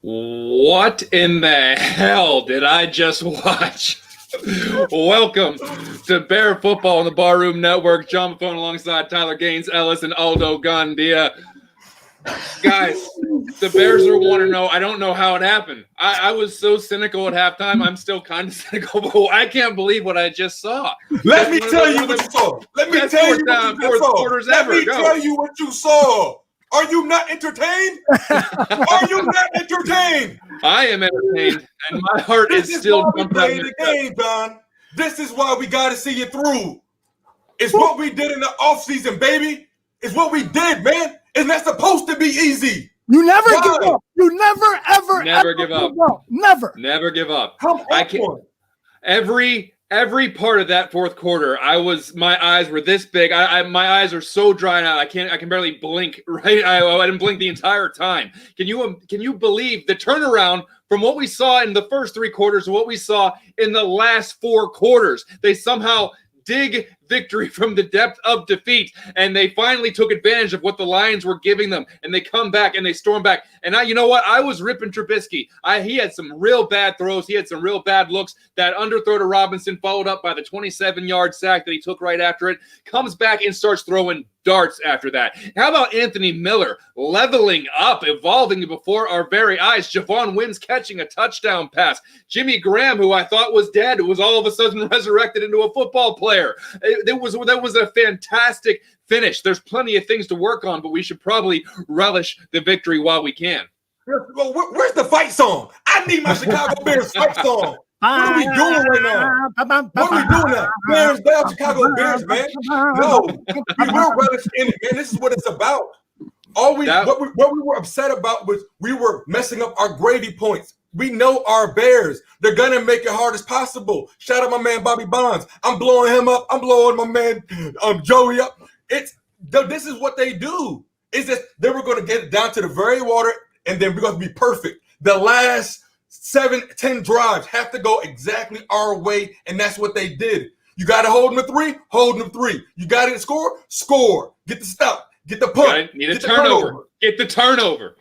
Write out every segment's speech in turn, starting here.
What in the hell did I just watch? Welcome to Bear Football on the Barroom Network. John Buffone alongside Tyler Gaines, Ellis, and Aldo Gandia. Guys, the Bears are 1-0. I don't know how it happened. I was so cynical at halftime. I'm still kind of cynical, but I can't believe what I just saw. Let me tell you what you saw. Let me tell you what you saw. Are you not entertained? Are you not entertained? I am entertained, and my heart is still jumping out of the game, Don. This is why we got to see it through. It's what we did in the offseason, baby. It's what we did, man. It's not supposed to be easy. You never give up. You never, ever give up. Never give up. I can't. Every part of that fourth quarter, my eyes were this big. My eyes are so dry now. I can barely blink. Right, I didn't blink the entire time. Can you believe the turnaround from what we saw in the first three quarters to what we saw in the last four quarters? They somehow dig victory from the depth of defeat, and they finally took advantage of what the Lions were giving them, and they come back and they storm back. And you know what? I was ripping Trubisky. He had some real bad throws. He had some real bad looks. That underthrow to Robinson, followed up by the 27-yard sack that he took right after it, comes back and starts throwing darts after that. How about Anthony Miller leveling up, evolving before our very eyes? Javon Wims catching a touchdown pass. Jimmy Graham, who I thought was dead, was all of a sudden resurrected into a football player. That was a fantastic finish. There's plenty of things to work on, but we should probably relish the victory while we can. Well, where's the fight song? I need my Chicago Bears fight song. What are we doing right now? What are we doing now? Bears down, Chicago Bears, man. No, we will relish in it, man. This is what it's about. What we were upset about was we were messing up our gravy points. We know our Bears. They're going to make it hard as possible. Shout out my man Bobby Bonds. I'm blowing him up. I'm blowing my man Joey up. This is what they do. It's just they were going to get it down to the very water, and then we're going to be perfect. The last 7-10 drives have to go exactly our way, and that's what they did. You got to hold them to three. You got to score. Get the stop. Get the punt. Need a turnover. Get the turnover.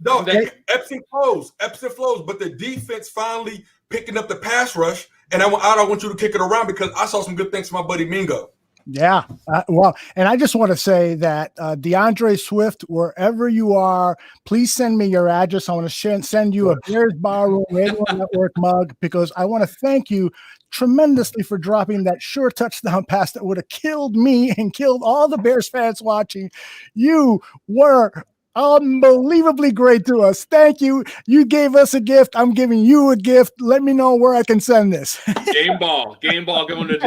No, ebbs and flows. But the defense finally picking up the pass rush, and I want you to kick it around because I saw some good things from my buddy Mingo. Yeah, well, and I just want to say that DeAndre Swift, wherever you are, please send me your address. I want to send you a Bears Barroom Radio Network mug because I want to thank you tremendously for dropping that sure touchdown pass that would have killed me and killed all the Bears fans watching. You were unbelievably great to us. Thank you. You gave us a gift. I'm giving you a gift. Let me know where I can send this. Game ball going to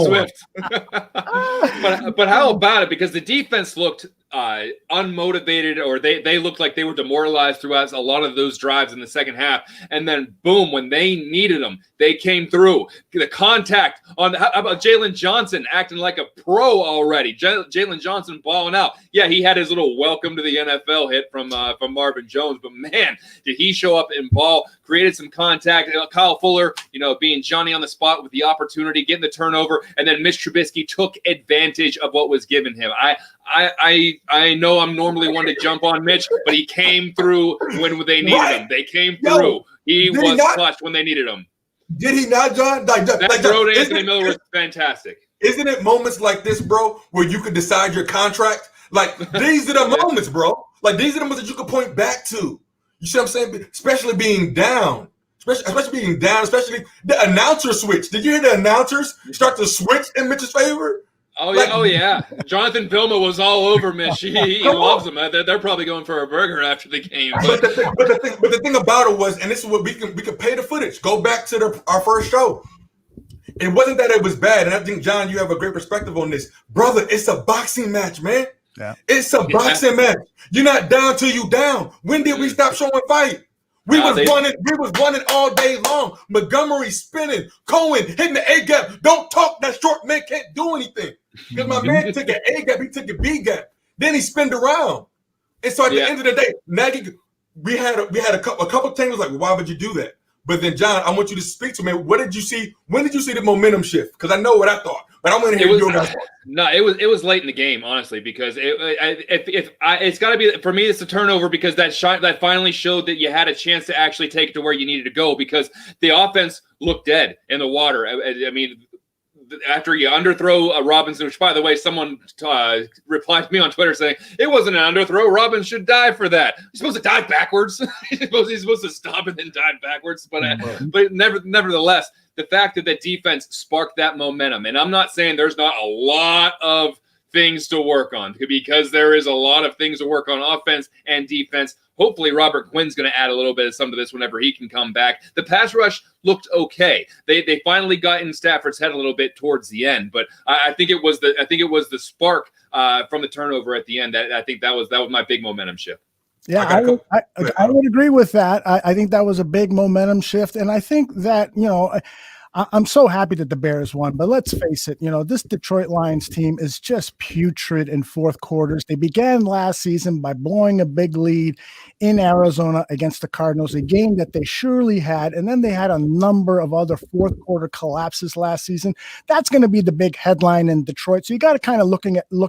Swift. but how about it? Because the defense looked unmotivated, or they looked like they were demoralized throughout a lot of those drives in the second half. And then boom, when they needed them, they came through. The contact on how about Jalen Johnson acting like a pro already? Jalen Johnson balling out. Yeah, he had his little welcome to the NFL hit from Marvin Jones, but man, did he show up and ball, created some contact. Kyle Fuller, being Johnny on the spot with the opportunity, getting the turnover, and then Mitch Trubisky took advantage of what was given him. I know I'm normally one to jump on Mitch, but he came through when they needed him. They came through. He was clutch when they needed him. Did he not, John? That throw to Anthony Miller was fantastic. Isn't it moments like this, bro, where you could decide your contract? Like, these are the moments, bro. Like, these are the moments that you can point back to. You see what I'm saying? Especially being down. Especially being down. Especially the announcer switch. Did you hear the announcers start to switch in Mitch's favor? Oh yeah. Jonathan Vilma was all over Mitch. He loves him. They're probably going for a burger after the game. But the thing about it was, and this is what we can play the footage. Go back to our first show. It wasn't that it was bad, and I think, John, you have a great perspective on this, brother. It's a boxing match, man. Yeah, it's a boxing match. You're not down till you down. When did we stop showing fight? We was running all day long. Montgomery spinning, Cohen hitting the A gap. Don't talk. That short man can't do anything. Because my man took an A gap, he took a B gap. Then he spinned around. And so at the end of the day, Nagy, we had a couple of things like, well, why would you do that? But then, John, I want you to speak to me. What did you see? When did you see the momentum shift? Because I know what I thought, but I want to hear your guys' thoughts. No, it was late in the game, honestly, because it's got to be, for me, it's a turnover, because that shot that finally showed that you had a chance to actually take it to where you needed to go, because the offense looked dead in the water. I mean, after you underthrow Robinson, which, by the way, someone replied to me on Twitter saying it wasn't an underthrow. Robinson should dive for that. He's supposed to dive backwards. he's supposed to stop and then dive backwards. But nevertheless, the fact that the defense sparked that momentum, and I'm not saying there's not a lot of things to work on, because there is a lot of things to work on offense and defense. Hopefully Robert Quinn's going to add a little bit of some of this whenever he can come back. The pass rush looked okay. They finally got in Stafford's head a little bit towards the end, but I think it was the spark from the turnover at the end that was my big momentum shift. Yeah, I would agree with that. I think that was a big momentum shift, and I think that, I'm so happy that the Bears won, but let's face it, this Detroit Lions team is just putrid in fourth quarters. They began last season by blowing a big lead in Arizona against the Cardinals, a game that they surely had, and then they had a number of other fourth quarter collapses last season. That's going to be the big headline in Detroit. So you got to kind of look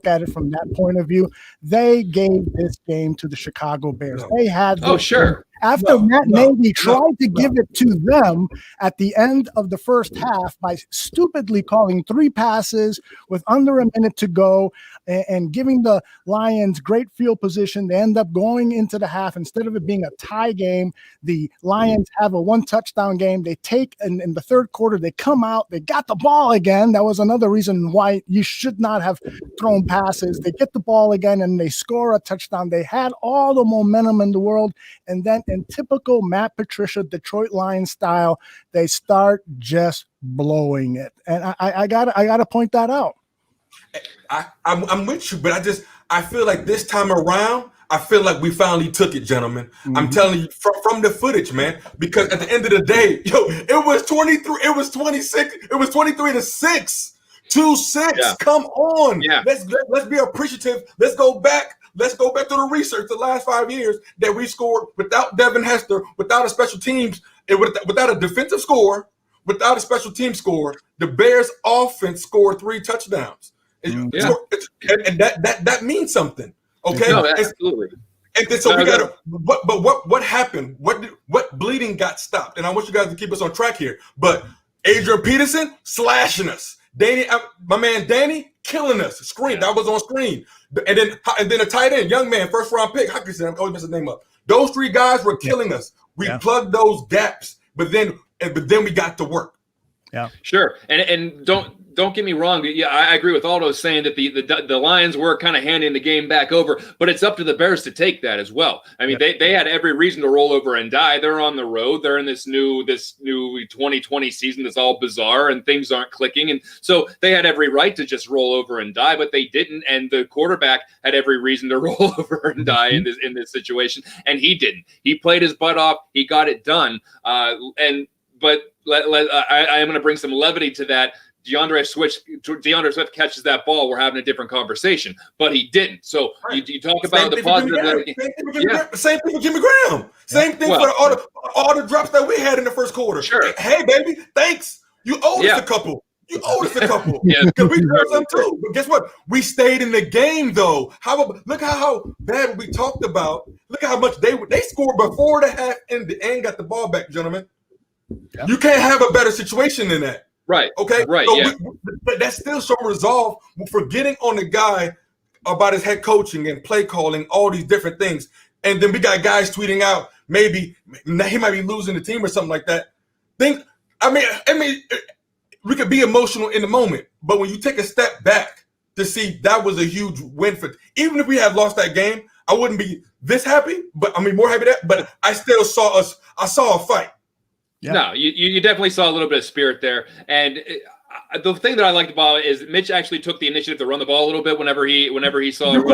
at it from that point of view. They gave this game to the Chicago Bears. They had sure. After Matt Nagy tried to give it to them at the end of the first half by stupidly calling 3 passes with under a minute to go and giving the Lions great field position, they end up going into the half. Instead of it being a tie game, the Lions have a 1-touchdown game. They take, in the third quarter, they come out, they got the ball again. That was another reason why you should not have thrown passes. They get the ball again and they score a touchdown. They had all the momentum in the world, and then in typical Matt Patricia Detroit Lions style, they start just blowing it, and I gotta point that out. I'm with you, but I feel like this time around, I feel like we finally took it, gentlemen. Mm-hmm. I'm telling you from the footage, man, because at the end of the day, it was 23, it was 26, it was 23-6, 2-6. Yeah. Come on, yeah. Let's be appreciative. Let's go back to the research the last 5 years that we scored without Devin Hester, without a special teams, without a defensive score, without a special team score. The Bears offense scored 3 touchdowns. And that means something. Okay. No, absolutely. And then, so we got what happened? What bleeding got stopped? And I want you guys to keep us on track here. But Adrian Peterson slashing us. Danny, my man Danny, killing us. Screen. That was on screen. And then a tight end, young man, first round pick. Hutchinson, I'm always messing his name up. Those 3 guys were killing us. We plugged those gaps, but then we got to work. Yeah, sure. And don't get me wrong. Yeah, I agree with Aldo saying that the Lions were kind of handing the game back over, but it's up to the Bears to take that as well. I mean, they had every reason to roll over and die. They're on the road. They're in this new 2020 season that's all bizarre and things aren't clicking. And so they had every right to just roll over and die, but they didn't. And the quarterback had every reason to roll over and die in this situation, and he didn't. He played his butt off. He got it done. But I am going to bring some levity to that. DeAndre Swift catches that ball, we're having a different conversation, but he didn't. So you talk about the positive. Same thing for Jimmy Graham. Same thing for all the drops that we had in the first quarter. Sure. Hey, baby, thanks. You owed us a couple. Because we deserve some too. But guess what? We stayed in the game, though. Look how bad we talked about. Look how much they scored before the half and got the ball back, gentlemen. Yeah. You can't have a better situation than that. Right. Okay. Right. So that's still showing resolve for getting on the guy about his head coaching and play calling, all these different things. And then we got guys tweeting out maybe he might be losing the team or something like that. I mean, we could be emotional in the moment, but when you take a step back to see that was a huge win for, even if we had lost that game, I wouldn't be this happy. But I mean, more happy but I still saw I saw a fight. Yeah. No, you definitely saw a little bit of spirit there. And the thing that I liked about it is Mitch actually took the initiative to run the ball a little bit whenever he saw it.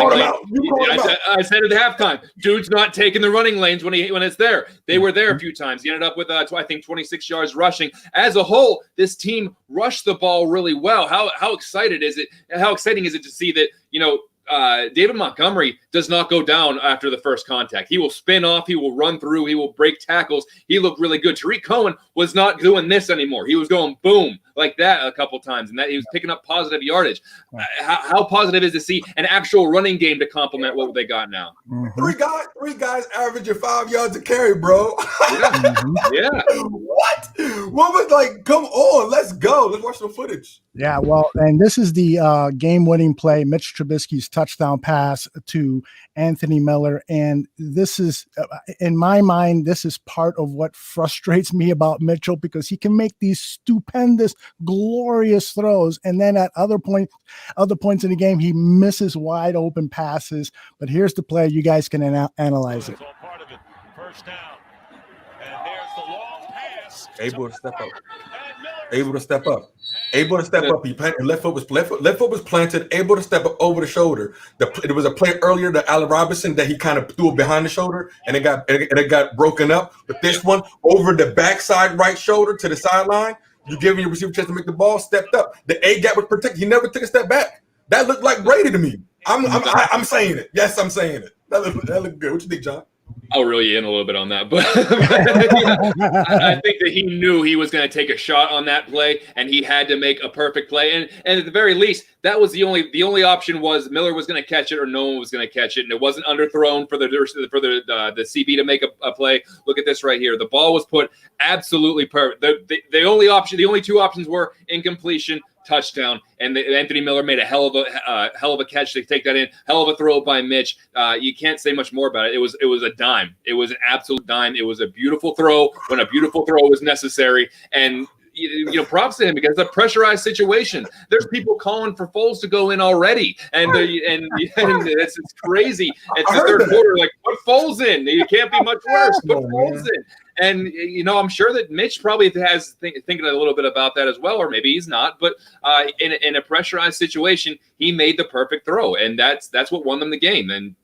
I said at halftime, dude's not taking the running lanes when it's there. They were there a few times. He ended up with, I think, 26 yards rushing. As a whole, this team rushed the ball really well. How exciting is it to see that, David Montgomery does not go down after the first contact. He will spin off. He will run through. He will break tackles. He looked really good. Tariq Cohen was not doing this anymore. He was going boom like that a couple times, and that he was picking up positive yardage. How positive is to see an actual running game to complement what they got now? Three guys averaging 5 yards a carry, bro. Yeah. What? What was like? Come on, let's go. Let's watch some footage. Yeah, well, and this is the game-winning play, Mitch Trubisky's touchdown pass to Anthony Miller, and this is, in my mind, this is part of what frustrates me about Mitchell, because he can make these stupendous, glorious throws, and then at other points in the game, he misses wide open passes. But here's the play; you guys can analyze it. Part of it. First down, and there's the long pass. Able to step up. Able to step up. He planted, left foot was planted, able to step up over the shoulder. There was a play earlier to Allen Robinson that he kind of threw it behind the shoulder and it got broken up. But this one over the backside right shoulder to the sideline, you giving your receiver a chance to make the ball, stepped up. The A gap was protected. He never took a step back. That looked like Brady to me. I'm saying it. Yes, I'm saying it. That looked good. What you think, John? I'll reel you in a little bit on that, but I think that he knew he was going to take a shot on that play, and he had to make a perfect play. And at the very least, that was the only option was Miller was going to catch it or no one was going to catch it, and it wasn't underthrown for the CB to make a play. Look at this right here. The ball was put absolutely perfect. The only two options were incompletion, touchdown, and Anthony Miller made a hell of a catch to take that in. Hell of a throw by Mitch. You can't say much more about it. It was a dime. It was an absolute dime. It was a beautiful throw when a beautiful throw was necessary. And props to him, because it's a pressurized situation. There's people calling for Foles to go in already, and it's crazy. It's the third quarter. Like, put Foles in. You can't be much worse. Put Foles in. And I'm sure that Mitch probably has thinking a little bit about that as well, or maybe he's not. But in a pressurized situation, he made the perfect throw, and that's what won them the game. And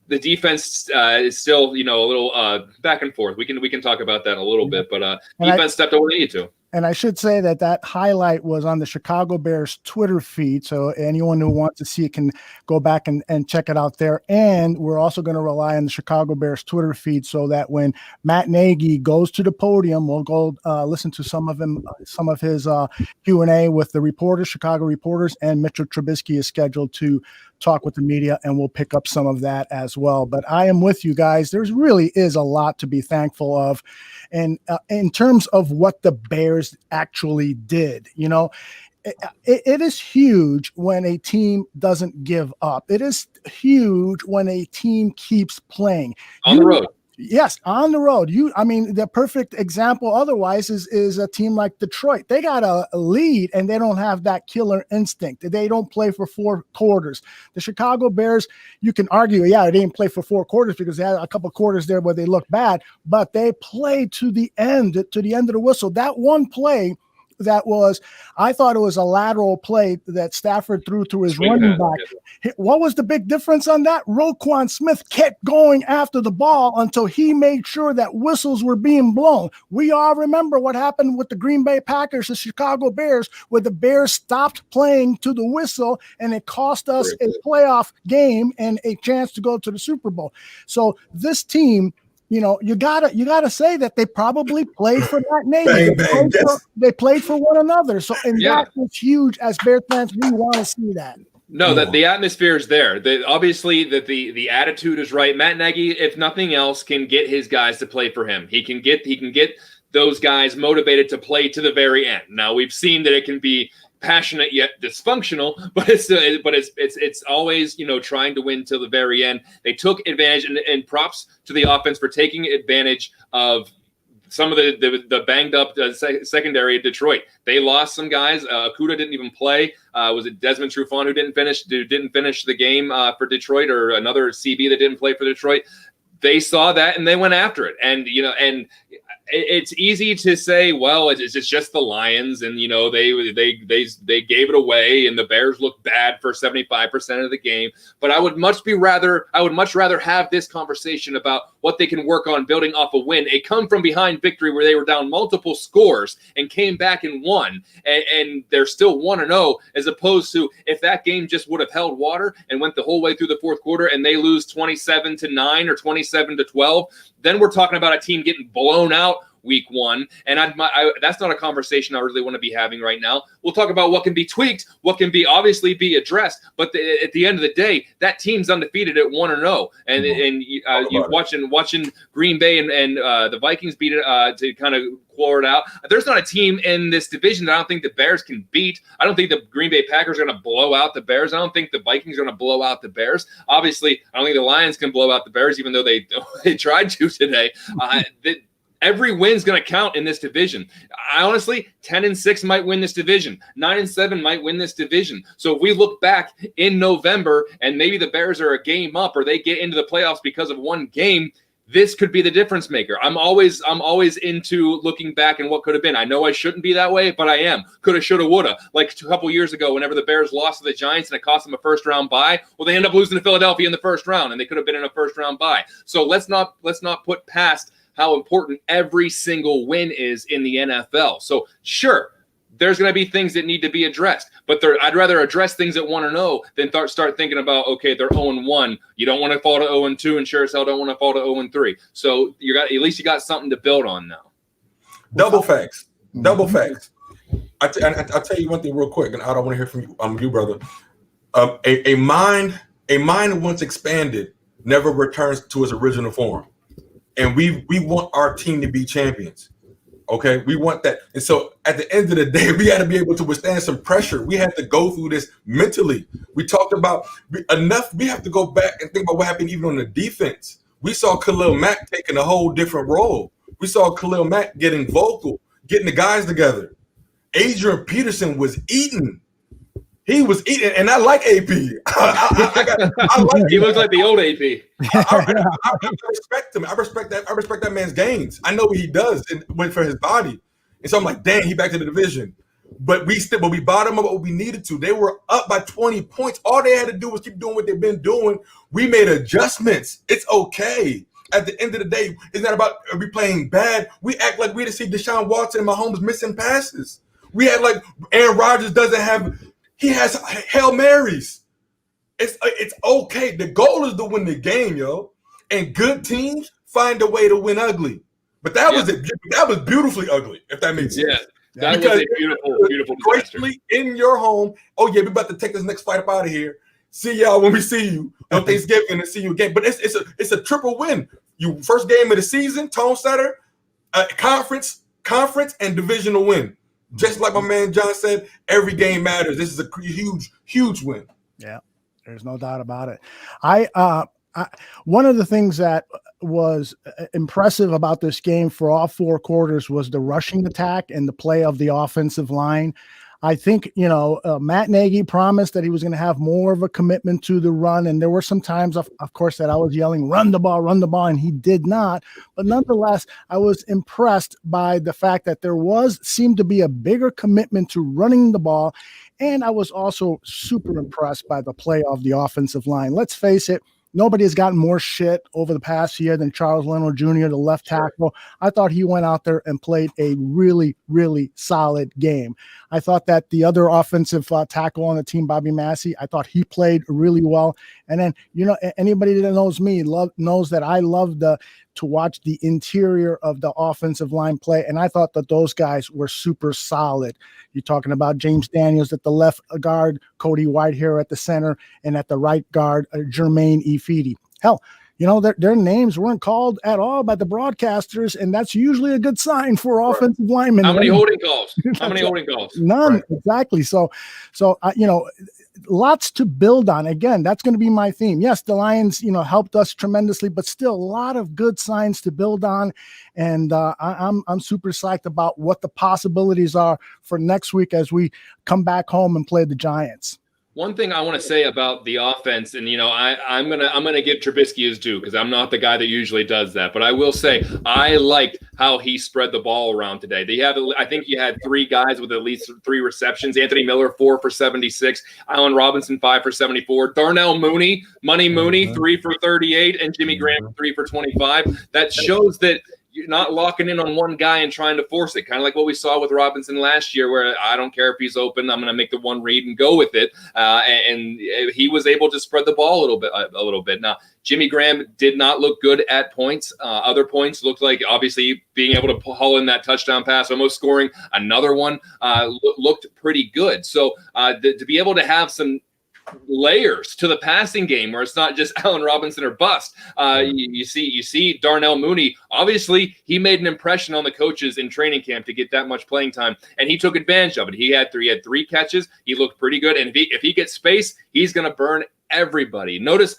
the defense is still, a little back and forth. We can talk about that a little bit, but defense stepped over the need to. And I should say that highlight was on the Chicago Bears Twitter feed. So anyone who wants to see it can go back and check it out there. And we're also going to rely on the Chicago Bears Twitter feed so that when Matt Nagy goes to the podium, we'll go listen to some of his Q&A with the reporters, Chicago reporters, and Mitchell Trubisky is scheduled to talk with the media, and we'll pick up some of that as well. But I am with you guys. There really is a lot to be thankful of. And in terms of what the Bears actually did, it is huge when a team doesn't give up. It is huge when a team keeps playing. On the road. Yes, on the road. The perfect example otherwise is a team like Detroit. They got a lead and they don't have that killer instinct. They don't play for 4 quarters. The Chicago Bears, you can argue, they didn't play for 4 quarters because they had a couple quarters there where they looked bad, but they played to the end of the whistle. That one play I thought it was a lateral play that Stafford threw to his running back. What was the big difference on that? Roquan Smith kept going after the ball until he made sure that whistles were being blown. We all remember what happened with the Green Bay Packers, the Chicago Bears, where the Bears stopped playing to the whistle, and it cost us a playoff game and a chance to go to the Super Bowl. So this team, you gotta say that they probably played for that name. They played for one another. So, that was huge. As Bears fans, we want to see that. No, that the atmosphere is there. Obviously, that the attitude is right. Matt Nagy, if nothing else, can get his guys to play for him. He can get those guys motivated to play to the very end. Now, we've seen that it can be passionate yet dysfunctional, but it's always trying to win till the very end. They took advantage, and props to the offense for taking advantage of some of the banged up secondary of Detroit. They lost some guys. Okudah didn't even play. Was it Desmond Trufant who didn't finish the game for Detroit, or another CB that didn't play for Detroit? They saw that and they went after it. And it's easy to say, well, it's just the Lions, and they gave it away, and the Bears look bad for 75% of the game. But I would much rather have this conversation about what they can work on building off a win, a come-from-behind victory where they were down multiple scores and came back and won, and they're still 1-0, as opposed to if that game just would have held water and went the whole way through the fourth quarter and they lose 27-9 or 27-12, then we're talking about a team getting blown out week one. And that's not a conversation I really want to be having right now. We'll talk about what can be tweaked, what can be obviously be addressed. But at the end of the day, that team's undefeated at 1-0. And you're watching Green Bay and the Vikings beat it to kind of claw it out. There's not a team in this division that I don't think the Bears can beat. I don't think the Green Bay Packers are going to blow out the Bears. I don't think the Vikings are going to blow out the Bears. Obviously, I don't think the Lions can blow out the Bears, even though they tried to today. Every win's going to count in this division. I honestly, 10-6 might win this division. 9-7 might win this division. So if we look back in November and maybe the Bears are a game up or they get into the playoffs because of one game, this could be the difference maker. I'm always into looking back and what could have been. I know I shouldn't be that way, but I am. Coulda, shoulda, woulda. Like a couple years ago, whenever the Bears lost to the Giants and it cost them a first-round bye, well, they ended up losing to Philadelphia in the first round, and they could have been in a first-round bye. So let's not put past how important every single win is in the NFL. So sure, there's going to be things that need to be addressed, but I'd rather address things at 1-0 than start thinking about, okay, they're 0-1. You don't want to fall to 0-2, and sure as hell don't want to fall to 0-3. So at least you got something to build on now. Double facts. I'll tell you one thing real quick, and I don't want to hear from you, brother. A mind once expanded never returns to its original form. And we want our team to be champions. Okay, we want that. And so at the end of the day, we got to be able to withstand some pressure. We have to go through this mentally. We talked about enough. We have to go back and think about what happened even on the defense. We saw Khalil Mack taking a whole different role. We saw Khalil Mack getting vocal, getting the guys together. Adrian Peterson was eating. He was eating, and I like AP. I like he looks like the old AP. I respect him. I respect that man's gains. I know what he does for his body, and so I'm like, dang, he back to the division. But we bottomed up what we needed to. They were up by 20 points. All they had to do was keep doing what they've been doing. We made adjustments. It's okay. At the end of the day, it's not about are we playing bad. We act like we didn't see Deshaun Watson and Mahomes missing passes. We had like Aaron Rodgers doesn't have. He has Hail Marys. It's okay. The goal is to win the game, yo. And good teams find a way to win ugly. But that was it. That was beautifully ugly, if that makes sense. Yeah, that was a beautiful gracefully in your home. Oh yeah, we're about to take this next fight up out of here. See y'all when we see you on Thanksgiving and see you again. But it's a triple win. You first game of the season, tone setter, conference and divisional win. Just like my man John said, every game matters. This is a huge win. Yeah, there's no doubt about it. I one of the things that was impressive about this game for all four quarters was the rushing attack and the play of the offensive line. I think, Matt Nagy promised that he was going to have more of a commitment to the run. And there were some times, of course, that I was yelling, run the ball, and he did not. But nonetheless, I was impressed by the fact that there seemed to be a bigger commitment to running the ball. And I was also super impressed by the play of the offensive line. Let's face it. Nobody has gotten more shit over the past year than Charles Leno Jr., the left tackle. I thought he went out there and played a really, really solid game. I thought that the other offensive tackle on the team, Bobby Massey, I thought he played really well. And then, anybody that knows me knows that I love to watch the interior of the offensive line play. And I thought that those guys were super solid. You're talking about James Daniels at the left guard, Cody Whitehair at the center, and at the right guard, Jermaine Ifedi. Hell, their names weren't called at all by the broadcasters, and that's usually a good sign for offensive linemen. How many holding calls? None, right. Exactly. So, lots to build on. Again, that's going to be my theme. Yes, the Lions, helped us tremendously, but still a lot of good signs to build on. And I'm super psyched about what the possibilities are for next week as we come back home and play the Giants. One thing I want to say about the offense, and I'm gonna give Trubisky his due because I'm not the guy that usually does that, but I will say I liked how he spread the ball around today. I think you had 3 guys with at least 3 receptions. Anthony Miller 4 for 76, Allen Robinson 5 for 74, Darnell Mooney, Money Mooney 3 for 38, and Jimmy Graham 3 for 25. That shows that you're not locking in on one guy and trying to force it, kind of like what we saw with Robinson last year, where I don't care if he's open, I'm going to make the one read and go with it. And he was able to spread the ball a little bit. Now, Jimmy Graham did not look good at points. Other points looked like, obviously, being able to haul in that touchdown pass, almost scoring another one, looked pretty good. So to be able to have some layers to the passing game where it's not just Allen Robinson or bust. You see Darnell Mooney, obviously he made an impression on the coaches in training camp to get that much playing time, and he took advantage of it. He had 3 catches. He looked pretty good, and if he gets space, he's going to burn everybody. Notice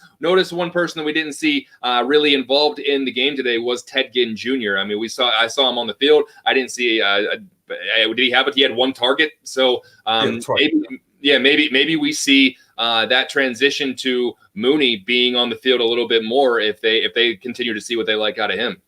one person that we didn't see really involved in the game today was Ginn Jr. I mean, I saw him on the field. I didn't see did he have it? He had 1 target. So maybe we see that transition to Mooney being on the field a little bit more if they continue to see what they like out of him.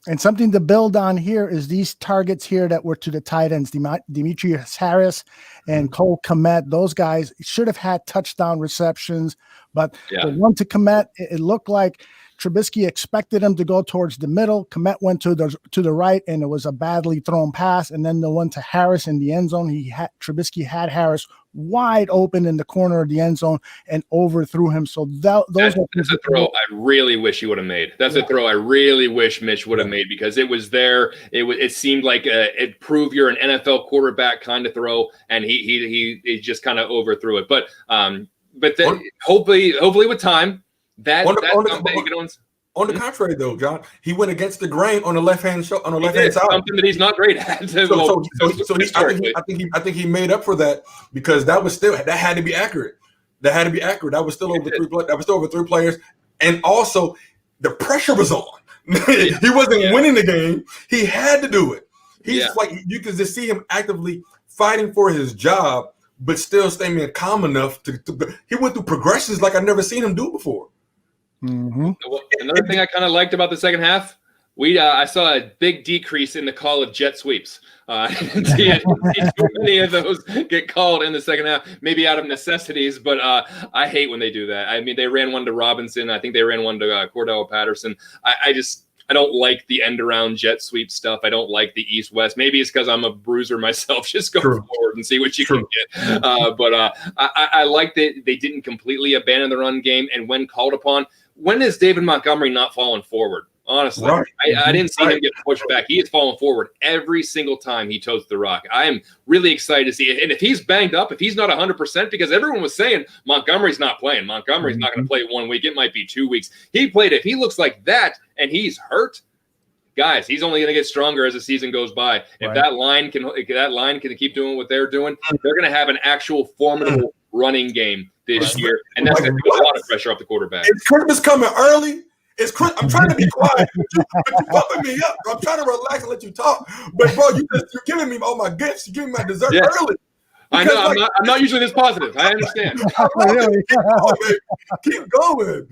And something to build on here is these targets here that were to the tight ends, Demetrius Harris and Cole Kmet. Those guys should have had touchdown receptions, but the one to Kmet, it looked like Trubisky expected him to go towards the middle. Kmet went to the right, and it was a badly thrown pass. And then the one to Harris in the end zone, Trubisky had Harris wide open in the corner of the end zone and overthrew him. So that's a throw I really wish he would have made. That's a throw I really wish Mitch would have made, because it was there. It seemed like it proved you're an NFL quarterback kind of throw, and he just kind of overthrew it. But then hopefully with time. On the contrary, though, John, he went against the grain on the left-hand side. Something that he's not great at. I think he made up for that, because that had to be accurate. That was still over 3 players, and also the pressure was on. He wasn't winning the game. He had to do it. Like, you could just see him actively fighting for his job, but still staying calm enough to he went through progressions like I've never seen him do before. Mm-hmm. Another thing I kind of liked about the second half, I saw a big decrease in the call of jet sweeps. I didn't see too many of those get called in the second half, maybe out of necessities, but I hate when they do that. I mean, they ran one to Robinson. I think they ran one to Cordell Patterson. I don't like the end-around jet sweep stuff. I don't like the east-west. Maybe it's because I'm a bruiser myself. Just go forward and see what you can get. But I like that they didn't completely abandon the run game. And when called upon, when is David Montgomery not falling forward? Honestly, I didn't see him get pushed back. He is falling forward every single time he totes the rock. I am really excited to see it. And if he's banged up, if he's not 100%, because everyone was saying Montgomery's not playing. Montgomery's not going to play 1 week. It might be 2 weeks. He played. If he looks like that and he's hurt, guys, he's only going to get stronger as the season goes by. If that line can keep doing what they're doing, they're going to have an actuul formidable running game this year, and that's going to put a lot of pressure off the quarterback. Is Christmas coming early? I'm trying to be quiet, but you're bumping me up. I'm trying to relax and let you talk. But, bro, you're giving me all my gifts. You're giving me my dessert early. I know. I'm not usually this positive. I understand. Keep going.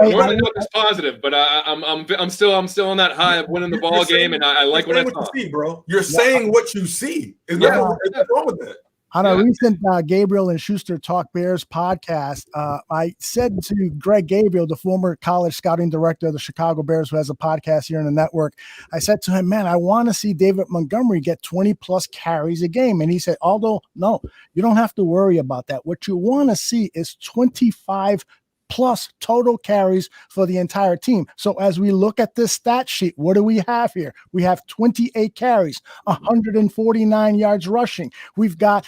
I want to know this positive, but I'm still on that high of winning the ball game, and I like what I saw. You see, bro. You're saying what you see. There's nothing wrong with that. On a recent Gabriel and Schuster Talk Bears podcast, I said to Greg Gabriel, the former college scouting director of the Chicago Bears, who has a podcast here in the network, I said to him, man, I want to see David Montgomery get 20-plus carries a game. And he said, Aldo, no, you don't have to worry about that. What you want to see is 25 plus total carries for the entire team. So as we look at this stat sheet, what do we have here? We have 28 carries, 149 yards rushing. We've got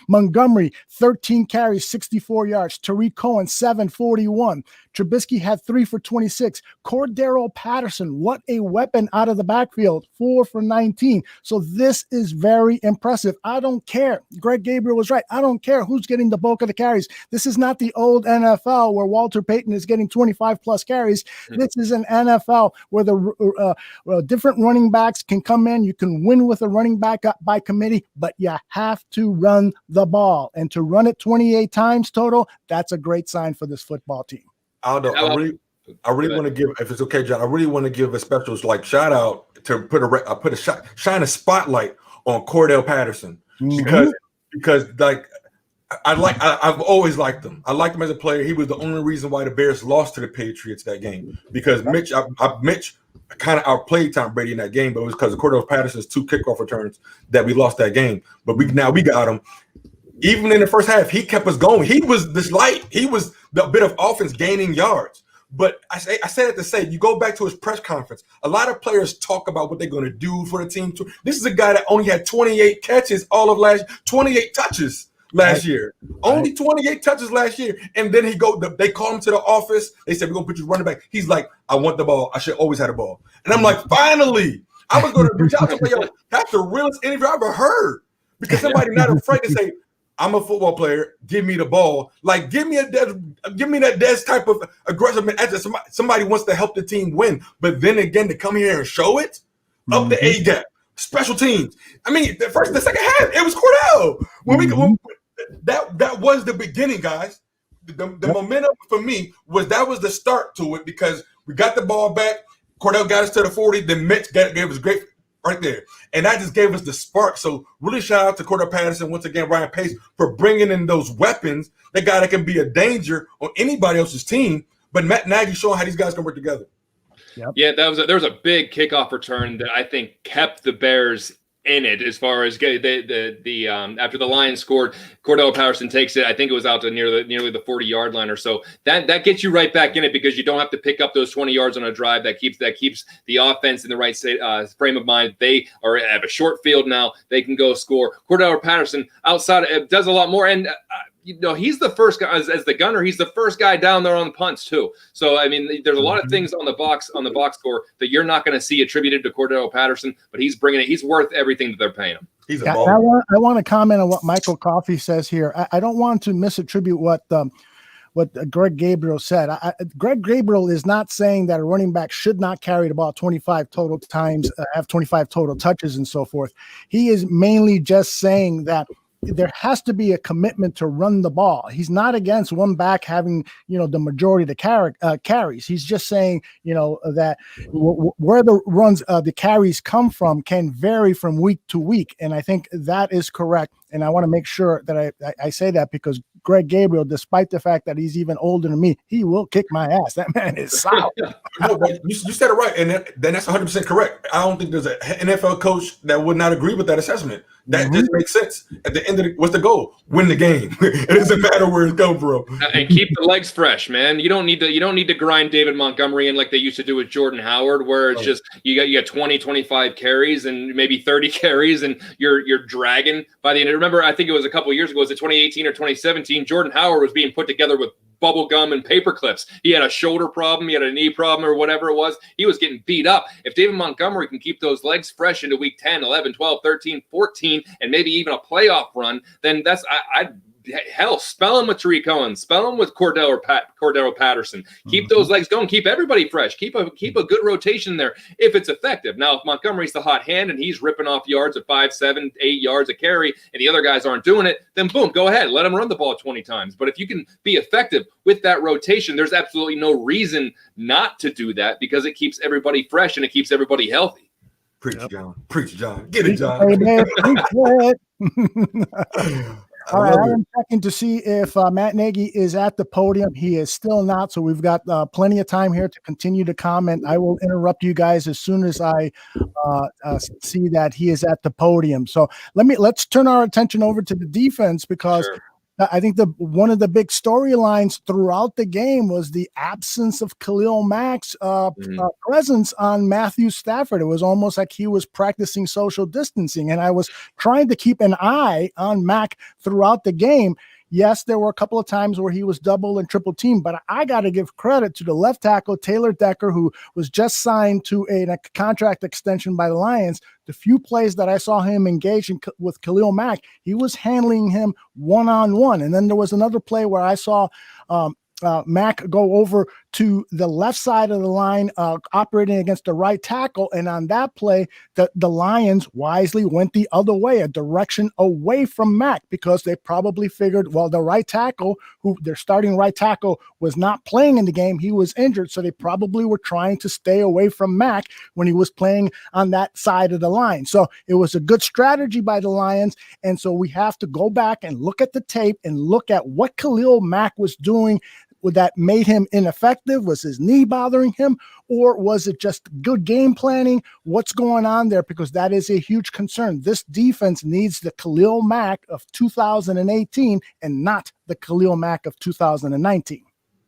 Montgomery, 13 carries, 64 yards. Tariq Cohen, 741. Trubisky had 3 for 26. Cordell Patterson, what a weapon out of the backfield, 4 for 19. So this is very impressive. I don't care. Greg Gabriel was right. I don't care who's getting the bulk of the carries. This is not the old NFL where Walter Payton is getting 25-plus carries. This is an NFL where the different running backs can come in. You can win with a running back by committee, but you have to run run the ball. And to run it 28 times total, that's a great sign for this football team. Aldo, I really want to give, if it's okay, John, I really want to give a special shout out to shine a spotlight on Cordell Patterson because I've always liked him. I liked him as a player. He was the only reason why the Bears lost to the Patriots that game, because Mitch kind of outplayed Tom Brady in that game, but it was because of Cordell Patterson's 2 kickoff returns that we lost that game. But we got him. Even in the first half, he kept us going. He was this light. He was the bit of offense gaining yards. But I said it to say, you go back to his press conference, a lot of players talk about what they're going to do for the team. This is a guy that only had 28 catches 28 touches last year. Only 28 touches last year. And then they call him to the office. They said, we're going to put you running back. He's like, I want the ball. I should always have the ball. And I'm like, finally. I was going to reach out to him, yo, that's the realest interview I've ever heard. Because somebody not afraid to say, I'm a football player. Give me the ball. Like, give me that Des type of aggressive. Somebody wants to help the team win, but then again, to come here and show it up the A gap, special teams. I mean, the second half, it was Cordell. That was the beginning, guys. The momentum for me was the start to it, because we got the ball back. Cordell got us to the 40. Then Mitch gave us great. Right there. And that just gave us the spark. So really shout out to Cordell Patterson, once again, Ryan Pace, for bringing in those weapons. That guy that can be a danger on anybody else's team. But Matt Nagy showing how these guys can work together. Yep. Yeah, there was a big kickoff return that I think kept the Bears in it, as far as after the Lions scored, Cordell Patterson takes it. I think it was out to nearly the 40-yard line or so. That gets you right back in it, because you don't have to pick up those 20 yards on a drive. That keeps the offense in the right frame of mind. They have a short field now. They can go score. Cordell Patterson outside does a lot more, and he's the first guy as the gunner. He's the first guy down there on the punts too. So I mean, there's a lot of things on the box score that you're not going to see attributed to Cordell Patterson, but he's bringing it. He's worth everything that they're paying him. He's a baller. I want to comment on what Michael Coffey says here. I don't want to misattribute what Greg Gabriel said. Greg Gabriel is not saying that a running back should not carry the ball 25 total times, have 25 total touches and so forth. He is mainly just saying that there has to be a commitment to run the ball. He's not against one back having, the majority of the carries. He's just saying, that where the runs, the carries come from can vary from week to week. And I think that is correct. And I want to make sure that I say that, because Greg Gabriel, despite the fact that he's even older than me, he will kick my ass. That man is solid. No, but you said it right, and then that's 100% correct. I don't think there's an NFL coach that would not agree with that assessment. That just makes sense. At the end of what's the goal? Win the game. It doesn't matter where it's come from. And keep the legs fresh, man. You don't need to grind David Montgomery in like they used to do with Jordan Howard, where it's just you got 20, 25 carries and maybe 30 carries, and you're dragging by the end. Remember, I think it was a couple of years ago, was it 2018 or 2017? Jordan Howard was being put together with bubble gum and paper clips. He had a shoulder problem, he had a knee problem, or whatever it was. He was getting beat up. If David Montgomery can keep those legs fresh into week 10, 11, 12, 13, 14, and maybe even a playoff run, then that's hell, spell him with Tariq Cohen, spell him with Cordell Patterson. Keep those legs going, keep everybody fresh, keep a good rotation there if it's effective. Now, if Montgomery's the hot hand and he's ripping off yards at 5, 7, 8 yards a carry, and the other guys aren't doing it, then boom, go ahead, let him run the ball 20 times. But if you can be effective with that rotation, there's absolutely no reason not to do that, because it keeps everybody fresh and it keeps everybody healthy. Preach, John. Preach, John. Get it, John. All right, I am checking to see if Matt Nagy is at the podium. He is still not, so we've got plenty of time here to continue to comment. I will interrupt you guys as soon as I see that he is at the podium. So let's turn our attention over to the defense, because I think one of the big storylines throughout the game was the absence of Khalil Mack's presence on Matthew Stafford. It was almost like he was practicing social distancing, and I was trying to keep an eye on Mack throughout the game. Yes, there were a couple of times where he was double and triple teamed, but I got to give credit to the left tackle, Taylor Decker, who was just signed to a contract extension by the Lions. The few plays that I saw him engaging with Khalil Mack, he was handling him one-on-one. And then there was another play where I saw Mack go over to the left side of the line, operating against the right tackle. And on that play, the Lions wisely went the other way, a direction away from Mack, because they probably figured, well, the right tackle, who their starting right tackle was not playing in the game, he was injured. So they probably were trying to stay away from Mack when he was playing on that side of the line. So it was a good strategy by the Lions. And so we have to go back and look at the tape and look at what Khalil Mack was doing that made him ineffective. Was his knee bothering him, or was it just good game planning? What's going on there? Because that is a huge concern. This defense needs the Khalil Mack of 2018 and not the Khalil Mack of 2019.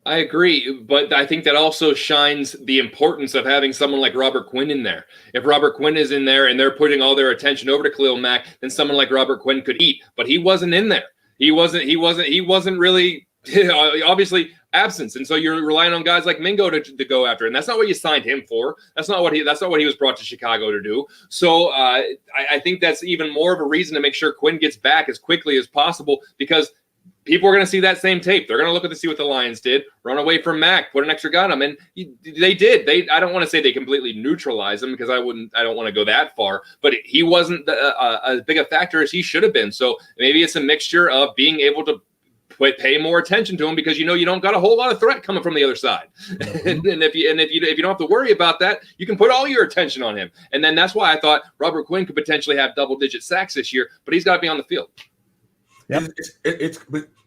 I agree, but I think that also shines the importance of having someone like Robert Quinn in there. If Robert Quinn is in there and they're putting all their attention over to Khalil Mack, then someone like Robert Quinn could eat. But he wasn't in there. He wasn't really obviously absence, and so you're relying on guys like Mingo to go after, and that's not what you signed him for. That's not what he was brought to Chicago to do. So I think that's even more of a reason to make sure Quinn gets back as quickly as possible, because people are going to see that same tape. They're going to look at to see what the Lions did, run away from Mack, put an extra gun on him, and they did. I don't want to say they completely neutralized him, because I don't want to go that far, but he wasn't as big a factor as he should have been. So maybe it's a mixture of being able to pay more attention to him, because you don't got a whole lot of threat coming from the other side. Mm-hmm. and if you don't have to worry about that, you can put all your attention on him. And then that's why I thought Robert Quinn could potentially have double-digit sacks this year, but he's got to be on the field. Yep.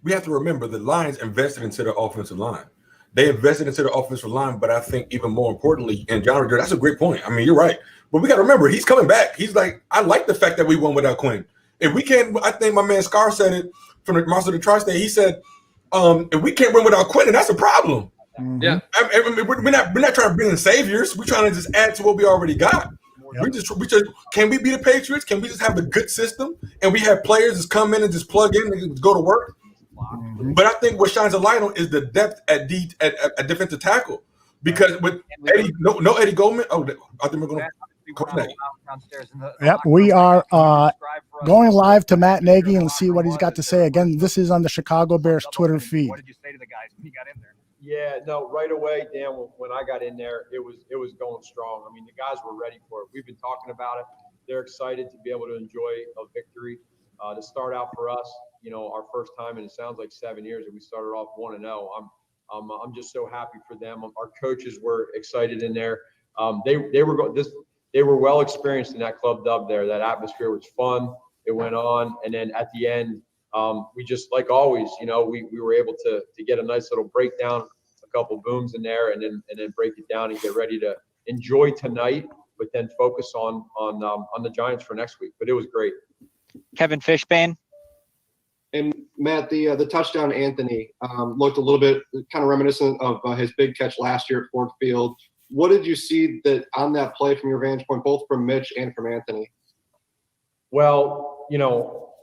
We have to remember the Lions invested into their offensive line. They invested into the offensive line, but I think even more importantly, and John, that's a great point. I mean, you're right. But we got to remember, he's coming back. He's like, I like the fact that we won without Quinn. If we can't, I think my man Scar said it from the Monster of the Tri-State. He said, if we can't win without Quinn, then that's a problem. Mm-hmm. Yeah. I mean, we're not trying to bring in saviors. We're trying to just add to what we already got. Yep. We just can we be the Patriots? Can we just have a good system and we have players just come in and just plug in and go to work? Mm-hmm. But I think what shines a light on is the depth at defensive tackle, because with Eddie, no Eddie Goldman. Oh, I think we're going to. Yep, we are going live to Matt Nagy and see what he's got to say. Again, this is on the Chicago Bears Twitter feed. What did you say to the guys when you got in there? Yeah, no, right away, Dan, when I got in there, it was going strong. I mean, the guys were ready for it. We've been talking about it. They're excited to be able to enjoy a victory, to start out for us, our first time, and it sounds like 7 years that we started off 1-0. I'm just so happy for them. Our coaches were excited in there. They were well experienced in that club dub there. That atmosphere was fun. It went on, and then at the end, we just, like always, we were able to get a nice little breakdown, a couple booms in there, and then break it down and get ready to enjoy tonight, but then focus on the Giants for next week. But it was great. Kevin Fishbane. And Matt, the touchdown Anthony looked a little bit kind of reminiscent of his big catch last year at Ford Field. What did you see that on that play from your vantage point, both from Mitch and from Anthony? Well,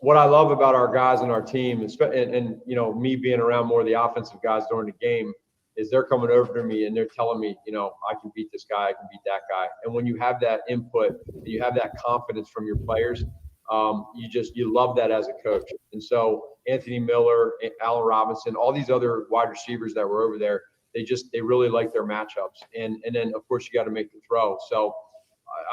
what I love about our guys and our team, and me being around more of the offensive guys during the game, is they're coming over to me and they're telling me, I can beat this guy, I can beat that guy. And when you have that input, you have that confidence from your players, you love that as a coach. And so Anthony Miller, Allen Robinson, all these other wide receivers that were over there, they really like their matchups. And then of course you got to make the throw. So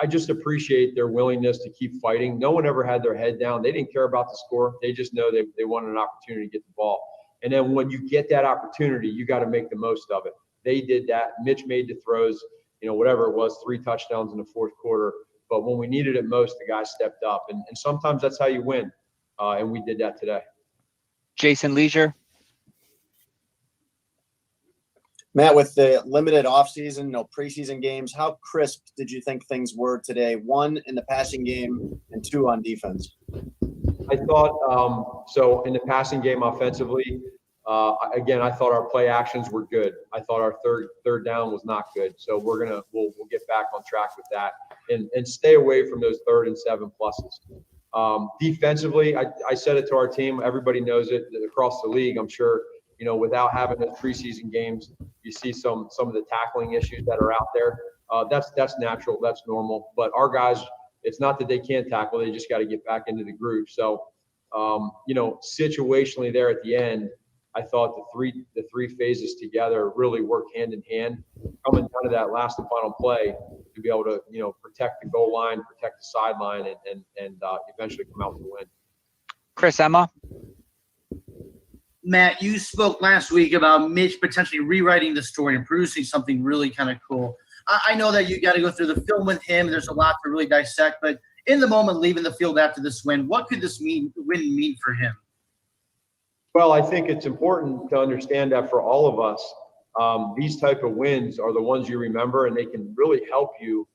I just appreciate their willingness to keep fighting. No one ever had their head down. They didn't care about the score. They just know they wanted an opportunity to get the ball. And then when you get that opportunity, you got to make the most of it. They did that. Mitch made the throws, whatever it was, 3 touchdowns in the fourth quarter. But when we needed it most, the guys stepped up. And sometimes that's how you win. And we did that today. Jason Leisure. Matt, with the limited offseason, no preseason games, how crisp did you think things were today? 1, in the passing game, and 2, on defense? I thought so in the passing game offensively, again, I thought our play actions were good. I thought our third down was not good. So we'll get back on track with that and stay away from those 3rd and 7 pluses. Defensively, I said it to our team. Everybody knows it across the league. I'm sure, without having those preseason games, you see some of the tackling issues that are out there. That's natural. That's normal. But our guys, it's not that they can't tackle. They just got to get back into the groove. So, situationally there at the end, I thought the three phases together really worked hand in hand, coming down to that last and final play to be able to, protect the goal line, protect the sideline, and eventually come out with the win. Chris Emma. Matt, you spoke last week about Mitch potentially rewriting the story and producing something really kind of cool. I know that you got to go through the film with him. There's a lot to really dissect, but in the moment, leaving the field after this win, what could this win mean for him? Well, I think it's important to understand that for all of us, these type of wins are the ones you remember, and they can really help you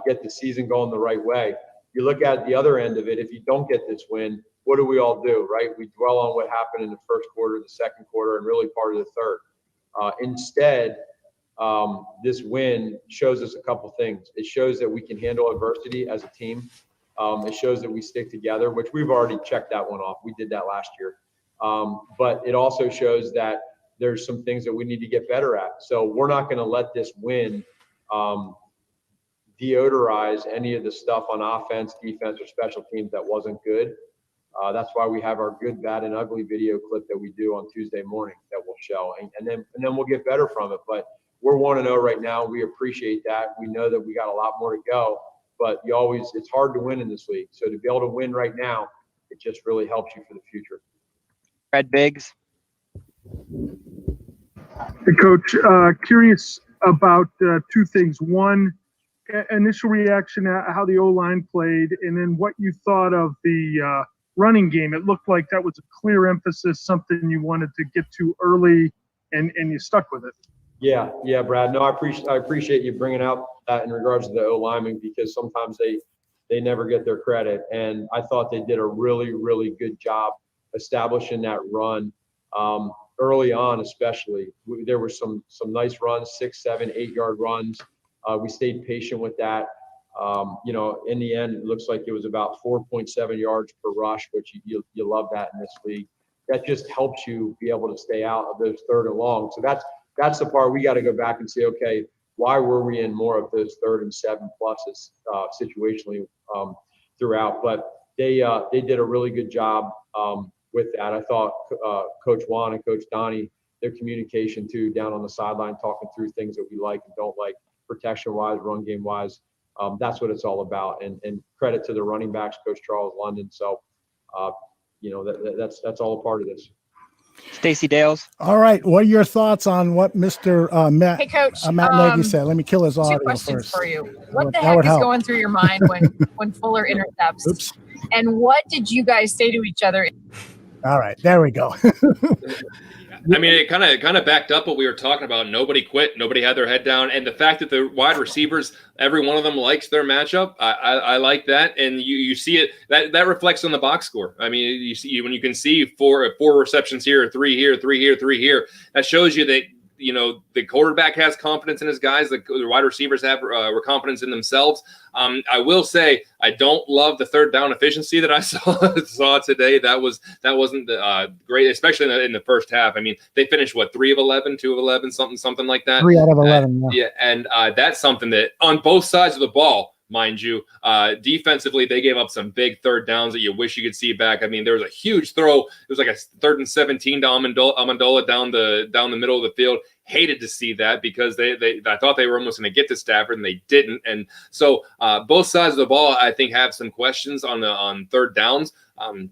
get the season going the right way. You look at the other end of it. If you don't get this win, what do we all do, right? We dwell on what happened in the first quarter, the second quarter, and really part of the third. Instead, this win shows us a couple things. It shows that we can handle adversity as a team. It shows that we stick together, which we've already checked that one off. We did that last year. But it also shows that there's some things that we need to get better at. So we're not going to let this win deodorize any of the stuff on offense, defense, or special teams that wasn't good. That's why we have our good, bad, and ugly video clip that we do on Tuesday morning that we'll show, and then we'll get better from it. But we're 1-0 right now. We appreciate that. We know that we got a lot more to go, but it's hard to win in this league. So to be able to win right now, it just really helps you for the future. Fred Biggs. Hey, Coach, curious about two things. One, initial reaction at how the O-line played, and then what you thought of the running game. It looked like that was a clear emphasis, something you wanted to get to early, and you stuck with it. Yeah, Brad. No, I appreciate you bringing out that in regards to the O-linemen, because sometimes they never get their credit, and I thought they did a really, really good job establishing that run early on. Especially there were some nice runs, 6, 7, 8-yard runs. We stayed patient with that. In the end, it looks like it was about 4.7 yards per rush, which you love that in this league. That just helps you be able to stay out of those third and long. So that's the part we got to go back and say, okay, why were we in more of those 3rd and 7 pluses situationally throughout? But they did a really good job with that. I thought Coach Juan and Coach Donnie, their communication too, down on the sideline, talking through things that we like and don't like, protection-wise, run game-wise. That's what it's all about. And credit to the running backs, Coach Charles London. So, that's all a part of this. Stacey Dales. All right. What are your thoughts on what Mr. Matt, hey, Coach, Matt Nagy said? Let me kill his audio two questions first. for you. What the heck is going through your mind when Fuller intercepts? Oops. And what did you guys say to each other? All right. There we go. I mean, it kind of backed up what we were talking about. Nobody quit. Nobody had their head down. And the fact that the wide receivers, every one of them likes their matchup, I like that. And you see it, that reflects on the box score. I mean, you see when you can see four receptions here, 3 here, 3 here, 3 here, that shows you that, the quarterback has confidence in his guys. The wide receivers have confidence in themselves. I will say I don't love the third down efficiency that I saw today. That wasn't great, especially in the first half. I mean, they finished 3 of 11, 2 of 11, something like that. 3 out of 11. Yeah, and that's something that on both sides of the ball. Mind you, defensively, they gave up some big third downs that you wish you could see back. I mean, there was a huge throw. It was like a 3rd and 17 to Amendola down the middle of the field. Hated to see that because I thought they were almost going to get to Stafford and they didn't. And so both sides of the ball, I think, have some questions on third downs.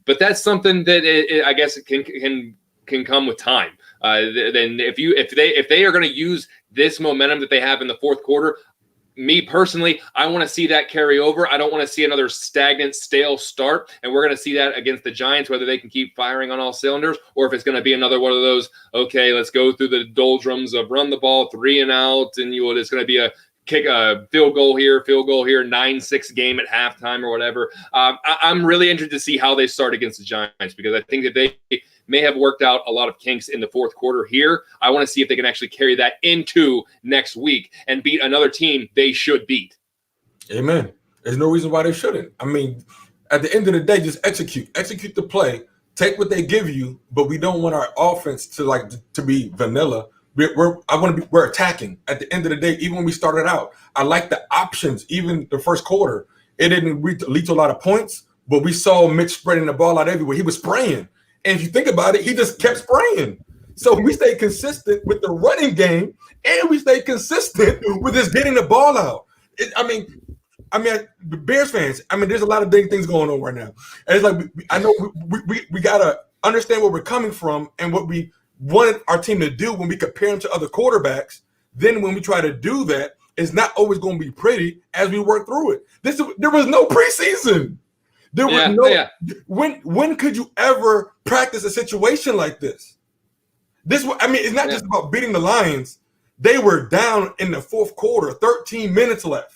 But that's something that I guess it can come with time. Then if they are going to use this momentum that they have in the fourth quarter. Me personally, I want to see that carry over. I don't want to see another stagnant, stale start. And we're going to see that against the Giants, whether they can keep firing on all cylinders or if it's going to be another one of those, okay, let's go through the doldrums of run the ball 3 and out. And it's going to be a field goal here, 9-6 game at halftime or whatever. I'm really interested to see how they start against the Giants because I think that they may have worked out a lot of kinks in the fourth quarter here. I want to see if they can actually carry that into next week and beat another team they should beat. Amen. There's no reason why they shouldn't. I mean, at the end of the day, just execute the play, take what they give you, but we don't want our offense to be vanilla. We're attacking. At the end of the day, even when we started out, I like the options. Even the first quarter, it didn't lead to a lot of points, but we saw Mitch spreading the ball out everywhere. He was spraying. And if you think about it, he just kept spraying. So we stayed consistent with the running game, and we stayed consistent with just getting the ball out. Bears fans, there's a lot of big things going on right now. And it's like, I know we got to understand where we're coming from and what we wanted our team to do when we compare them to other quarterbacks. Then when we try to do that, it's not always going to be pretty as we work through it. There was no preseason. There was when could you ever practice a situation like this? It's not just about beating the Lions. They were down in the fourth quarter, 13 minutes left.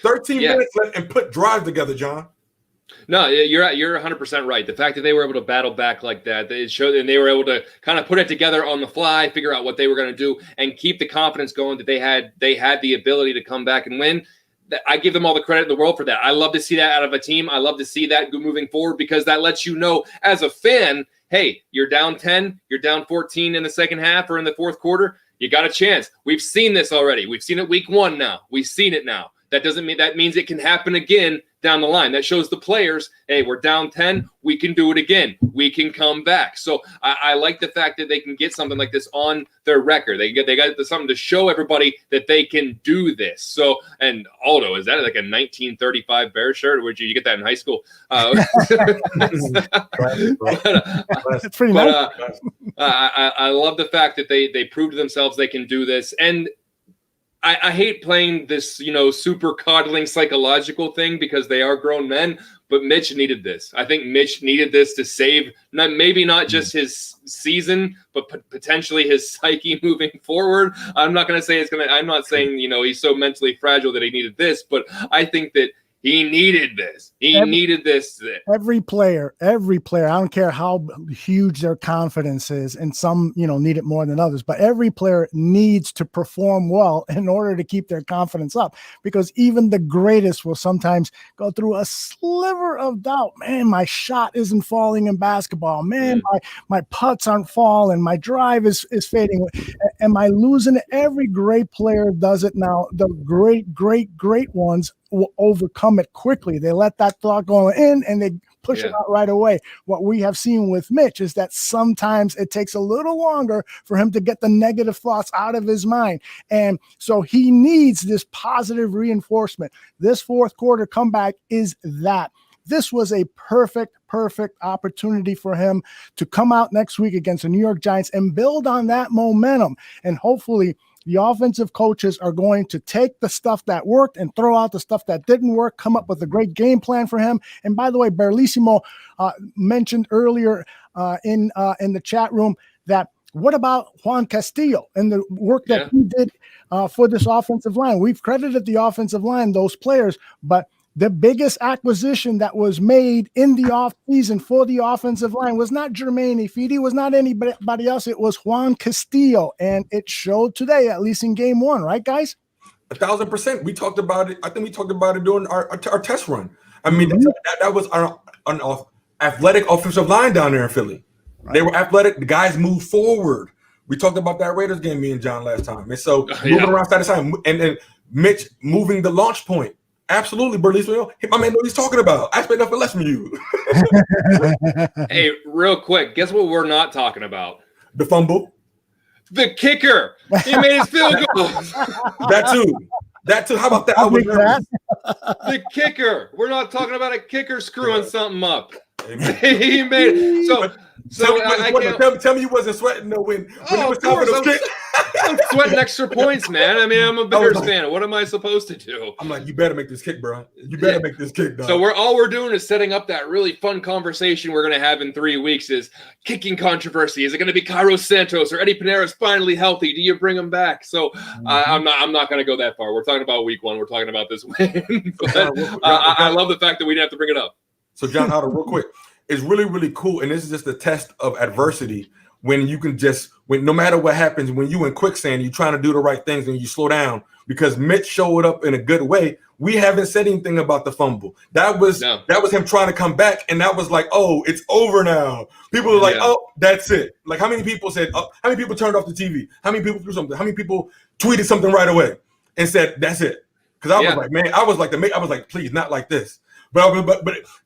13 minutes left and put drive together, John. No, you're 100% right. The fact that they were able to battle back like that, it showed, and they were able to kind of put it together on the fly, figure out what they were going to do, and keep the confidence going that they had the ability to come back and win. I give them all the credit in the world for that. I love to see that out of a team. I love to see that moving forward because that lets you know as a fan, hey, you're down 10, you're down 14 in the second half or in the fourth quarter, you got a chance. We've seen this already. We've seen it week 1 now. We've seen it now. That means it can happen again down the line. That shows the players, hey, we're down 10. We can do it again. We can come back. So I like the fact that they can get something like this on their record. They got something to show everybody that they can do this. So, and Aldo, is that like a 1935 Bears shirt? Or would you get that in high school? It's pretty nice. I love the fact that they proved to themselves they can do this. And I hate playing this, super coddling psychological thing because they are grown men, but Mitch needed this. I think Mitch needed this to save maybe not just his season, but potentially his psyche moving forward. I'm not going to say I'm not saying, he's so mentally fragile that he needed this, but I think that he needed this. He needed this. Every player, I don't care how huge their confidence is, and some, need it more than others, but every player needs to perform well in order to keep their confidence up, because even the greatest will sometimes go through a sliver of doubt. Man, my shot isn't falling in basketball. Man, my putts aren't falling. My drive is fading. Am I losing it? Every great player does it now. The great ones will overcome it quickly. They let that thought go in and they push it out right away. What we have seen with Mitch is that sometimes it takes a little longer for him to get the negative thoughts out of his mind. And so he needs this positive reinforcement. This fourth quarter comeback is that. This was a perfect opportunity for him to come out next week against the New York Giants and build on that momentum. And hopefully the offensive coaches are going to take the stuff that worked and throw out the stuff that didn't work, come up with a great game plan for him. And by the way, Berlissimo mentioned earlier in the chat room that what about Juan Castillo and the work that he did for this offensive line? We've credited the offensive line, those players, but the biggest acquisition that was made in the offseason for the offensive line was not Jermaine Ifedi, was not anybody else. It was Juan Castillo, and it showed today, at least in game 1, right, guys? 1,000%. We talked about it. I think we talked about it during our test run. That was our athletic offensive line down there in Philly. Right. They were athletic. The guys moved forward. We talked about that Raiders game, me and John, last time. And so moving around side to side, and Mitch moving the launch point. Absolutely, Berlissimo. My man knows what he's talking about. I expect nothing less from you. Hey, real quick, guess what we're not talking about? The fumble. The kicker. He made his field goal. That too. How about that? The kicker. We're not talking about a kicker screwing something up. He made tell me you wasn't sweating though when he was talking to kick. I'm sweating extra points, man. I'm a Bears fan. What am I supposed to do? I'm like, you better make this kick, bro. You better make this kick, dog. So all we're doing is setting up that really fun conversation we're going to have in 3 weeks is kicking controversy. Is it going to be Kairos Santos or Eddie Piñeira's finally healthy? Do you bring him back? So I'm not going to go that far. We're talking about week 1. We're talking about this win. I love the fact that we didn't have to bring it up. So John, real quick, it's really, really cool. And this is just a test of adversity. When you can when no matter what happens, when you in quicksand, you're trying to do the right things and you slow down because Mitch showed up in a good way. We haven't said anything about the fumble. That was him trying to come back. And that was like, oh, it's over now. People are like, oh, that's it. Like how many people said, how many people turned off the TV? How many people threw something? How many people tweeted something right away and said, that's it? Because I was like, man, I was like, please, not like this. But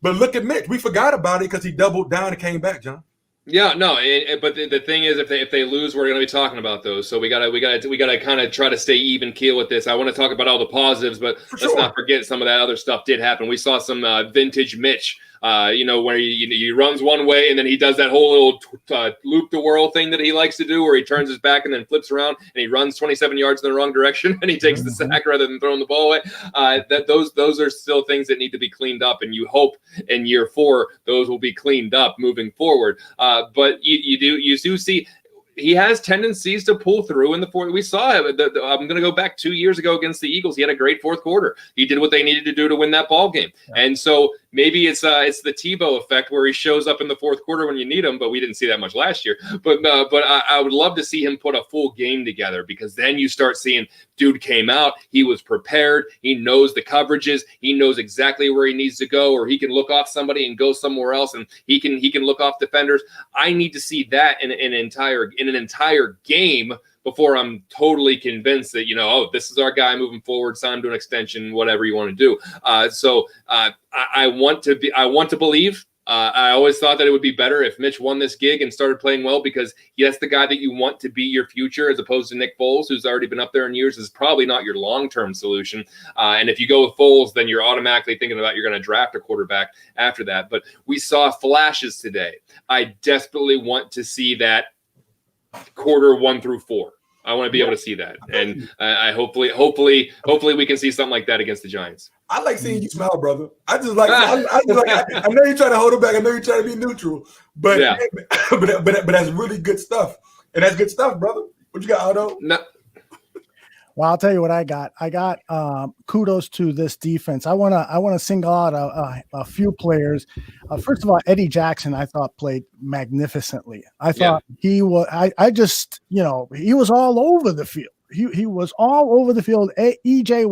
look at Mitch. We forgot about it because he doubled down and came back, John. Yeah, no, but the thing is, if they lose, we're going to be talking about those. So we gotta kind of try to stay even keel with this. I want to talk about all the positives, but let's not forget some of that other stuff did happen. We saw some vintage Mitch, where he runs one way and then he does that whole little loop the world thing that he likes to do, where he turns his back and then flips around and he runs 27 yards in the wrong direction and he takes the sack rather than throwing the ball away. Those are still things that need to be cleaned up, and you hope in year 4 those will be cleaned up moving forward. But you do see he has tendencies to pull through in the fourth. We saw it. I'm going to go back 2 years ago against the Eagles. He had a great fourth quarter. He did what they needed to do to win that ball game. Yeah. And so maybe it's the Tebow effect where he shows up in the fourth quarter when you need him, but we didn't see that much last year. But I would love to see him put a full game together, because then you start seeing dude came out. He was prepared. He knows the coverages. He knows exactly where he needs to go, or he can look off somebody and go somewhere else, and he can look off defenders. I need to see that in an entire game before I'm totally convinced that, this is our guy moving forward, sign him to an extension, whatever you want to do. I want to believe. I always thought that it would be better if Mitch won this gig and started playing well, because that's the guy that you want to be your future, as opposed to Nick Foles, who's already been up there in years, is probably not your long-term solution. And if you go with Foles, then you're automatically thinking about you're going to draft a quarterback after that. But we saw flashes today. I desperately want to see that quarter 1 through 4. I want to be able to see that, and I hopefully we can see something like that against the Giants. I like seeing you smile, brother. I just like. I know you're trying to hold it back. I know you're trying to be neutral, but yeah. but that's really good stuff, and that's good stuff, brother. What you got, Aldo? No. Well, I'll tell you what I got. I got kudos to this defense. I want to single out a few players. First of all, Eddie Jackson, I thought played magnificently. I thought he was. I just he was all over the field. He was all over the field. EJ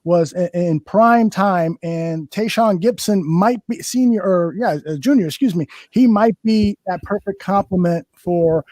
was in prime time, and Tayshaun Gibson might be junior. Excuse me. He might be that perfect complement for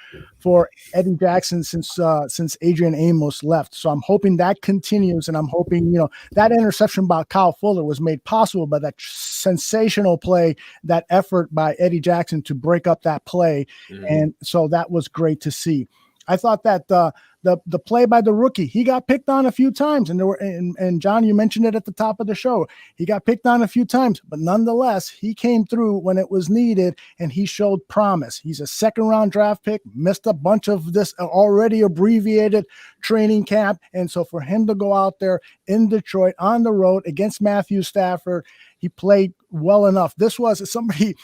Eddie Jackson since Adrian Amos left. So I'm hoping that continues, and I'm hoping that interception by Kyle Fuller was made possible by that sensational play, that effort by Eddie Jackson to break up that play, and so that was great to see. I thought that the play by the rookie, he got picked on a few times, and John, you mentioned it at the top of the show. He got picked on a few times, but nonetheless, he came through when it was needed, and he showed promise. He's a second-round draft pick, missed a bunch of this already abbreviated training camp, and so for him to go out there in Detroit on the road against Matthew Stafford, he played well enough. This was somebody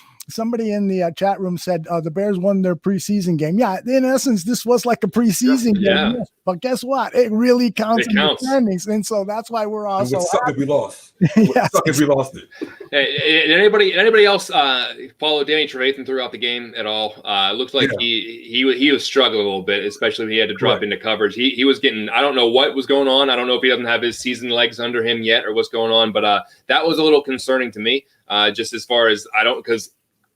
in the chat room said the Bears won their preseason game. Yeah, in essence, this was like a preseason game. Yes. But guess what? It really counts in the standings, and so that's why we're also. It would suck if we lost. It would suck if we lost it. Hey, anybody else follow Danny Trevathan throughout the game at all? It looked like he was struggling a little bit, especially when he had to drop into coverage. He was getting. I don't know what was going on. I don't know if he doesn't have his season legs under him yet or what's going on. But that was a little concerning to me. Just as far as because.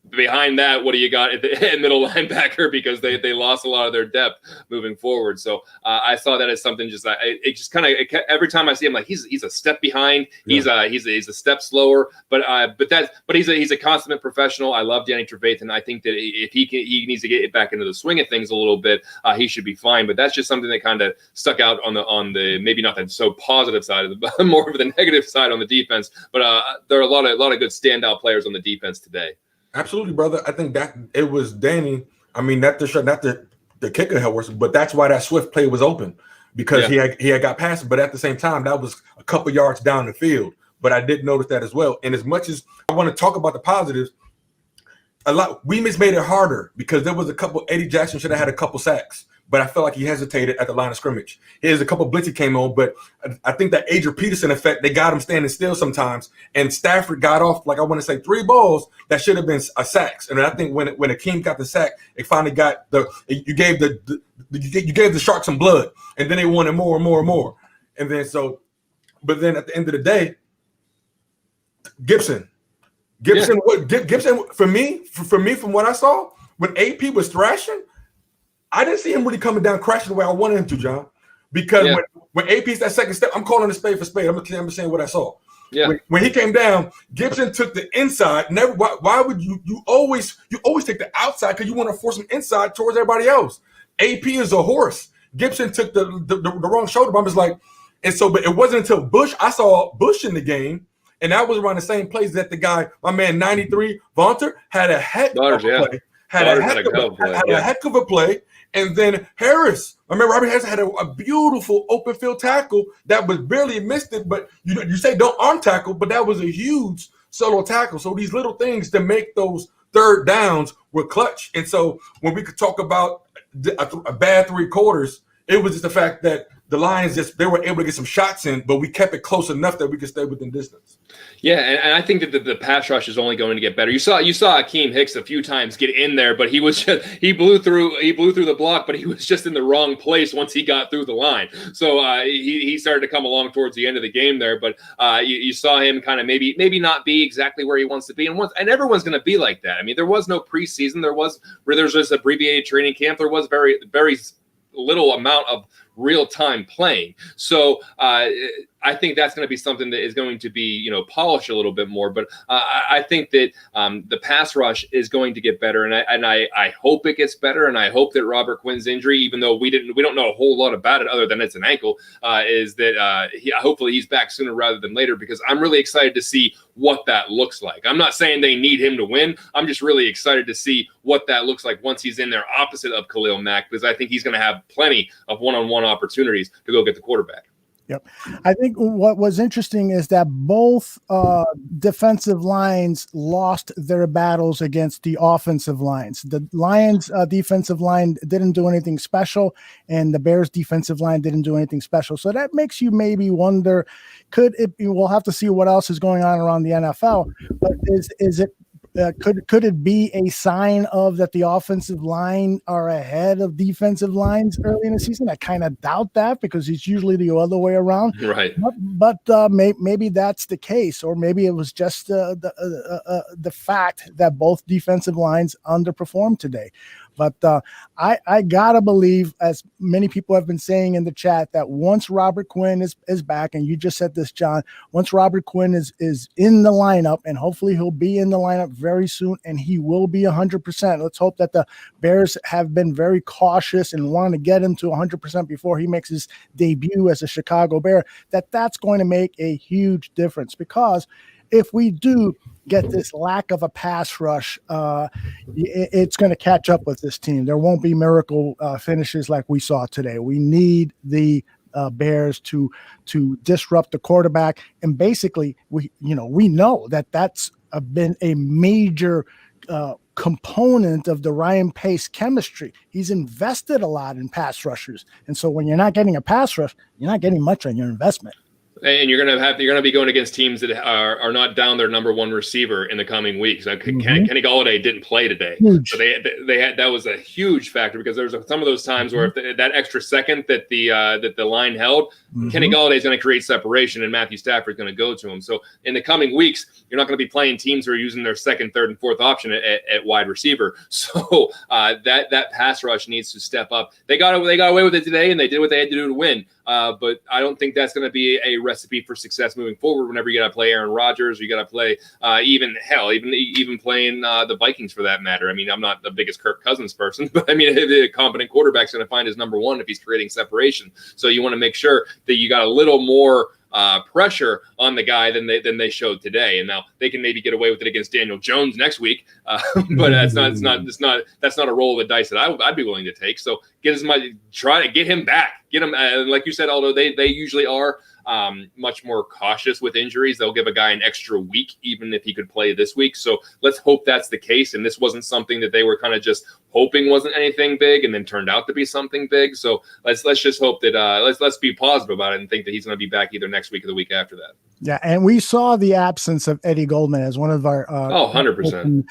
Behind that, what do you got at middle linebacker? Because they lost a lot of their depth moving forward. So I saw that as something it just kind of every time I see him, like he's a step behind, he's a step slower, but he's a consummate professional. I love Danny Trevathan. I think that if he needs to get back into the swing of things a little bit, he should be fine. But that's just something that kind of stuck out on the maybe not that so positive side of the more of the negative side on the defense. But there are a lot of good standout players on the defense today. Absolutely, brother. I think that it was Danny. I mean, not the kicker had worse, but that's why that Swift play was open, because he had got past it. But at the same time, that was a couple yards down the field. But I did notice that as well. And as much as I want to talk about the positives, we made it harder because there was a couple. Eddie Jackson should have had a couple sacks, but I felt like he hesitated at the line of scrimmage. Here's a couple blitz he came on, but I think that Adrian Peterson effect, they got him standing still sometimes. And Stafford got off, like I want to say, 3 balls that should have been a sacks. And I think when Akeem got the sack, it finally got you gave the Sharks some blood, and then they wanted more and more and more. And then but then at the end of the day, Gibson for me, from what I saw, when AP was thrashing, I didn't see him really coming down crashing the way I wanted him to, John. Because when AP's that second step, I'm calling a spade for spade. I'm saying what I saw. Yeah. When he came down, Gibson took the inside. Never. Why would you always take the outside because you want to force him inside towards everybody else? AP is a horse. Gibson took the wrong shoulder bump. It's like, and so, but it wasn't until Bush, I saw Bush in the game, and that was around the same place that the guy, my man 93, Vonter, had a heck of a play. Had a heck of a play. And then Harris, I remember Robert Harris had a beautiful open field tackle that was barely missed it, but you say don't arm tackle, but that was a huge solo tackle. So these little things to make those third downs were clutch. And so when we could talk about a bad 3 quarters, it was just the fact that the Lions they were able to get some shots in, but we kept it close enough that we could stay within distance. Yeah, and I think that the pass rush is only going to get better. You saw Akeem Hicks a few times get in there, but he blew through the block, but he was just in the wrong place once he got through the line. So he started to come along towards the end of the game there, but you saw him kind of maybe not be exactly where he wants to be, and everyone's going to be like that. I mean, there was no preseason, there's just abbreviated training camp, there was very very little amount of real time playing. So I think that's going to be something that is going to be, polished a little bit more. But I think that the pass rush is going to get better, and I hope it gets better. And I hope that Robert Quinn's injury, even though we don't know a whole lot about it other than it's an ankle, is that hopefully he's back sooner rather than later, because I'm really excited to see what that looks like. I'm not saying they need him to win. I'm just really excited to see what that looks like once he's in there opposite of Khalil Mack, because I think he's going to have plenty of one-on-one opportunities to go get the quarterback. Yep. I think what was interesting is that both defensive lines lost their battles against the offensive lines. The Lions defensive line didn't do anything special, and the Bears defensive line didn't do anything special. So that makes you maybe wonder, we'll have to see what else is going on around the NFL, but is it could it be a sign of that the offensive line are ahead of defensive lines early in the season? I kind of doubt that, because it's usually the other way around. Right. But maybe that's the case, or maybe it was just the fact that both defensive lines underperformed today. But I gotta believe, as many people have been saying in the chat, that once Robert Quinn is back, and you just said this, John, once Robert Quinn is in the lineup, and hopefully he'll be in the lineup very soon, and he will be 100%. Let's hope that the Bears have been very cautious and want to get him to 100% before he makes his debut as a Chicago Bear. That's going to make a huge difference, because if we do get this lack of a pass rush, it's going to catch up with this team. There won't be miracle finishes like we saw today. We need the Bears to disrupt the quarterback, and basically we know that that's been a major component of the Ryan Pace chemistry. He's invested a lot in pass rushers, and so when you're not getting a pass rush, you're not getting much on your investment. And you're gonna be going against teams that are not down their number one receiver in the coming weeks. Kenny Golladay didn't play today, so they had, that was a huge factor, because there's some of those times where if that extra second that the line held, Kenny Golladay is going to create separation, and Matthew Stafford is going to go to him. So in the coming weeks, you're not going to be playing teams who are using their second, third, and fourth option at wide receiver. So that pass rush needs to step up. They got away with it today, and they did what they had to do to win. But I don't think that's going to be a recipe for success moving forward. Whenever you got to play Aaron Rodgers, or you got to play even playing the Vikings for that matter. I mean, I'm not the biggest Kirk Cousins person, but I mean, a competent quarterback's going to find his number one if he's creating separation. So you want to make sure that you got a little more pressure on the guy than they showed today. And now they can maybe get away with it against Daniel Jones next week, but that's not a roll of the dice that I'd be willing to take. So try to get him back, get him like you said, although they usually are much more cautious with injuries. They'll give a guy an extra week, even if he could play this week. So let's hope that's the case. And this wasn't something that they were kind of just hoping wasn't anything big, and then turned out to be something big. So let's just hope that let's be positive about it and think that he's going to be back either next week or the week after that. Yeah, and we saw the absence of Eddie Goldman, as one of our 100%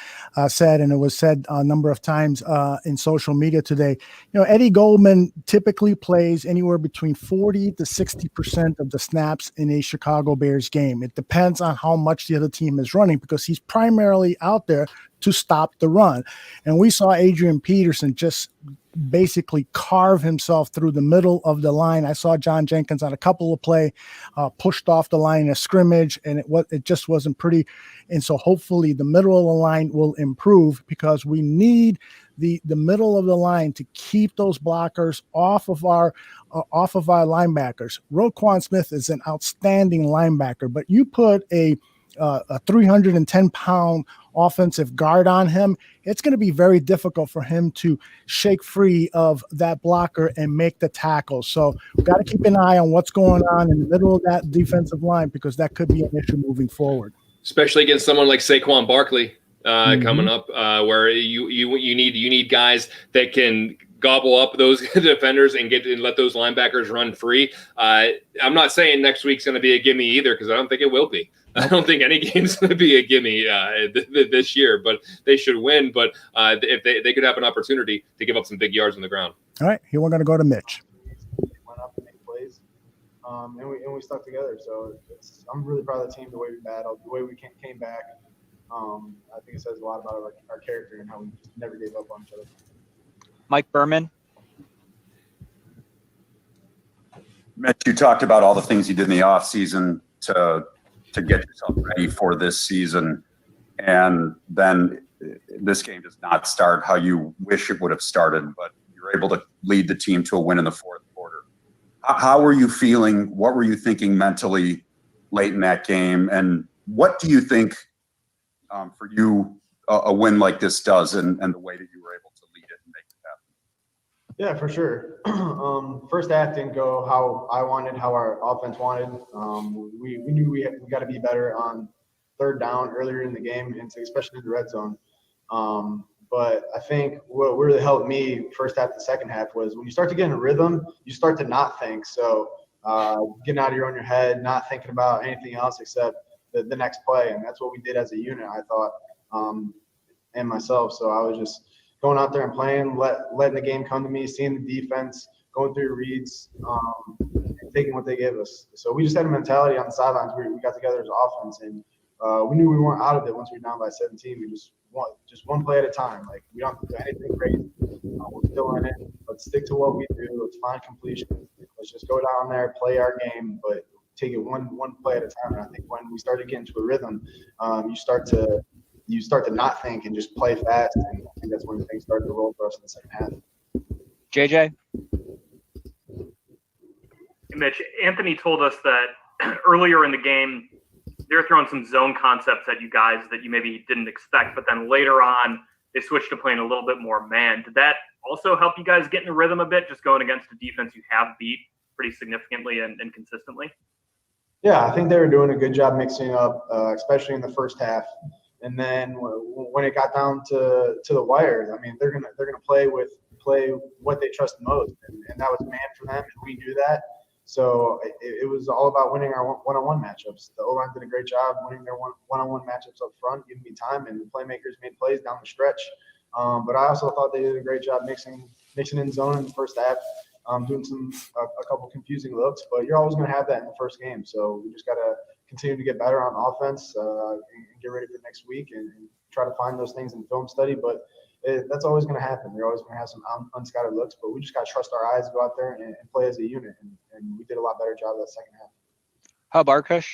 said, and it was said a number of times in social media today. Eddie Goldman typically plays anywhere between 40 to 60% of the snaps in a Chicago Bears game. It depends on how much the other team is running, because he's primarily out there to stop the run. And we saw Adrian Peterson just basically carve himself through the middle of the line. I saw John Jenkins on a couple of play pushed off the line of scrimmage, and it just wasn't pretty. And so hopefully the middle of the line will improve, because we need the middle of the line to keep those blockers off of our linebackers. Roquan Smith is an outstanding linebacker, but you put a 310-pound offensive guard on him, it's going to be very difficult for him to shake free of that blocker and make the tackle. So we've got to keep an eye on what's going on in the middle of that defensive line, because that could be an issue moving forward. Especially against someone like Saquon Barkley coming up, where you need guys that can gobble up those defenders and let those linebackers run free. I'm not saying next week's going to be a gimme either, because I don't think it will be. I don't think any game's going to be a gimme this year, but they should win. But if they could have an opportunity to give up some big yards on the ground. All right, here we're going to go to Mitch. Went up and made plays, and we stuck together. So I'm really proud of the team, the way we battled, the way we came back. I think it says a lot about our character and how we just never gave up on each other. Mike Berman. Mitch, you talked about all the things you did in the offseason to get yourself ready for this season, and then this game does not start how you wish it would have started, but you're able to lead the team to a win in the fourth quarter. How were you feeling? What were you thinking mentally late in that game? And what do you think for you a win like this does, and the way that you were able to lead it and make it happen? Yeah, for sure. First half didn't go how I wanted, how our offense wanted. We knew we got to be better on third down earlier in the game, and especially in the red zone. But I think what really helped me first half to second half was when you start to get in a rhythm, you start to not think. So getting out of your own head, not thinking about anything else except the next play. And that's what we did as a unit, I thought, and myself. So I was just going out there and playing, letting the game come to me, seeing the defense, going through reads, and taking what they gave us. So we just had a mentality on the sidelines. We got together as offense, and we knew we weren't out of it once we were down by 17. We just one play at a time. Like, we don't have to do anything crazy. We're still in it. Let's stick to what we do. Let's find completion. Let's just go down there, play our game, but take it one play at a time. And I think when we started getting to a rhythm, you start to not think and just play fast, and I think that's when things started to roll for us in the second half. JJ? Mitch, Anthony told us that earlier in the game, they're throwing some zone concepts at you guys that you maybe didn't expect, but then later on, they switched to playing a little bit more man. Did that also help you guys get in the rhythm a bit, just going against a defense you have beat pretty significantly and consistently? Yeah, I think they were doing a good job mixing up, especially in the first half. And then when it got down to the wire, I mean, they're gonna play what they trust most, and that was man for them, and we knew that. So it was all about winning our one-on-one matchups. The O-line did a great job winning their one-on-one matchups up front, giving me time, and the playmakers made plays down the stretch. But I also thought they did a great job mixing in zone in the first half, doing a couple confusing looks. But you're always going to have that in the first game. So we just got to continue to get better on offense and get ready for next week and try to find those things in film study. But that's always going to happen. You're always going to have some unscattered looks, but we just got to trust our eyes, go out there and play as a unit. And we did a lot better job that second half. How about Arkush?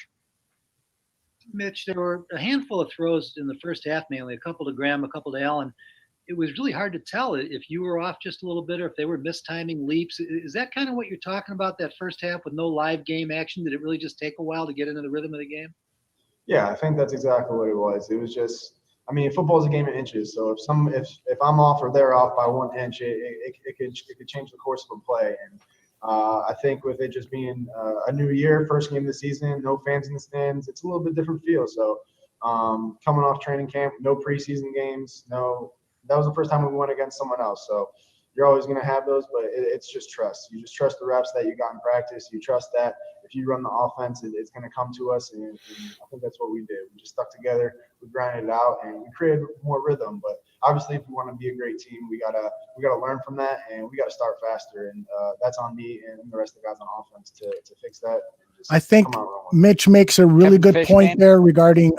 Mitch, there were a handful of throws in the first half, mainly a couple to Graham, a couple to Allen. It was really hard to tell if you were off just a little bit or if they were mistiming leaps. Is that kind of what you're talking about, that first half with no live game action? Did it really just take a while to get into the rhythm of the game? Yeah, I think that's exactly what it was. It was just, I mean, football is a game of inches. So if I'm off or they're off by 1 inch, it could change the course of a play. And I think with it just being a new year, first game of the season, no fans in the stands, it's a little bit different feel. So coming off training camp, no preseason games, that was the first time we went against someone else. So you're always going to have those, but it's just trust. You just trust the reps that you got in practice. You trust that if you run the offense, it's going to come to us. And I think that's what we did. We just stuck together. We grinded it out, and we created more rhythm. But obviously, if we want to be a great team, we gotta learn from that, and we got to start faster. And that's on me and the rest of the guys on offense to fix that. I think Mitch makes a really good point there regarding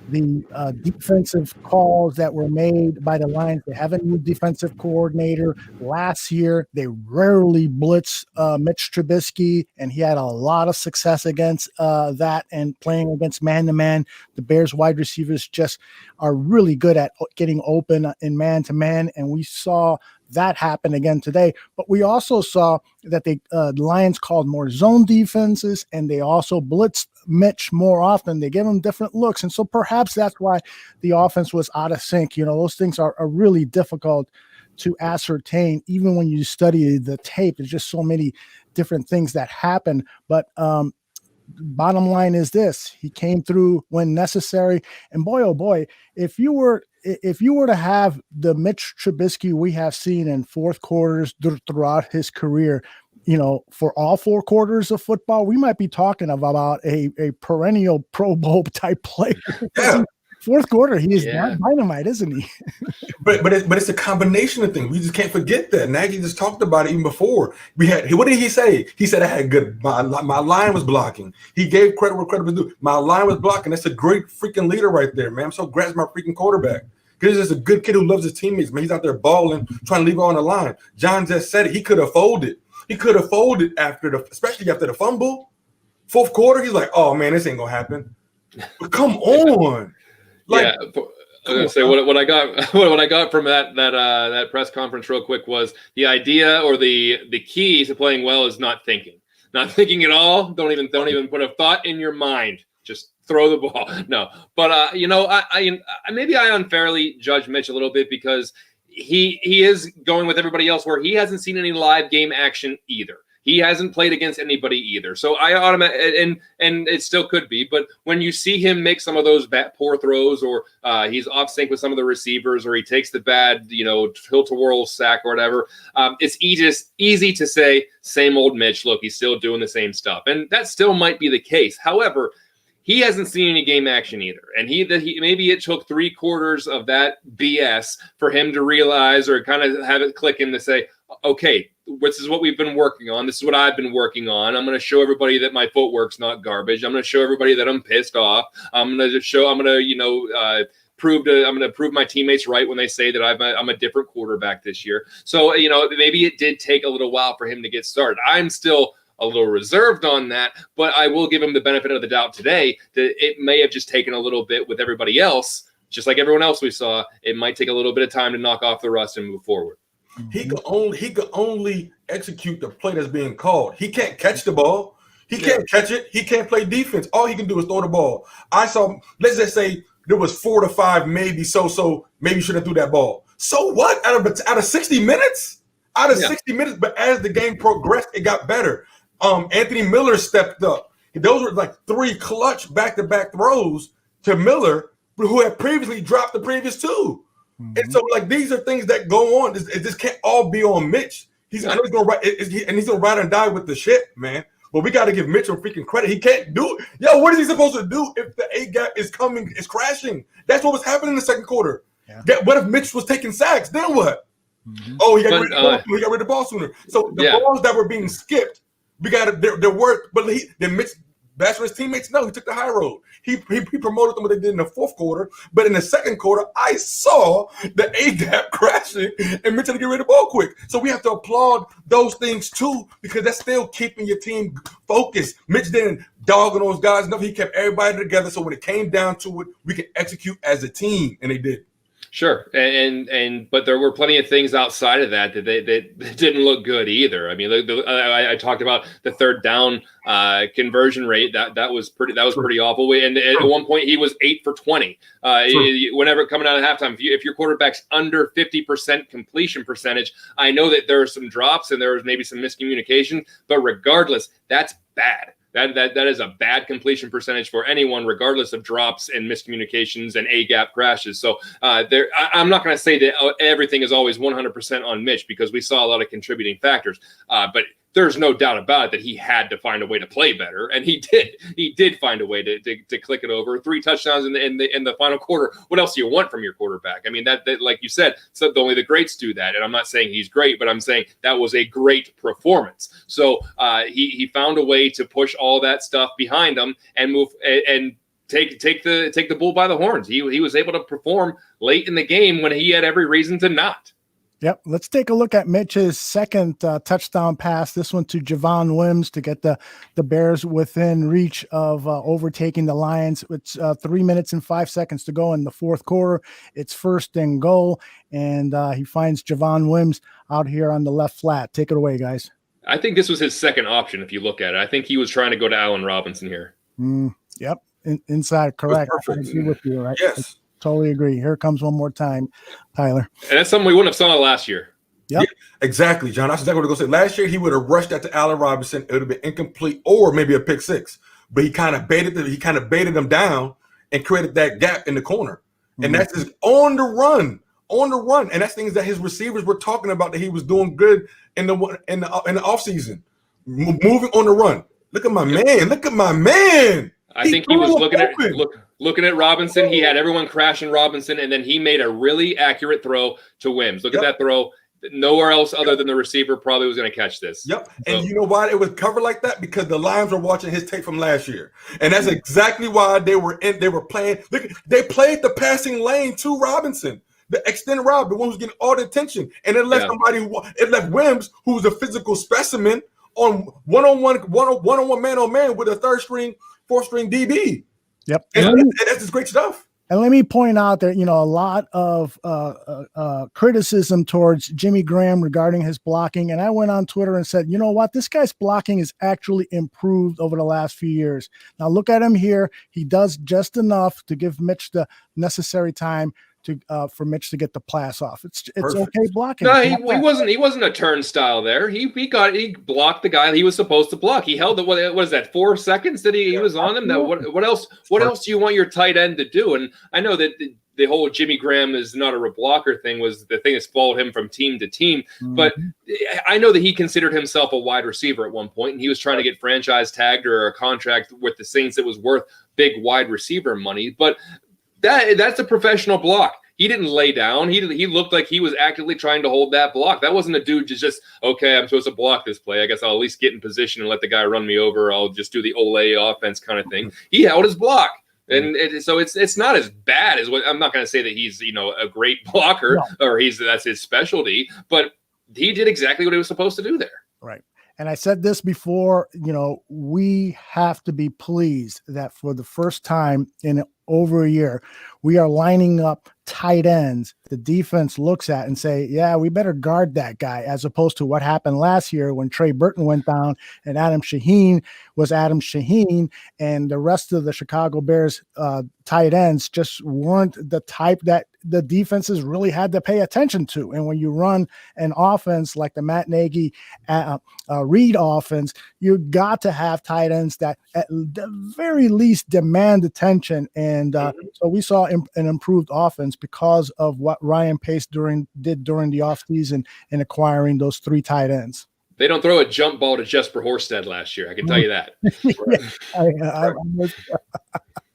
the defensive calls that were made by the Lions. They have a new defensive coordinator. Last year, they rarely blitzed Mitch Trubisky, and he had a lot of success against that and playing against man-to-man. The Bears wide receivers just are really good at getting open in man-to-man, and we saw that happened again today. But we also saw that the Lions called more zone defenses, and they also blitzed Mitch more often. They gave him different looks. And so perhaps that's why the offense was out of sync. You know, those things are really difficult to ascertain. Even when you study the tape, there's just so many different things that happen. But bottom line is this: he came through when necessary. And boy, oh boy, if you were to have the Mitch Trubisky we have seen in fourth quarters throughout his career, you know, for all four quarters of football, we might be talking about a perennial Pro Bowl type player. Yeah. Fourth quarter, he is not dynamite, isn't he? but it's a combination of things. We just can't forget that. Nagy just talked about it even before. What did he say? He said I had good. My line was blocking. He gave credit where credit was due. My line was blocking. That's a great freaking leader right there, man. I'm so glad it's my freaking quarterback. Because he's just a good kid who loves his teammates, man. He's out there balling, trying to leave it on the line. John just said it. He could have folded. He could have folded especially after the fumble. Fourth quarter, he's like, oh man, this ain't gonna happen. But come on. Like, yeah, I was gonna say what I got from that press conference real quick was the idea or the key to playing well is not thinking at all. Don't even put a thought in your mind. Just throw the ball. No, but you know, I maybe I unfairly judge Mitch a little bit because he is going with everybody else where he hasn't seen any live game action either. He hasn't played against anybody either. So I automatically, and it still could be, but when you see him make some of those poor throws or he's off sync with some of the receivers or he takes the bad, you know, tilt-a-whirl sack or whatever, it's easy to say, same old Mitch, look, he's still doing the same stuff. And that still might be the case. However, he hasn't seen any game action either. And he maybe it took 3 quarters of that BS for him to realize or kind of have it click in to say, okay, this is what we've been working on. This is what I've been working on. I'm going to show everybody that my footwork's not garbage. I'm going to show everybody that I'm pissed off. I'm going to prove my teammates right when they say that I'm a different quarterback this year. So, you know, maybe it did take a little while for him to get started. I'm still a little reserved on that, but I will give him the benefit of the doubt today that it may have just taken a little bit with everybody else, just like everyone else we saw. It might take a little bit of time to knock off the rust and move forward. He could only execute the play that's being called. He can't catch the ball. He can't catch it. He can't play defense. All he can do is throw the ball. Let's just say there was 4 to 5, maybe maybe you shouldn't threw that ball. So what? Out of 60 minutes? 60 minutes, but as the game progressed, it got better. Anthony Miller stepped up. Those were like 3 clutch back-to-back throws to Miller, who had previously dropped the previous 2. And so, like, these are things that go on. This can't all be on Mitch. I know he's gonna he's gonna ride and die with the shit, man. But we got to give Mitch a freaking credit. He can't do it. Yo, what is he supposed to do if the A gap is crashing? That's what was happening in the second quarter. Yeah. What if Mitch was taking sacks? Then what? Oh, he got rid of the ball sooner. So the balls that were being skipped, we got their work. But then Mitch bashing his teammates. No, he took the high road. He promoted them what they did in the fourth quarter. But in the second quarter, I saw the A gap crashing and Mitch had to get rid of the ball quick. So we have to applaud those things too, because that's still keeping your team focused. Mitch didn't dog on those guys enough. He kept everybody together. So when it came down to it, we could execute as a team, and they did. Sure, but there were plenty of things outside of that didn't look good either. I mean, I talked about the third down conversion rate that was pretty awful. And at one point he was 8 for 20. Whenever coming out of halftime, if your quarterback's under 50% completion percentage, I know that there are some drops and there was maybe some miscommunication, but regardless, that's bad. That is a bad completion percentage for anyone, regardless of drops and miscommunications and A-gap crashes. So I'm not going to say that everything is always 100% on Mitch, because we saw a lot of contributing factors. But there's no doubt about it that he had to find a way to play better, and he did. He did find a way to click it over. 3 touchdowns in the final quarter. What else do you want from your quarterback? I mean, that like you said, so only the greats do that. And I'm not saying he's great, but I'm saying that was a great performance. So he found a way to push all that stuff behind him and move and take the bull by the horns. He was able to perform late in the game when he had every reason to not. Yep. Let's take a look at Mitch's second touchdown pass. This one to Javon Wims to get the Bears within reach of overtaking the Lions. It's 3 minutes and 5 seconds to go in the fourth quarter. It's 1st and goal, and he finds Javon Wims out here on the left flat. Take it away, guys. I think this was his second option if you look at it. I think he was trying to go to Allen Robinson here. Yep. Inside, correct. I agree with you, right? Yes. Totally agree. Here it comes one more time, Tyler. And that's something we wouldn't have saw last year. Yep. Yeah, exactly, John. That's exactly what I was going to say. Last year, he would have rushed that to Allen Robinson. It would have been incomplete or maybe a pick 6. But he kind of baited them down and created that gap in the corner. And that's just on the run. And that's things that his receivers were talking about that he was doing good in the offseason. Moving on the run. Look at my man. I think he was looking at Robinson. He had everyone crashing Robinson, and then he made a really accurate throw to Wims. Look at that throw. Nowhere else other than the receiver probably was going to catch this. Yep. And you know why it was covered like that? Because the Lions were watching his tape from last year. And that's exactly why they were playing. Look, they played the passing lane to Robinson. The extended route, the one who's getting all the attention. And it left it left Wims, who was a physical specimen, on one-on-one, man-on-man with a 3rd string, 4th string DB. Yep. And that's just great stuff. And let me point out that, a lot of criticism towards Jimmy Graham regarding his blocking. And I went on Twitter and said, you know what? This guy's blocking is actually improved over the last few years. Now look at him here. He does just enough to give Mitch the necessary time for Mitch to get the pass off. It's okay blocking. No, he wasn't a turnstile there. He blocked the guy he was supposed to block. He held it. What is that? 4 seconds that he was on him. Now, what else do you want your tight end to do? And I know that the whole Jimmy Graham is not a blocker thing was the thing that's followed him from team to team. But I know that he considered himself a wide receiver at one point, and he was trying to get franchise tagged or a contract with the Saints that was worth big wide receiver money. But that's a professional block. He didn't lay down. He looked like he was actively trying to hold that block. That wasn't a dude just okay, I'm supposed to block this play. I guess I'll at least get in position and let the guy run me over. I'll just do the Ole offense kind of thing. He held his block. And so it's not as bad as what I'm not going to say that he's a great blocker or that's his specialty, but he did exactly what he was supposed to do there. Right. And I said this before, we have to be pleased that for the first time in over a year, we are lining up tight ends the defense looks at and say, yeah, we better guard that guy, as opposed to what happened last year when Trey Burton went down and Adam Shaheen was Adam Shaheen, and the rest of the Chicago Bears tight ends just weren't the type that the defenses really had to pay attention to. And when you run an offense like the Matt Nagy Reed offense, you got to have tight ends that at the very least demand attention. And so we saw an improved offense because of what Ryan Pace did during the offseason in acquiring those 3 tight ends. They don't throw a jump ball to Jesper Horsted last year. I can tell you that.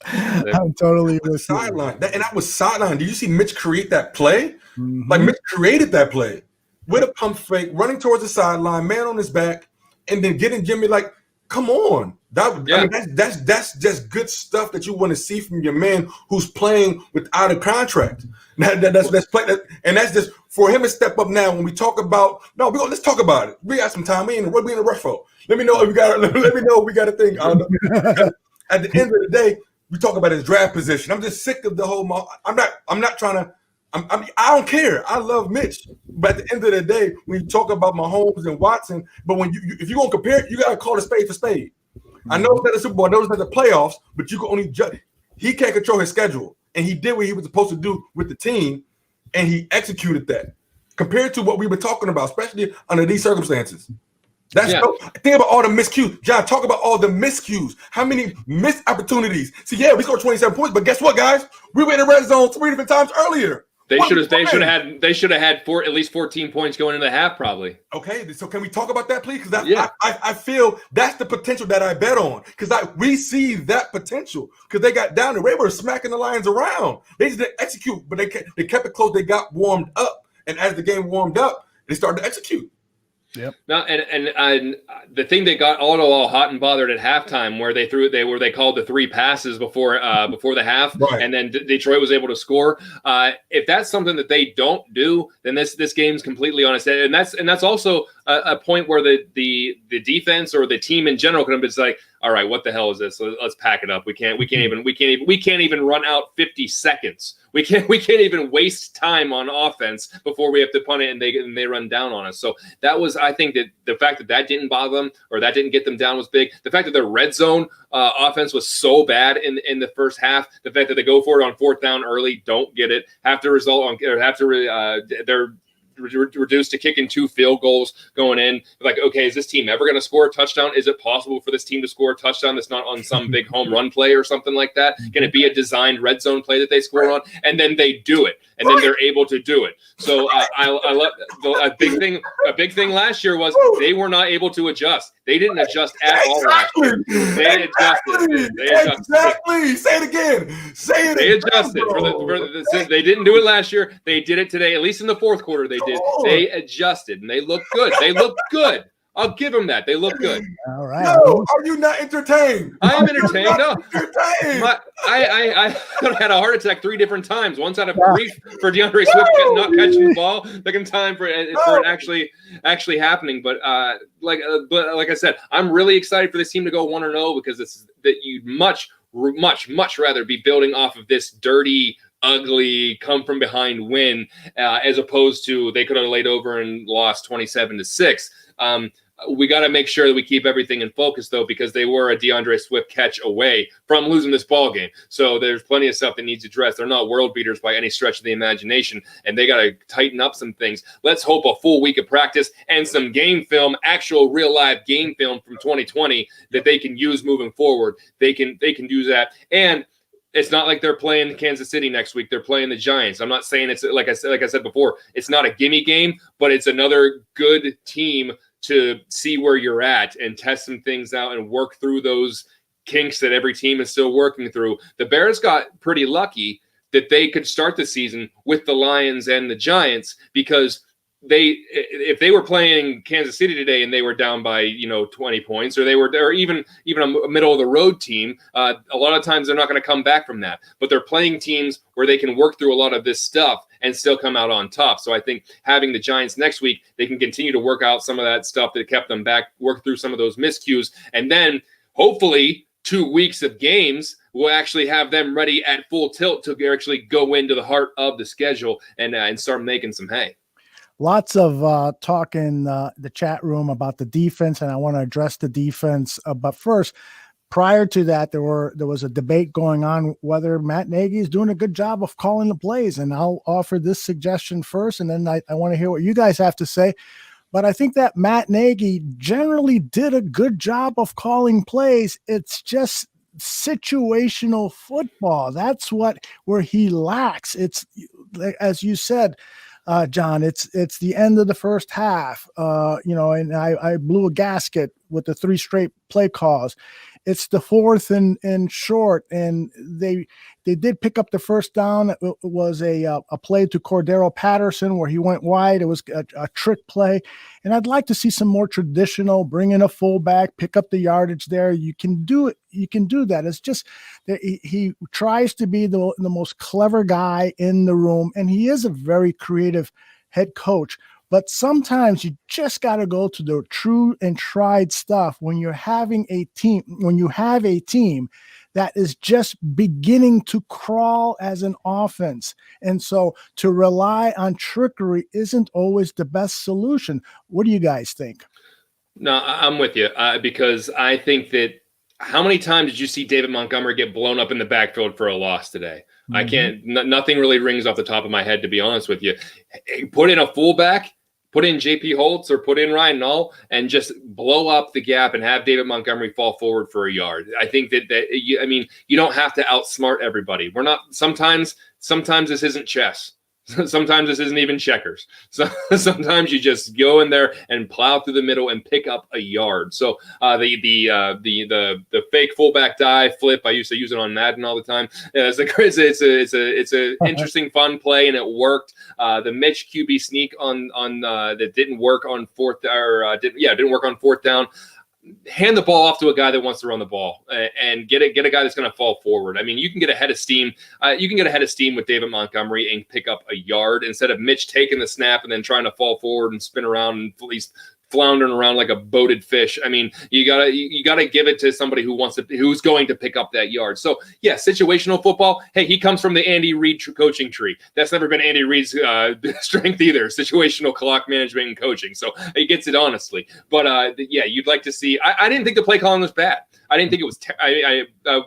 I'm totally with sideline. And I was sideline. Did you see Mitch create that play? Like Mitch created that play with a pump fake, running towards the sideline, man on his back, and then getting Jimmy like, come on. I mean, that's just good stuff that you want to see from your man who's playing without a contract. That's play, and that's just for him to step up now. When we talk about let's talk about it. We got some time. We in a rush for. Let me know if we got. Let me know if we got a thing. At the end of the day, we talk about his draft position. I'm just sick of the whole. I'm not trying to. I don't care. I love Mitch, but at the end of the day, when you talk about Mahomes and Watson, but when if you're gonna compare it, you gotta call a spade for spade. I know it's not the Super Bowl, I know it's not the playoffs, but you can only judge. He can't control his schedule, and he did what he was supposed to do with the team, and he executed that. Compared to what we were talking about, especially under these circumstances. Think about all the miscues. John, talk about all the miscues. How many missed opportunities? See, we scored 27 points, but guess what, guys? We were in the red zone 3 different times earlier. They should have had at least 14 points going into the half, probably. Okay, so can we talk about that, please? Because I feel that's the potential that I bet on. Because we see that potential. Because they got down there, they were smacking the Lions around. They just didn't execute, but they kept it close. They got warmed up, and as the game warmed up, they started to execute. Yep. Now, and the thing that got Aldo all hot and bothered at halftime, where they called the 3 passes before the half, right. And then Detroit was able to score. If that's something that they don't do, then this game's completely on its head, and that's also a point where the defense or the team in general could have been like, all right, what the hell is this? Let's pack it up. We can't even run out 50 seconds. We can't even waste time on offense before we have to punt it and they run down on us. So that was, I think, that the fact that didn't bother them or that didn't get them down was big. The fact that their red zone offense was so bad in the first half, the fact that they go for it on 4th down early, don't get it, they're reduced to kicking 2 field goals going in. Like, okay, is this team ever going to score a touchdown? Is it possible for this team to score a touchdown that's not on some big home run play or something like that? Can it be a designed red zone play that they score on? And then they do it, and then they're able to do it. So I love a big thing last year was they were not able to adjust. They didn't adjust at all last year. They adjusted. Exactly. Say it again. Say it. They adjusted. They didn't do it last year. They did it today. At least in the fourth quarter, they did. They adjusted, and they looked good. They looked good. I'll give them that. They look good. All right. No, are you not entertained? I am entertained. No. I had a heart attack 3 different times. Once out of grief for DeAndre Swift not catching the ball. Second time for it actually happening. But like I said, I'm really excited for this team to go 1-0 because it's that you'd much rather be building off of this dirty, ugly, come from behind win as opposed to they could have laid over and lost 27-6. We got to make sure that we keep everything in focus, though, because they were a DeAndre Swift catch away from losing this ball game. So there's plenty of stuff that needs addressed. They're not world beaters by any stretch of the imagination, and they got to tighten up some things. Let's hope a full week of practice and some game film, actual real live game film from 2020 that they can use moving forward. They can do that. And it's not like they're playing Kansas City next week. They're playing the Giants. I'm not saying it's like I said before, it's not a gimme game, but it's another good team to see where you're at and test some things out and work through those kinks that every team is still working through. The Bears got pretty lucky that they could start the season with the Lions and the Giants because if they were playing Kansas City today and they were down by 20 points or even a middle of the road team, a lot of times they're not going to come back from that. But they're playing teams where they can work through a lot of this stuff and still come out on top. So I think having the Giants next week, they can continue to work out some of that stuff that kept them back, work through some of those miscues, and then hopefully 2 weeks of games will actually have them ready at full tilt to actually go into the heart of the schedule and start making some hay. Lots of talk in the chat room about the defense, and I want to address the defense. But first, prior to that, there was a debate going on whether Matt Nagy is doing a good job of calling the plays. And I'll offer this suggestion first, and then I want to hear what you guys have to say. But I think that Matt Nagy generally did a good job of calling plays. It's just situational football. That's where he lacks. It's, as you said, John, it's the end of the first half, and I blew a gasket with the 3 straight play calls. It's the 4th and short, and they did pick up the first down. It was a play to Cordell Patterson where he went wide. It was a trick play, and I'd like to see some more traditional, bring in a fullback, pick up the yardage there. You can do it. You can do that. It's just that he tries to be the most clever guy in the room, and he is a very creative head coach. But sometimes you just got to go to the true and tried stuff when you have a team that is just beginning to crawl as an offense. And so to rely on trickery isn't always the best solution. What do you guys think? No, I'm with you because I think that how many times did you see David Montgomery get blown up in the backfield for a loss today? Mm-hmm. I can't, nothing really rings off the top of my head, to be honest with you. Put in a fullback, put in JP Holtz or put in Ryan Nall and just blow up the gap and have David Montgomery fall forward for a yard. I think you don't have to outsmart everybody. We're not, sometimes this isn't chess. Sometimes this isn't even checkers. So sometimes you just go in there and plow through the middle and pick up a yard. So the fake fullback dive flip, I used to use it on Madden all the time. It's a interesting, fun play, and it worked. The Mitch QB sneak on that didn't work on didn't work on fourth down. Hand the ball off to a guy that wants to run the ball and get a guy that's going to fall forward. I mean, you can get ahead of steam. You can get ahead of steam with David Montgomery and pick up a yard instead of Mitch taking the snap and then trying to fall forward and spin around and at least floundering around like a boated fish. I mean, you gotta give it to somebody who's going to pick up that yard. So yeah, situational football. Hey, he comes from the Andy Reid coaching tree. That's never been Andy Reid's strength either. Situational clock management and coaching. So he gets it honestly. But yeah, you'd like to see. I didn't think the play calling was bad. I didn't think it was.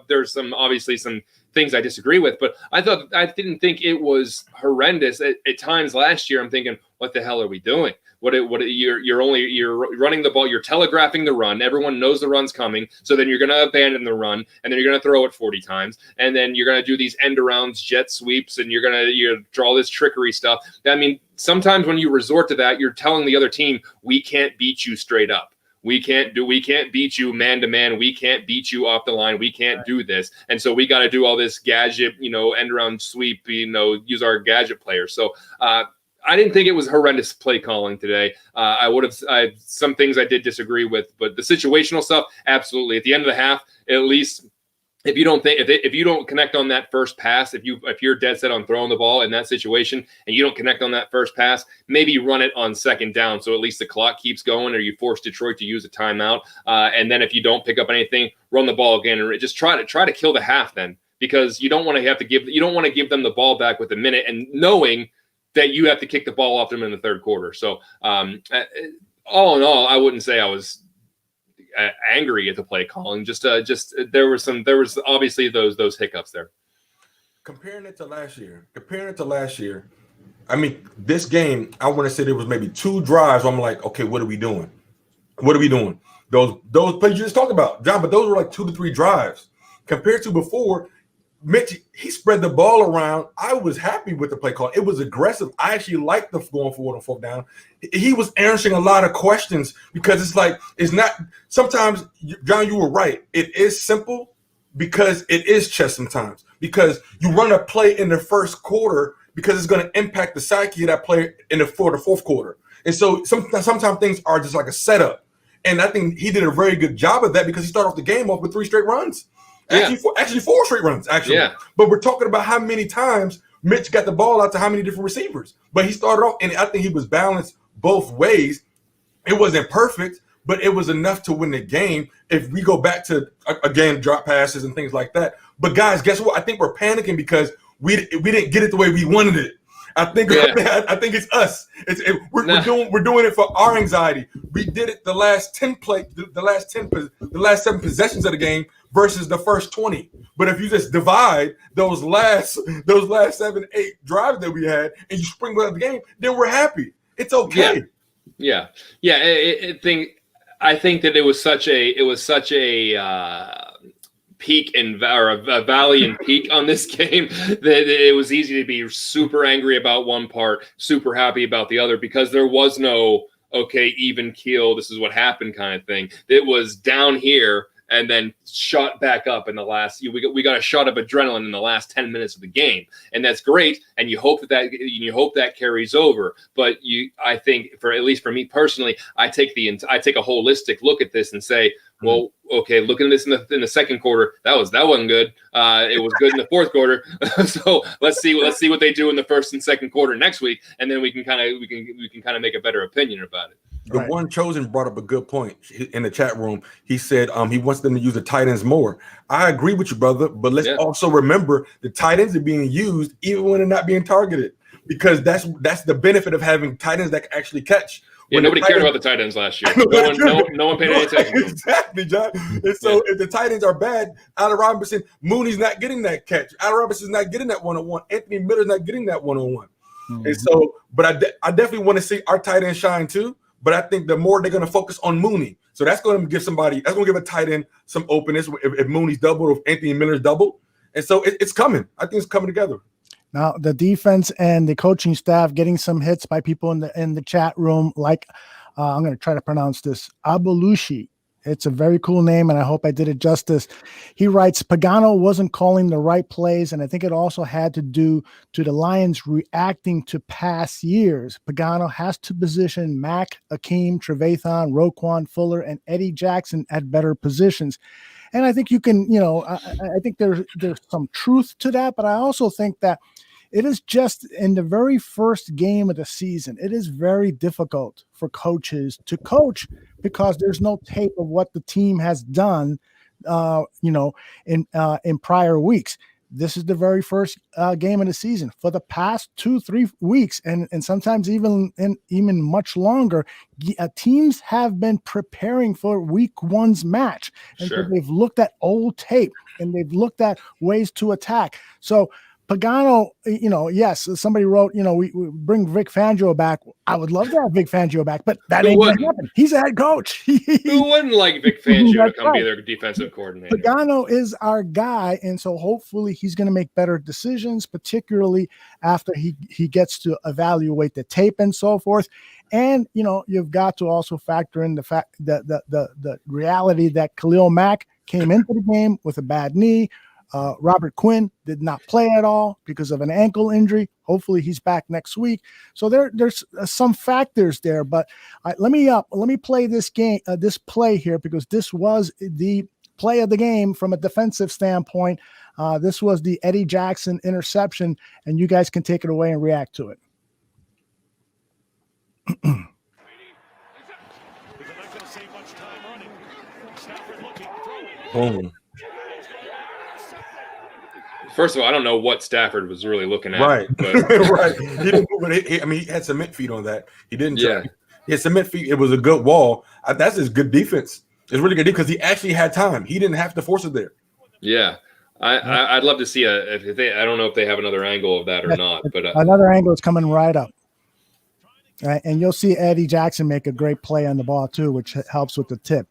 There's obviously some things I disagree with, but I didn't think it was horrendous. At times last year, I'm thinking, what the hell are we doing? You're running the ball, you're telegraphing the run. Everyone knows the run's coming. So then you're going to abandon the run, and then you're going to throw it 40 times. And then you're going to do these end arounds, jet sweeps, and you're going to draw this trickery stuff. I mean, sometimes when you resort to that, you're telling the other team, we can't beat you straight up. We can't beat you man to man. We can't beat you off the line. We can't do this. And so we got to do all this gadget, end around sweep, use our gadget players. So, I didn't think it was horrendous play calling today. Some things I did disagree with, but the situational stuff, absolutely. At the end of the half, at least if you don't connect on that first pass, if you're dead set on throwing the ball in that situation and you don't connect on that first pass, maybe run it on second down so at least the clock keeps going, or you force Detroit to use a timeout. And then if you don't pick up anything, run the ball again and just try to kill the half then, because you don't want to give them the ball back with a minute and knowing that you have to kick the ball off them in the third quarter. So all in all, I wouldn't say I was angry at the play calling. Just there was obviously those hiccups there. Comparing it to last year, I mean, this game, I want to say there was maybe 2 drives where I'm like, okay, what are we doing? Those plays you just talked about, John, but those were like 2 to 3 drives compared to before. Mitch, he spread the ball around. I was happy with the play call. It was aggressive. I actually liked the going forward on fourth down. He was answering a lot of questions because it's not – sometimes, John, you were right. It is simple because it is chess sometimes, because you run a play in the first quarter because it's going to impact the psyche of that player in the fourth quarter. And so sometimes things are just like a setup. And I think he did a very good job of that because he started off the game off with 3 straight runs. Actually, 4 straight runs, actually. Yeah. But we're talking about how many times Mitch got the ball out to how many different receivers. But he started off, and I think he was balanced both ways. It wasn't perfect, but it was enough to win the game if we go back to, again, drop passes and things like that. But, guys, guess what? I think we're panicking because we didn't get it the way we wanted it. I think it's us. We're doing it for our anxiety. We did it the last 7 possessions of the game versus the first 20. But if you just divide those last 7, 8 drives that we had and you sprinkle out the game, then we're happy. It's okay. Yeah. I think that it was such a peak or a valley and peak on this game that it was easy to be super angry about one part, super happy about the other, because there was no even keel, this is what happened kind of thing. It was down here and then shot back up in the last. We got a shot of adrenaline in the last 10 minutes of the game, and that's great. And you hope that carries over. But I think, at least for me personally, I take a holistic look at this and say, well, okay, looking at this in the second quarter, that wasn't good. It was good in the fourth quarter. So let's see what they do in the first and second quarter next week, and then we can kind of make a better opinion about it. The One Chosen brought up a good point in the chat room. He said he wants them to use the tight ends more. I agree with you, brother, but let's also remember the tight ends are being used even when they're not being targeted, because that's the benefit of having tight ends that can actually catch. Yeah, nobody cared about the tight ends last year. No one paid any attention. Exactly, John. And so if the tight ends are bad, Allen Robinson, Mooney's not getting that catch. Allen Robinson's not getting that one-on-one. Anthony Miller's not getting that one-on-one. Mm-hmm. And so, but I definitely want to see our tight end shine too. But I think the more they're going to focus on Mooney, so that's going to give a tight end some openness if Mooney's doubled or if Anthony Miller's doubled. And so it's coming. I think it's coming together. Now the defense and the coaching staff getting some hits by people in the chat room, like I'm going to try to pronounce this, Abulushi. It's a very cool name, and I hope I did it justice. He writes, Pagano wasn't calling the right plays, and I think it also had to do to the Lions reacting to past years. Pagano has to position Mack, Akeem, Trevathan, Roquan, Fuller, and Eddie Jackson at better positions. And I think you can, I think there's some truth to that, but I also think that it is just in the very first game of the season, it is very difficult for coaches to coach because there's no tape of what the team has done, in prior weeks. This is the very first game of the season. For the past 2-3 weeks, and sometimes even much longer, teams have been preparing for week one's match. And so they've looked at old tape and they've looked at ways to attack. So Pagano, yes, somebody wrote, we bring Vic Fangio back. I would love to have Vic Fangio back, but that ain't going to happen. He's a head coach. Who wouldn't like Vic Fangio to come be their defensive coordinator? Pagano is our guy, and so hopefully he's going to make better decisions, particularly after he gets to evaluate the tape and so forth. And, you've got to also factor in the fact that the reality that Khalil Mack came into the game with a bad knee. Robert Quinn did not play at all because of an ankle injury. Hopefully he's back next week. So there's some factors there, but let me play this play here, because this was the play of the game from a defensive standpoint. This was the Eddie Jackson interception, and you guys can take it away and react to it. Boom. First of all, I don't know what Stafford was really looking at. Right, but. right. He didn't move it. He had cement feet on that. He didn't. Yeah. He had cement feet. It was a good wall. That's his good defense. It's really good because he actually had time. He didn't have to force it there. Yeah. I'd love to see if they. I don't know if they have another angle of that or not, but another angle is coming right up. Right, and you'll see Eddie Jackson make a great play on the ball too, which helps with the tip.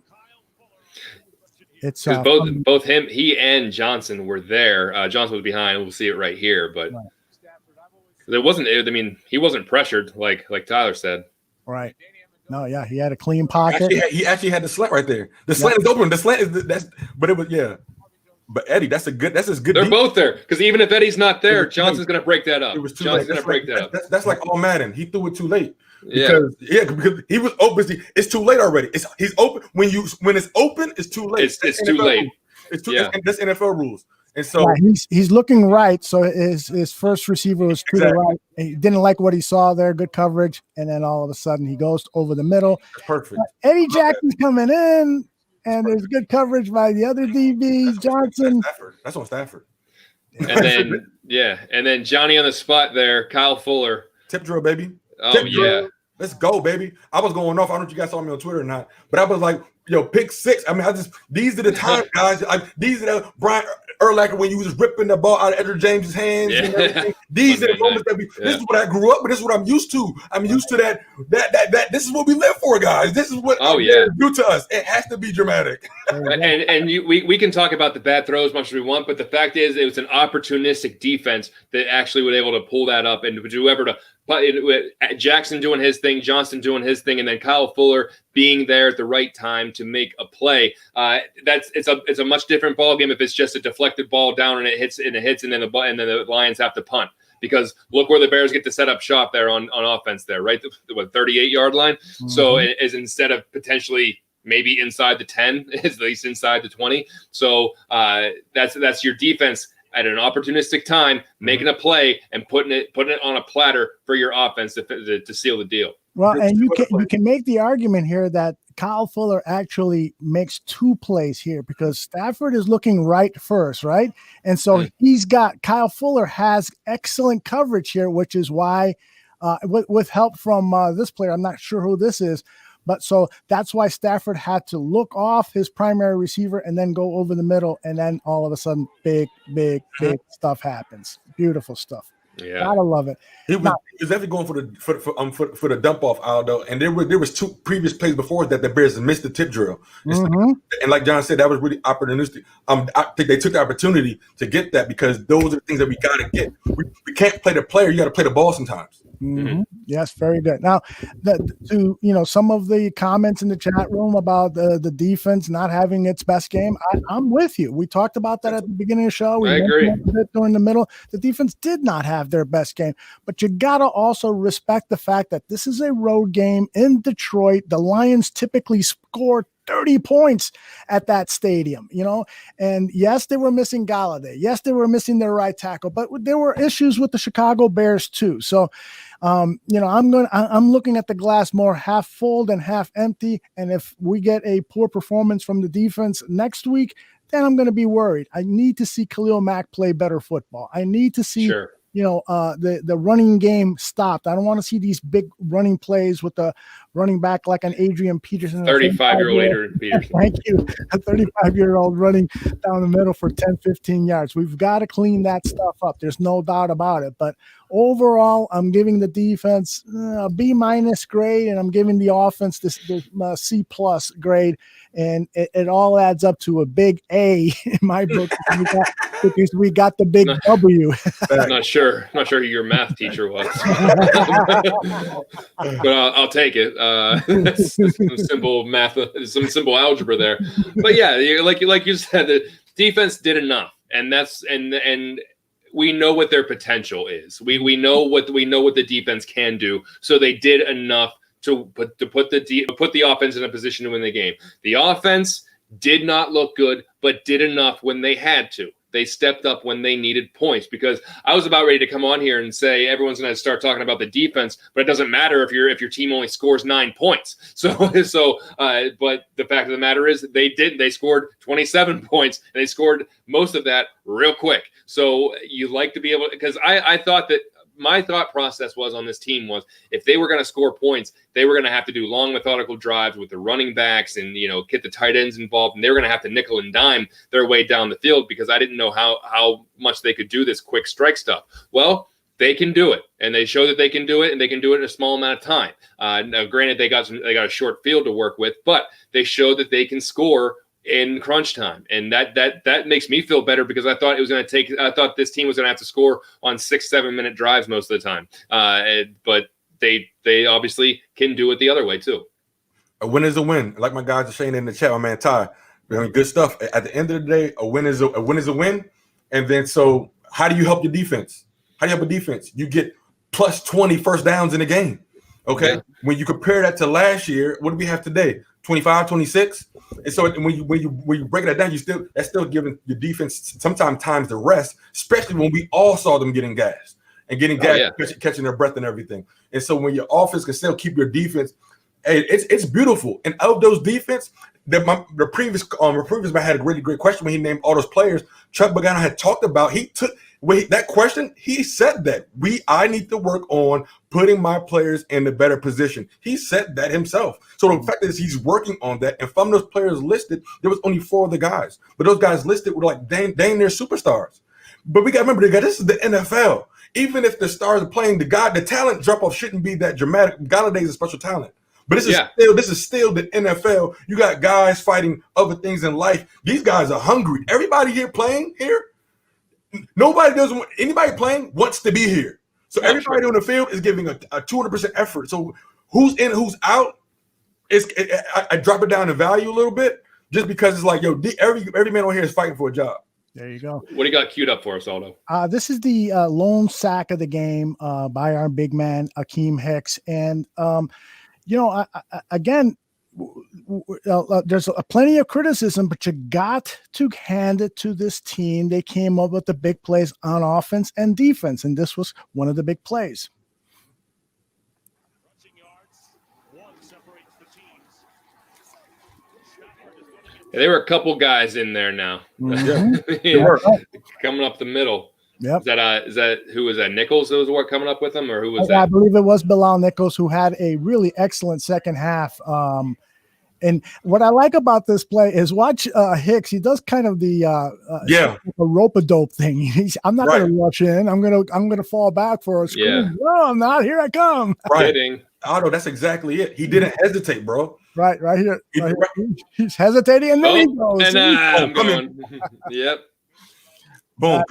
It's both he and Johnson were there. Johnson was behind. We'll see it right here, but there wasn't. I mean, he wasn't pressured like Tyler said. Right. No, yeah, he had a clean pocket. He actually had the slant right there. The slant is open. The slant is but it was But Eddie, that's as good. They're both there because even if Eddie's not there, Johnson's going to break that up. It was too Johnson's late. going to break that up. That's like all Madden. He threw it too late. Because he was open. It's too late already. He's open when it's open. It's too late. It's too late. It's too. And that's NFL rules. And so he's looking right. So his first receiver was to the right. He didn't like what he saw there. Good coverage, and then all of a sudden he goes over the middle. Perfect. Eddie Jackson's coming in, and there's good coverage by the other DBs. Johnson. That's on Stafford. And then Johnny on the spot there. Kyle Fuller. Tip drill, baby. Oh, Tip drill. Let's go, baby. I was going off. I don't know if you guys saw me on Twitter or not, but I was like, pick six. I mean, these are the times, guys. These are the Brian Urlacher when you was ripping the ball out of Edgar James's hands. And everything. These are the moments this is what I grew up with. This is what I'm used to. I'm used to that. This is what we live for, guys. This is what do to us. It has to be dramatic. we can talk about the bad throws as much as we want, but the fact is it was an opportunistic defense that actually was able to pull that up and whoever to Jackson doing his thing, Johnson doing his thing, and then Kyle Fuller being there at the right time to make a play. It's a much different ball game if it's just a deflected ball down and it hits and then the Lions have to punt. Because look where the Bears get to set up shop there on offense there, right? The 38-yard line. Mm-hmm. So it is instead of potentially maybe inside the 10, it's at least inside the 20. So that's your defense at an opportunistic time, making a play and putting it on a platter for your offense to seal the deal. Well, and you can make the argument here that Kyle Fuller actually makes two plays here because Stafford is looking right first, right? And so Kyle Fuller has excellent coverage here, which is why with help from this player, I'm not sure who this is, but so that's why Stafford had to look off his primary receiver and then go over the middle. And then all of a sudden, big stuff happens. Beautiful stuff. Yeah, gotta love it. He was definitely going for the dump off, Aldo, and there was 2 previous plays before that the Bears missed the tip drill, and like John said, that was really opportunistic. I think they took the opportunity to get that because those are the things that we gotta get. We can't play the player; you got to play the ball sometimes. Yes, very good. Now, to some of the comments in the chat room about the defense not having its best game, I'm with you. We talked about that at the beginning of the show. I agree. A bit during the middle, the defense did not have their best game, but you gotta also respect the fact that this is a road game in Detroit. The Lions typically score 30 points at that stadium, and yes, they were missing Galladay. Yes, they were missing their right tackle, but there were issues with the Chicago Bears too. So, I'm looking at the glass more half full than half empty. And if we get a poor performance from the defense next week, then I'm going to be worried. I need to see Khalil Mack play better football. I need to see, the running game stopped. I don't want to see these big running plays with the running back like an Adrian Peterson. 35-year-old Adrian Peterson. Thank you. A 35-year-old running down the middle for 10, 15 yards. We've got to clean that stuff up. There's no doubt about it. But overall, I'm giving the defense a B- grade, and I'm giving the offense this C+ grade. And it all adds up to a big A in my book because we got the big W. Not sure who your math teacher was, but I'll take it. Some simple math, some simple algebra there. But yeah, like you said, the defense did enough, and that's and we know what their potential is. We know what the defense can do. So they did enough to put the offense in a position to win the game. The offense did not look good, but did enough when they had to. They stepped up when they needed points, because I was about ready to come on here and say everyone's going to start talking about the defense, but it doesn't matter if your team only scores 9 points. But the fact of the matter is they didn't. They scored 27 points, and they scored most of that real quick. So you like to be able, because I thought that my thought process was on this team was if they were going to score points, they were going to have to do long, methodical drives with the running backs and, get the tight ends involved. And they were going to have to nickel and dime their way down the field, because I didn't know how much they could do this quick strike stuff. Well, they can do it, and they show that they can do it, and they can do it in a small amount of time. Now, granted, they got a short field to work with, but they showed that they can score in crunch time, and that makes me feel better, because I thought this team was going to have to score on 6-7 minute drives most of the time. But they obviously can do it the other way too. A win is a win. Like my guys are saying in the chat, my man Ty, good stuff. At the end of the day, a win is a win. And then, so how do you help your defense? How do you help a defense? You get plus 20 first downs in the game. Okay. Yeah. When you compare that to last year, what do we have today? 25, 26. And so when you break that down, that's still giving your defense sometimes times the rest, especially when we all saw them getting gassed, catching their breath and everything. And so when your offense can still keep your defense, hey, it's beautiful. And of those defense, the previous man had a really great question when he named all those players. Chuck Pagano had talked about. That question, he said that I need to work on putting my players in a better position. He said that himself. So the fact is he's working on that. And from those players listed, there was only 4 of the guys. But those guys listed were like dang near superstars. But we got to remember, this is the NFL. Even if the stars are playing, the talent drop-off shouldn't be that dramatic. Galladay is a special talent. But this is still the NFL. You got guys fighting other things in life. These guys are hungry. Everybody here playing here, anybody playing wants to be here. So everybody on the field is giving a 200% effort. So who's in, who's out, I drop it down in value a little bit, just because it's like, every man on here is fighting for a job. There you go. What do you got queued up for us, Aldo? This is the lone sack of the game by our big man, Akeem Hicks. And, again, there's plenty of criticism, but you got to hand it to this team. They came up with the big plays on offense and defense, and this was one of the big plays. Yeah, there were a couple guys in there now. Mm-hmm. Coming up the middle. Yep. Is that who was that? Nichols who was coming up with them, or who was that? I believe it was Bilal Nichols, who had a really excellent second half. And what I like about this play is watch Hicks. He does kind of the a rope-a-dope thing. I'm not going to rush in. I'm going to fall back for a screen. Yeah. No, I'm not. Here I come. Right. Otto, that's exactly it. He didn't hesitate, bro. Right here. He's hesitating, and then he goes. And I'm going. Yep. Boom.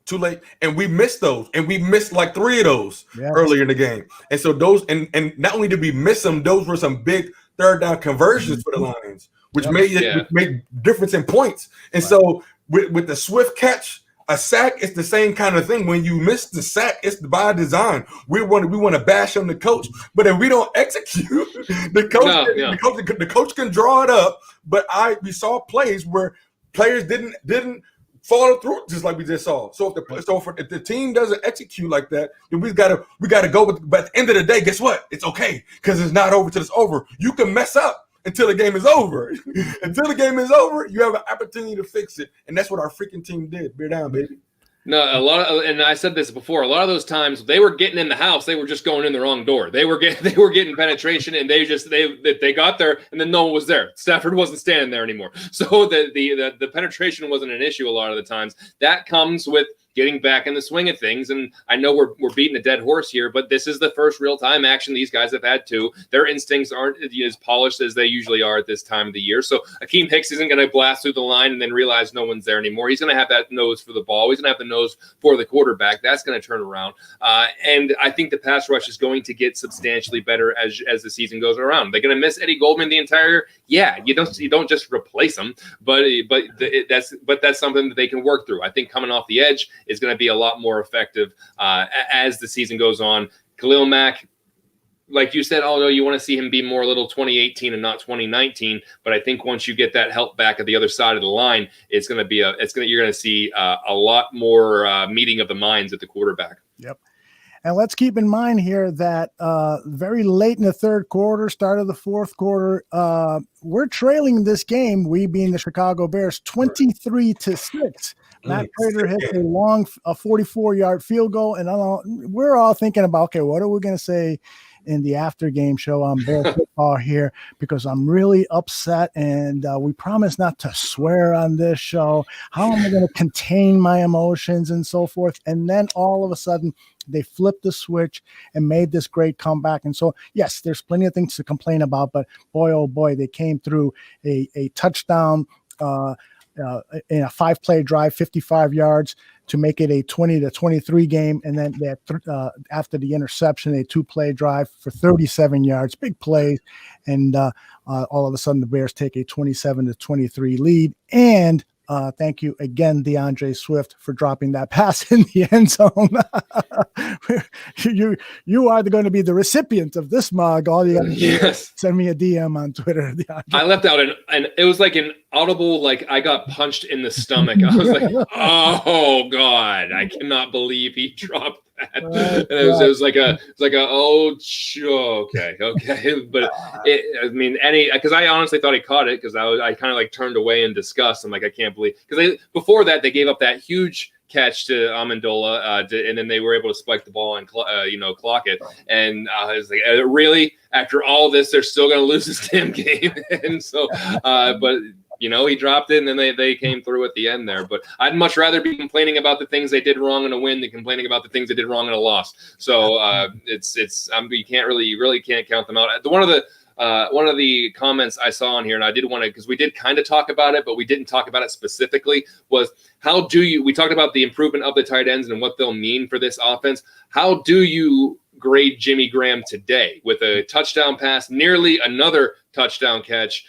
Too late. And we missed those. And we missed like 3 of those earlier in the game. And so those, and not only did we miss them, those were some big third down conversions for the Lions, which made difference in points. And so with the Swift catch, a sack is the same kind of thing. When you miss the sack, it's by design. We want to bash on the coach, but if we don't execute, the coach can draw it up. But we saw plays where players didn't follow through, just like we just saw. So if the team doesn't execute like that, then we gotta go with. But at the end of the day, guess what? It's okay because it's not over till it's over. You can mess up until the game is over. Until the game is over, you have an opportunity to fix it, and that's what our freaking team did. Bear down, baby. No, and I said this before. A lot of those times they were getting in the house, they were just going in the wrong door. They were getting penetration, and they got there, and then no one was there. Stafford wasn't standing there anymore. So the penetration wasn't an issue a lot of the times. That comes with getting back in the swing of things. And I know we're beating a dead horse here, but this is the first real-time action these guys have had too. Their instincts aren't as polished as they usually are at this time of the year. So Akeem Hicks isn't going to blast through the line and then realize no one's there anymore. He's going to have that nose for the ball. He's going to have the nose for the quarterback. That's going to turn around. And I think the pass rush is going to get substantially better as the season goes around. They're going to miss Eddie Goldman the entire year. Yeah, you don't just replace him, but that's something that they can work through. I think coming off the edge is going to be a lot more effective as the season goes on. Khalil Mack, like you said, although you want to see him be more a little 2018 and not 2019, but I think once you get that help back at the other side of the line, you're going to see a lot more meeting of the minds at the quarterback. Yep. And let's keep in mind here that very late in the third quarter, start of the fourth quarter, we're trailing this game, we being the Chicago Bears, 23-6. Matt Prater hits a long 44-yard field goal, and we're all thinking about, okay, what are we going to say in the after game show on Bear Football here? Because I'm really upset, and we promise not to swear on this show. How am I going to contain my emotions and so forth? And then all of a sudden, they flipped the switch and made this great comeback. And so, yes, there's plenty of things to complain about, but boy, oh boy, they came through a touchdown in a 5-play drive, 55 yards to make it a 20-23 game. And then they had after the interception, a 2-play drive for 37 yards, big plays. And all of a sudden the Bears take a 27-23 lead. And thank you again, DeAndre Swift, for dropping that pass in the end zone. You are going to be the recipient of this mug. All you got to do is send me a DM on Twitter. DeAndre. I left out and it was like an audible, like I got punched in the stomach. I was like, oh God, I cannot believe he dropped that. And it was like okay. But because I honestly thought he caught it, because I kind of like turned away in disgust. I'm like, I can't believe, because before that they gave up that huge catch to Amendola, and then they were able to spike the ball and clock it. And I was like, really? After all this, they're still going to lose this damn game? And so, but he dropped it, and then they came through at the end there. But I'd much rather be complaining about the things they did wrong in a win than complaining about the things they did wrong in a loss. So you really can't count them out. One of the comments I saw on here, and I did want to, because we did kind of talk about it, but we didn't talk about it specifically, was we talked about the improvement of the tight ends and what they'll mean for this offense. How do you grade Jimmy Graham today with a touchdown pass, nearly another touchdown catch?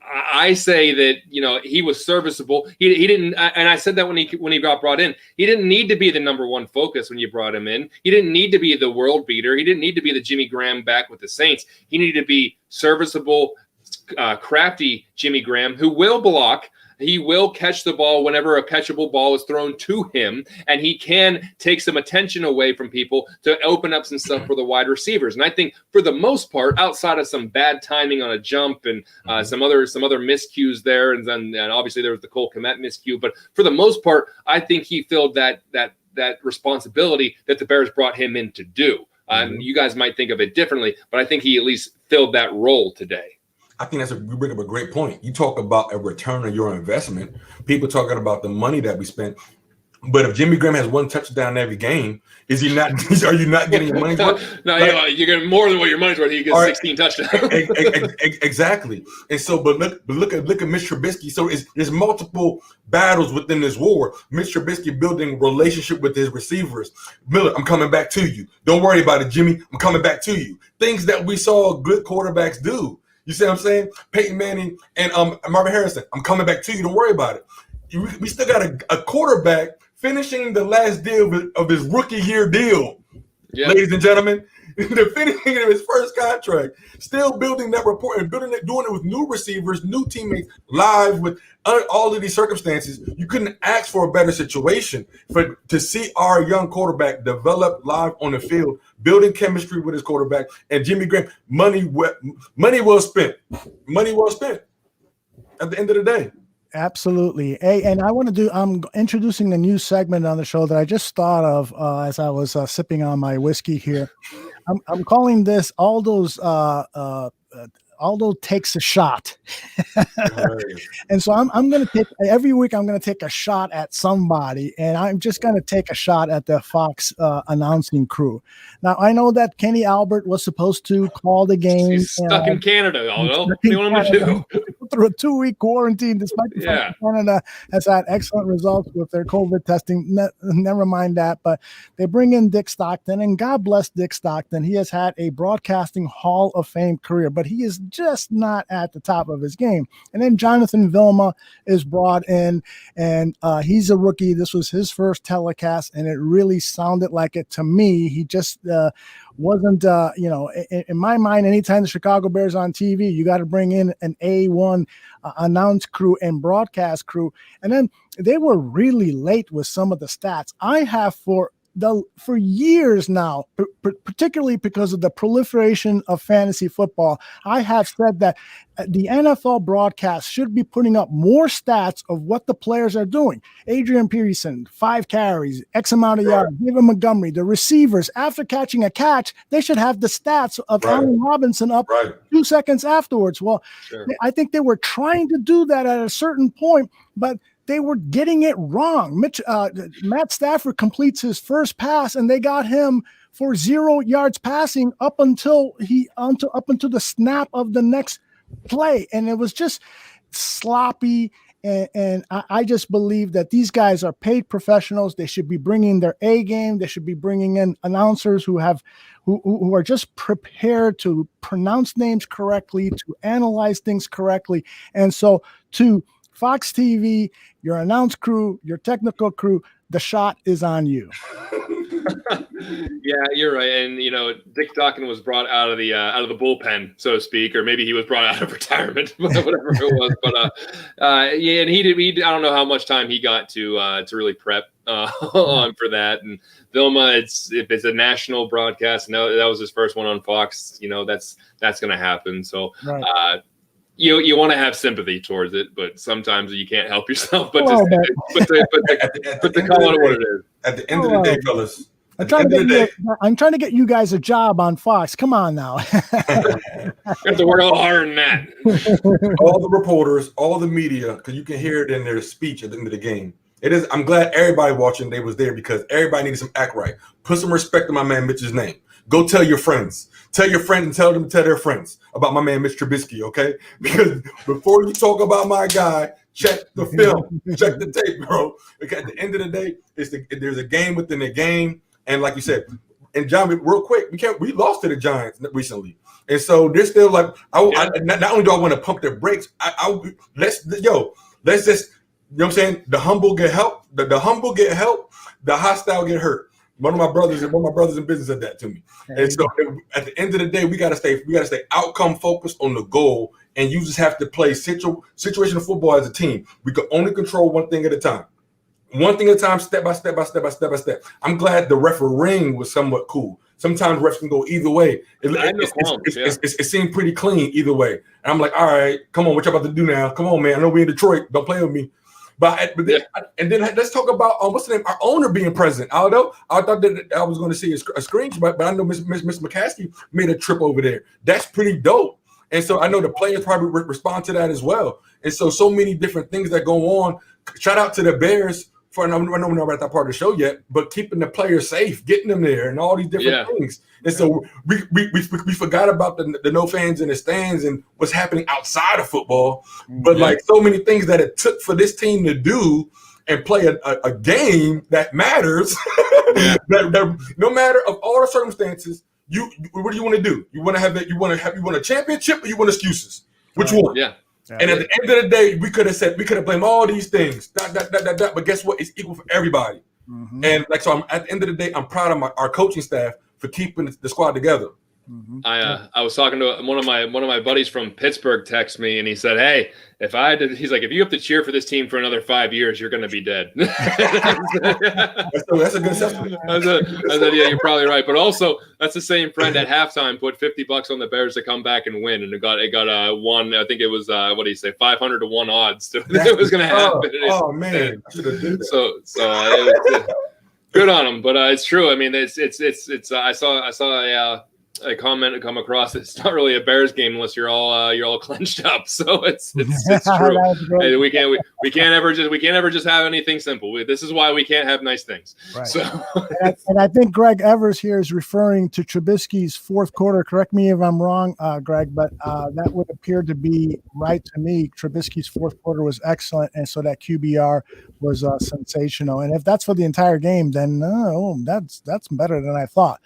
I say that, he was serviceable. He didn't, and I said that when he got brought in, he didn't need to be the number one focus when you brought him in. He didn't need to be the world beater. He didn't need to be the Jimmy Graham back with the Saints. He needed to be serviceable, crafty Jimmy Graham, who will block. He will catch the ball whenever a catchable ball is thrown to him, and he can take some attention away from people to open up some stuff for the wide receivers. And I think for the most part, outside of some bad timing on a jump and some other miscues there, and obviously there was the Cole Kmet miscue, but for the most part, I think he filled that responsibility that the Bears brought him in to do. You guys might think of it differently, but I think he at least filled that role today. I think you bring up a great point. You talk about a return on your investment. People talking about the money that we spent. But if Jimmy Graham has one touchdown every game, is he not? Are you not getting your money's worth? No, you're getting more than what your money's worth. He gets 16 touchdowns. Exactly. And so, but look at Mitch Trubisky. So there's multiple battles within this war. Mitch Trubisky building relationship with his receivers. Miller, I'm coming back to you. Don't worry about it, Jimmy. I'm coming back to you. Things that we saw good quarterbacks do. You see what I'm saying? Peyton Manning and Marvin Harrison. I'm coming back to you. Don't worry about it. We still got a quarterback finishing the last deal of his rookie year deal, ladies and gentlemen. The finishing of his first contract, still building that rapport and doing it with new receivers, new teammates, live with all of these circumstances. You couldn't ask for a better situation to see our young quarterback develop live on the field, building chemistry with his quarterback, and Jimmy Graham. Money well spent. Money well spent. At the end of the day. Absolutely. Hey, and I'm introducing the new segment on the show that I just thought of as I was sipping on my whiskey here. I'm calling this Aldo's Aldo takes a shot. And so I'm going to take every week. I'm going to take a shot at somebody, and I'm just going to take a shot at the Fox announcing crew. Now I know that Kenny Albert was supposed to call the game. He's stuck in Canada, Aldo. What do you want him to do? Through a 2-week quarantine, despite the fact that Canada has had excellent results with their COVID testing. Never mind that, but they bring in Dick Stockton, and God bless Dick Stockton. He has had a broadcasting Hall of Fame career, but he is just not at the top of his game. And then Jonathan Vilma is brought in, and he's a rookie. This was his first telecast, and it really sounded like it to me. He just wasn't, in my mind, anytime the Chicago Bears on TV, you got to bring in an A1 announce crew and broadcast crew. And then they were really late with some of the stats. I have for years now, particularly because of the proliferation of fantasy football, I have said that the NFL broadcast should be putting up more stats of what the players are doing. Adrian Peterson, 5 carries, X amount of yards. David Montgomery, the receivers, after catching a catch, they should have the stats of Allen Robinson up 2 seconds afterwards. Well, I think they were trying to do that at a certain point, but they were getting it wrong. Matt Stafford completes his first pass, and they got him for 0 yards passing up until the snap of the next play, and it was just sloppy. And I just believe that these guys are paid professionals. They should be bringing their A game. They should be bringing in announcers who are just prepared to pronounce names correctly, to analyze things correctly. And so to Fox TV, your announce crew, your technical crew, the shot is on you. Yeah, you're right. And Dick Stockton was brought out of the bullpen, so to speak, or maybe he was brought out of retirement, whatever it was. But and he I don't know how much time he got to really prep on for that. And Vilma, if it's a national broadcast, no, that was his first one on Fox. That's going to happen. So. Right. You want to have sympathy towards it, but sometimes you can't help yourself. But to call it what it is. At the end of the day, fellas, I'm trying to get you guys a job on Fox. Come on now. You have to work a little harder than that. All the reporters, all the media, because you can hear it in their speech at the end of the game. I'm glad everybody watching, they was there because everybody needed some act right. Put some respect on my man Mitch's name. Go tell your friends. Tell your friends and tell them to tell their friends about my man Mitch Trubisky, okay? Because before you talk about my guy, check the film, check the tape, bro. Okay, at the end of the day, there's a game within a game, and like you said, and John, real quick, we lost to the Giants recently, and so they're still like, not only do I want to pump their brakes, let's just, you know what I'm saying? The humble get help, the humble get help, the hostile get hurt. One of my brothers in business said that to me. And so at the end of the day, we gotta stay outcome focused on the goal, and you just have to play situational football as a team. We can only control one thing at a time. One thing at a time, step by step by step by step by step. I'm glad the refereeing was somewhat cool. Sometimes refs can go either way. It seemed pretty clean either way. And I'm like, all right, come on, what y'all about to do now? Come on, man. I know we in Detroit. Don't play with me. But then let's talk about what's the name? Our owner being present. Although I thought that I was going to see a screenshot, but I know Miss McCaskey made a trip over there. That's pretty dope. And so I know the players probably respond to that as well. And so many different things that go on. Shout out to the Bears for, I know we're not at that part of the show yet, but keeping the players safe, getting them there, and all these different things. And so we forgot about the no fans in the stands and what's happening outside of football. But like so many things that it took for this team to do and play a game that matters, that no matter of all the circumstances, what do you want to do? You want a championship, or you want excuses? Which one? Yeah. And at the end of the day, we could have blamed all these things. But guess what? It's equal for everybody. And like so, at the end of the day, I'm proud of our coaching staff for keeping the squad together. I was talking to one of my buddies from Pittsburgh. Text me and he said, "Hey, he's like, if you have to cheer for this team for another 5 years, you're going to be dead." That's a good assessment. I said, yeah, you're probably right. But also, that's the same friend at halftime put $50 on the Bears to come back and win, and it got one. I think it was what do you say, 500 to 1 odds to it was going to happen. Oh man! So good on him. But it's true. I mean, it's I saw a comment come across. It's not really a Bears game unless you're all clenched up. So it's true. And we can't ever just have anything simple. This is why we can't have nice things. Right. So and I think Greg Evers here is referring to Trubisky's fourth quarter. Correct me if I'm wrong, Greg, but that would appear to be right to me. Trubisky's fourth quarter was excellent, and so that QBR was sensational. And if that's for the entire game, then that's better than I thought.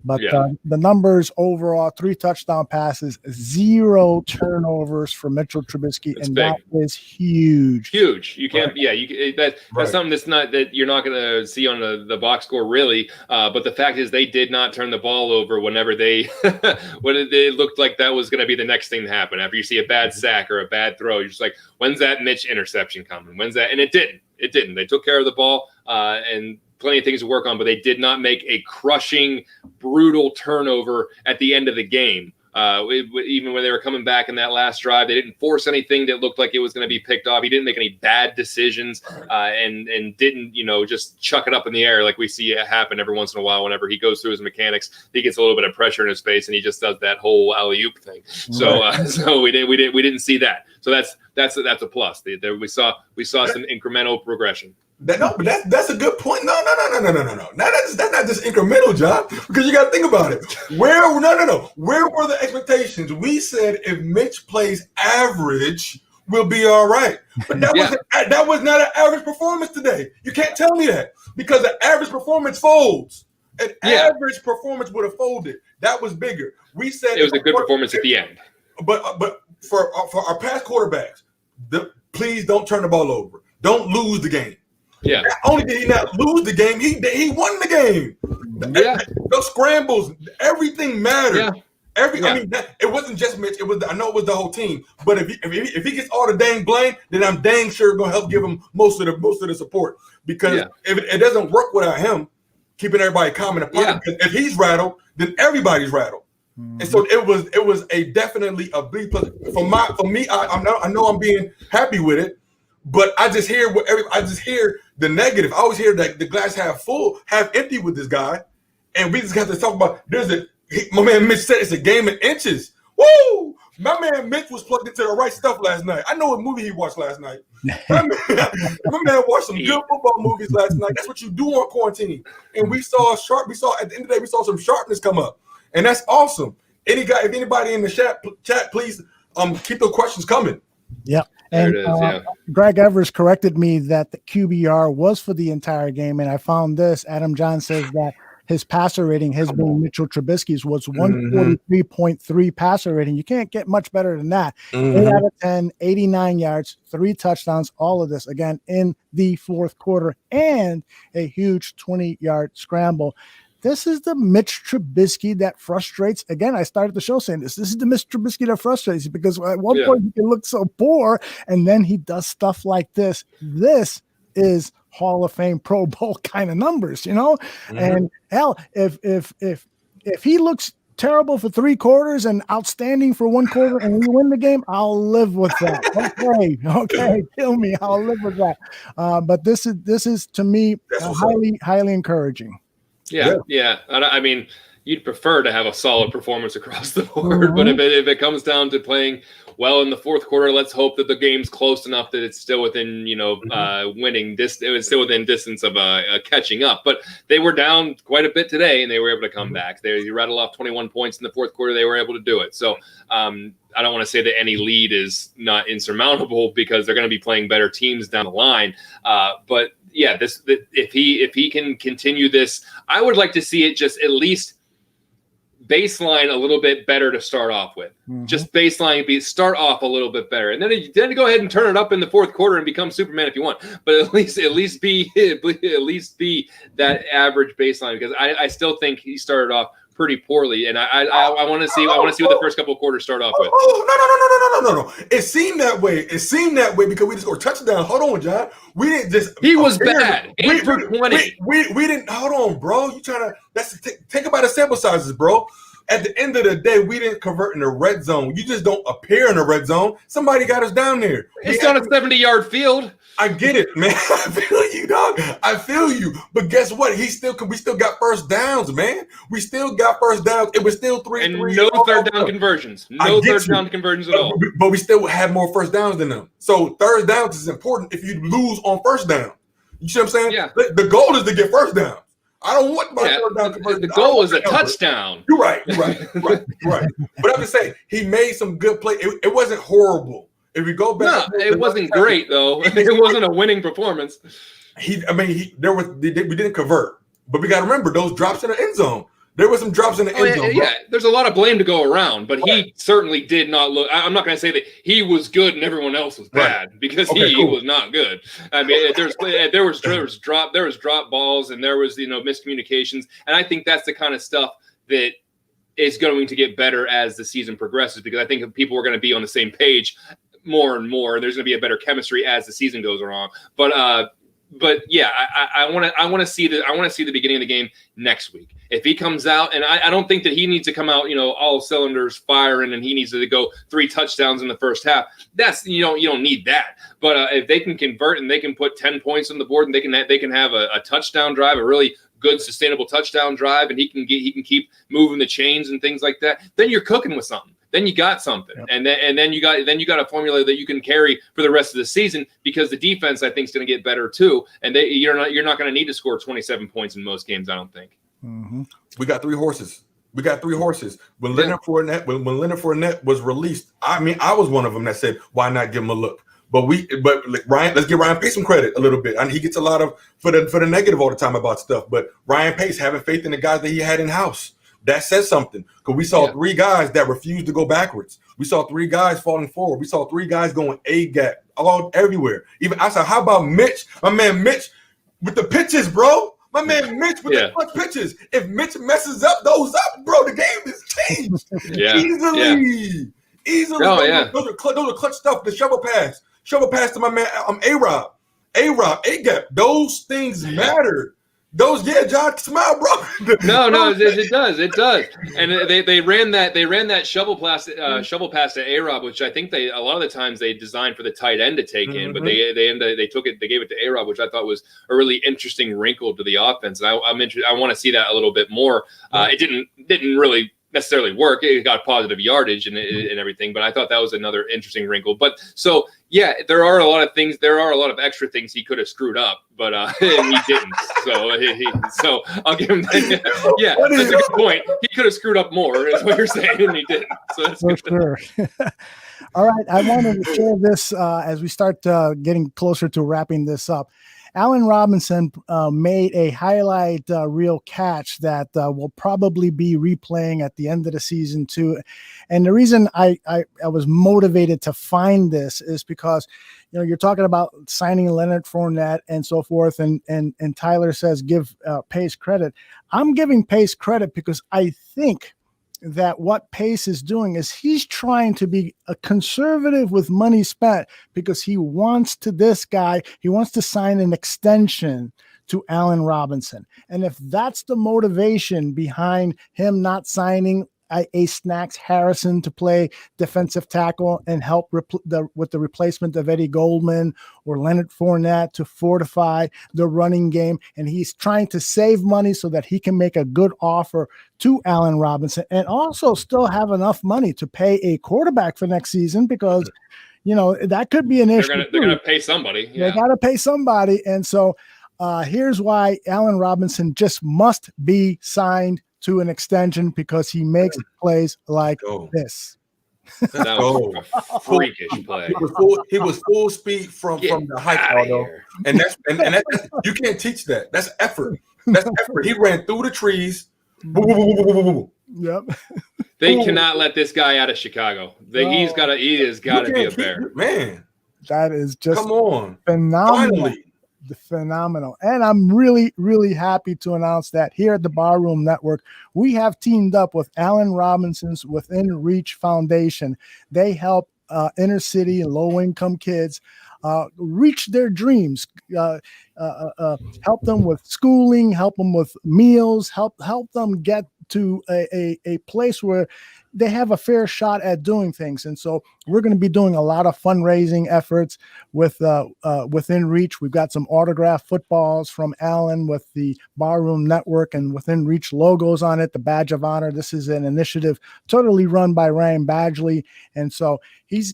But the numbers overall, 3 touchdown passes, 0 turnovers for Mitchell Trubisky, and big. That is huge. Huge. You can't. Right. That's something that you're not going to see on the box score really. But the fact is, they did not turn the ball over whenever they looked like that was going to be the next thing to happen. After you see a bad sack or a bad throw, you're just like, when's that Mitch interception coming? When's that? And it didn't. It didn't. They took care of the ball and plenty of things to work on, but they did not make a crushing, brutal turnover at the end of the game. Even when they were coming back in that last drive, they didn't force anything that looked like it was going to be picked off. He didn't make any bad decisions and didn't, just chuck it up in the air like we see it happen every once in a while. Whenever he goes through his mechanics, he gets a little bit of pressure in his face and he just does that whole alley-oop thing. So we didn't see that. So that's a plus. We saw some incremental progression. But that's a good point. No. That's not just incremental, John, because you got to think about it. Where were the expectations? We said if Mitch plays average, we'll be all right. But that was not an average performance today. You can't tell me that because an average performance folds. An average performance would have folded. That was bigger. We said it was a good performance at the end. But for our past quarterbacks, please don't turn the ball over. Don't lose the game. Yeah. Not only did he not lose the game, he won the game. Yeah. Those scrambles, everything mattered. Yeah. I mean, it wasn't just Mitch. I know it was the whole team. But if he gets all the dang blame, then I'm dang sure gonna help give him most of the support. Because if it doesn't work without him, keeping everybody calm in the pocket. Because if he's rattled, then everybody's rattled. And so it was definitely a B plus for me. I know I'm being happy with it. But I just hear the negative. I always hear that the glass half full, half empty with this guy, and we just have to talk about. My man Mitch said it's a game in inches. Woo! My man Mitch was plugged into the right stuff last night. I know what movie he watched last night. My man watched some good football movies last night. That's what you do on quarantine. And we saw at the end of the day, we saw some sharpness come up, and that's awesome. If anybody in the chat, please keep those questions coming. Yeah. And Greg Evers corrected me that the QBR was for the entire game, and I found this. Adam John says that his passer rating, his being Mitchell Trubisky's, was 143.3 passer rating. You can't get much better than that. 8 out of 10, 89 yards, 3 touchdowns, all of this, again, in the fourth quarter, and a huge 20-yard scramble. This is the Mitch Trubisky that frustrates. Again, I started the show saying this. This is the Mitch Trubisky that frustrates you because at one point he can look so poor, and then he does stuff like this. This is Hall of Fame, Pro Bowl kind of numbers, And hell, if he looks terrible for 3 quarters and outstanding for 1 quarter, and we win the game, I'll live with that. Okay, kill me. I'll live with that. But this is to me highly encouraging. Yeah. I mean, you'd prefer to have a solid performance across the board. But if it comes down to playing well in the fourth quarter, let's hope that the game's close enough that it's still within, winning this. It was still within distance of catching up. But they were down quite a bit today, and they were able to come back. You rattle off 21 points in the fourth quarter. They were able to do it. So I don't want to say that any lead is not insurmountable because they're going to be playing better teams down the line. But yeah, if he can continue this, I would like to see it just at least baseline a little bit better to start off with. Just baseline, start off a little bit better, and then go ahead and turn it up in the fourth quarter and become Superman if you want. But at least be that average baseline, because I still think he started off pretty poorly, and I want to see what the first couple of quarters start off with. No. It seemed that way. Because we just scored touchdown. Hold on, John. We didn't just. He was bad. 8 for 20. We didn't. Hold on, bro. You trying to? Think about the sample sizes, bro. At the end of the day, we didn't convert in the red zone. You just don't appear in the red zone. Somebody got us down there. It's not a 70-yard field. I get it, man. I feel you, dog. I feel you. But guess what? We still got first downs, man. We still got first downs. It was still 3-3. And no third down conversions. No third down conversions at all. But we still had more first downs than them. So third downs is important if you lose on first down. You see what I'm saying? Yeah. The goal is to get first down. I don't want my third down conversion. The goal is a touchdown. You're right. But I'm just saying, he made some good play. It wasn't horrible. If you go back, no, it wasn't great though. It wasn't a winning performance. We didn't convert, but we got to remember those drops in the end zone. There were some drops in the end zone. Yeah, there's a lot of blame to go around, but he certainly did not look. I'm not going to say that he was good and everyone else was bad, because he was not good. I mean, there was drop balls and there was miscommunications, and I think that's the kind of stuff that is going to get better as the season progresses, because I think people are going to be on the same page more and more. There's going to be a better chemistry as the season goes along. But yeah, I want to see the beginning of the game next week. If he comes out, and I don't think that he needs to come out, all cylinders firing, and he needs to go 3 touchdowns in the first half. That's you don't need that. But if they can convert and they can put 10 points on the board, and they can have a touchdown drive, a really good sustainable touchdown drive, and he can keep moving the chains and things like that, then you're cooking with something. Then you got something, and then you got a formula that you can carry for the rest of the season, because the defense, I think, is going to get better too, and you're not going to need to score 27 points in most games, I don't think. We got 3 horses. When Leonard Fournette was released, I mean, I was one of them that said, why not give him a look? But Ryan, let's give Ryan Pace some credit a little bit. I mean, he gets a lot of for the negative all the time about stuff. But Ryan Pace having faith in the guys that he had in house, that says something. Because we saw 3 guys that refused to go backwards. We saw 3 guys falling forward. We saw 3 guys going A gap all everywhere. Even I said, how about Mitch? My man Mitch with the pitches, bro. My man Mitch with the clutch pitches. If Mitch messes up those up, bro, the game is changed easily. Oh, yeah. Those are clutch stuff. The shovel pass to my man A-Rob, A-gap. Those things matter. John, smile, bro. No, it does. And they ran that shovel pass to A-Rob, which I think a lot of the times they designed for the tight end to take in, but they gave it to A-Rob, which I thought was a really interesting wrinkle to the offense. And I want to see that a little bit more. It didn't really necessarily work. It got positive yardage and everything, but I thought that was another interesting wrinkle. But so yeah, there are a lot of extra things he could have screwed up, but and he didn't. So I'll give him that. Yeah, that's a good point. He could have screwed up more, is what you're saying, and he didn't. So that's for sure. All right, I wanted to share this as we start getting closer to wrapping this up. Allen Robinson made a highlight reel catch that will probably be replaying at the end of the season too. And the reason I was motivated to find this is because, you're talking about signing Leonard Fournette and so forth. And Tyler says, give Pace credit. I'm giving Pace credit because I think that what Pace is doing is he's trying to be a conservative with money spent, because he wants to sign an extension to Allen Robinson. And if that's the motivation behind him not signing Snacks Harrison to play defensive tackle and help with the replacement of Eddie Goldman or Leonard Fournette to fortify the running game. And he's trying to save money so that he can make a good offer to Allen Robinson and also still have enough money to pay a quarterback for next season, because that could be an issue. They're gonna pay somebody. Yeah. They got to pay somebody. And so here's why Allen Robinson just must be signed to an extension, because he makes plays like this. That was a freakish play. He was full speed from the height, Aldo. And that's you can't teach that. That's effort. That's effort. He ran through the trees. Yep. They cannot let this guy out of Chicago. He has got to be a Bear. Man, that is just come on, phenomenal. Finally. Phenomenal. And I'm really, really happy to announce that here at the Barroom Network, we have teamed up with Allen Robinson's Within Reach Foundation. They help inner city and low income kids reach their dreams, help them with schooling, help them with meals, help them get to a place where they have a fair shot at doing things. And so we're going to be doing a lot of fundraising efforts with Within Reach. We've got some autographed footballs from Allen with the Barroom Network and Within Reach logos on it, the Badge of Honor. This is an initiative totally run by Ryan Badgley. And so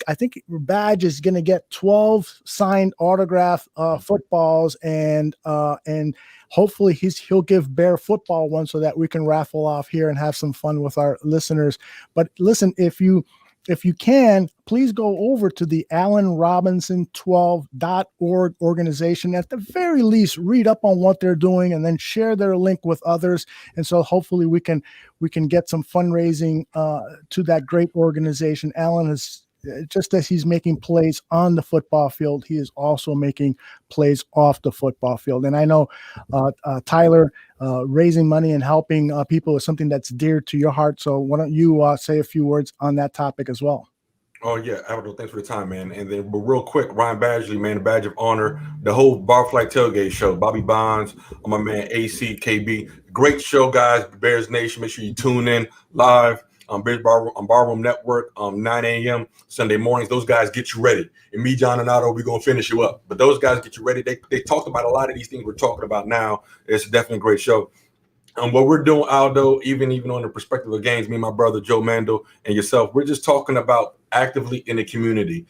I think Badge is going to get 12 signed autograph footballs, and hopefully he'll give Bear football one so that we can raffle off here and have some fun with our listeners. But listen, if you can, please go over to the AllenRobinson12.org organization. At the very least, read up on what they're doing and then share their link with others. And so hopefully we can get some fundraising to that great organization. Allen is, just as he's making plays on the football field, he is also making plays off the football field. And I know, Tyler, raising money and helping people is something that's dear to your heart. So why don't you say a few words on that topic as well? Oh, yeah. Aldo, thanks for the time, man. And then, but real quick, Ryan Badgley, man, the Badge of Honor, the whole Bar Flight Tailgate show, Bobby Bonds, my man, AC, KB. Great show, guys. Bears Nation. Make sure you tune in live. Barroom Network, 9 a.m. Sunday mornings. Those guys get you ready. And me, John, and Aldo, we're going to finish you up. But those guys get you ready. They talked about a lot of these things we're talking about now. It's definitely a great show. What we're doing, Aldo, even on the perspective of games, me and my brother, Joe Mandel, and yourself, we're just talking about actively in the community.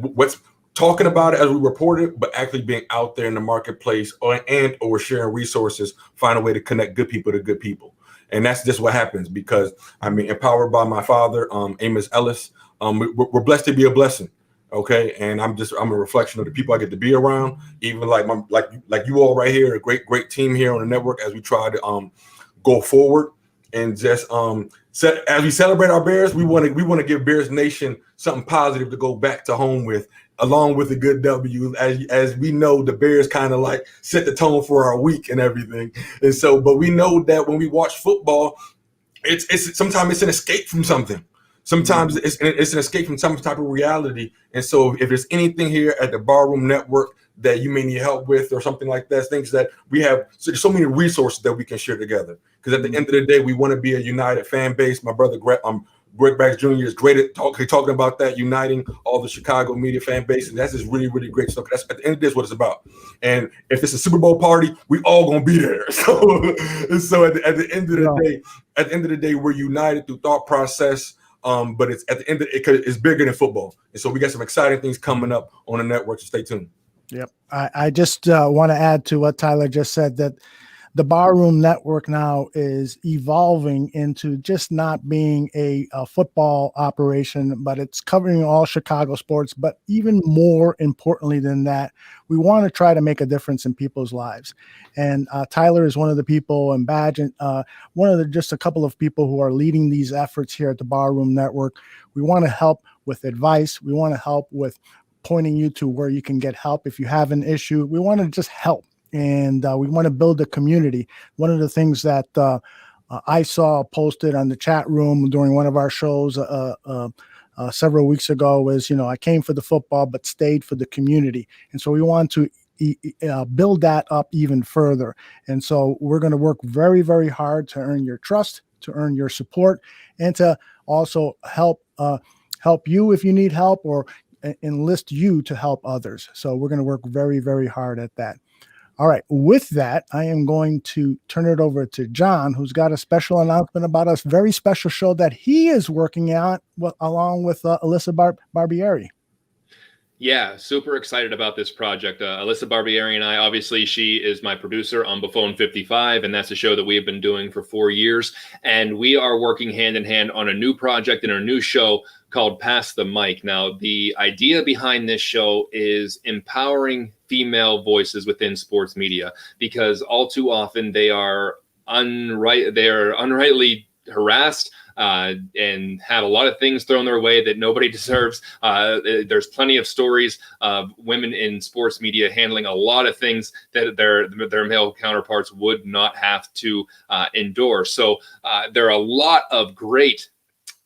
What's talking about it as we report it, but actually being out there in the marketplace or sharing resources, find a way to connect good people to good people. And that's just what happens because, empowered by my father, Amos Ellis, we're blessed to be a blessing, okay? And I'm a reflection of the people I get to be around, even like you all right here, a great team here on the network as we try to go forward and just as we celebrate our Bears, we want to give Bears Nation something positive to go back to home with, along with a good W. As we know, the Bears kind of like set the tone for our week and everything. And so, but we know that when we watch football, it's sometimes it's an escape from something. Sometimes it's an escape from some type of reality. And so if there's anything here at the Barroom Network that you may need help with or something like that, things that we have, so there's so many resources that we can share together. Because at the end of the day, we want to be a united fan base. My brother Greg Bax Jr. is great at talking about that, uniting all the Chicago media fan base. And that's just really, really great stuff. That's at the end of this what it's about. And if it's a Super Bowl party, we all gonna be there. So at the end of the day, we're united through thought process. But it's at the end of it, it's bigger than football. And so we got some exciting things coming up on the network, so stay tuned. Yep. I just want to add to what Tyler just said, that the Barroom Network now is evolving into just not being a football operation, but it's covering all Chicago sports. But even more importantly than that, we want to try to make a difference in people's lives. And Tyler is one of the people, and Badge, just a couple of people who are leading these efforts here at the Barroom Network. We want to help with advice. We want to help with pointing you to where you can get help if you have an issue. We want to just help. And we want to build a community. One of the things that I saw posted on the chat room during one of our shows several weeks ago was, I came for the football, but stayed for the community. And so we want to build that up even further. And so we're going to work very, very hard to earn your trust, to earn your support and to also help you if you need help, or enlist you to help others. So we're going to work very, very hard at that. All right. With that, I am going to turn it over to John, who's got a special announcement about a very special show that he is working on along with Alyssa Barbieri. Yeah, super excited about this project. Alyssa Barbieri and I, obviously, she is my producer on Buffone 55, and that's a show that we have been doing for 4 years. And we are working hand in hand on a new project and a new show called Pass the Mic. Now, the idea behind this show is empowering female voices within sports media, because all too often they are unrightly harassed and have a lot of things thrown their way that nobody deserves. There's plenty of stories of women in sports media handling a lot of things that their male counterparts would not have to endure. So there are a lot of great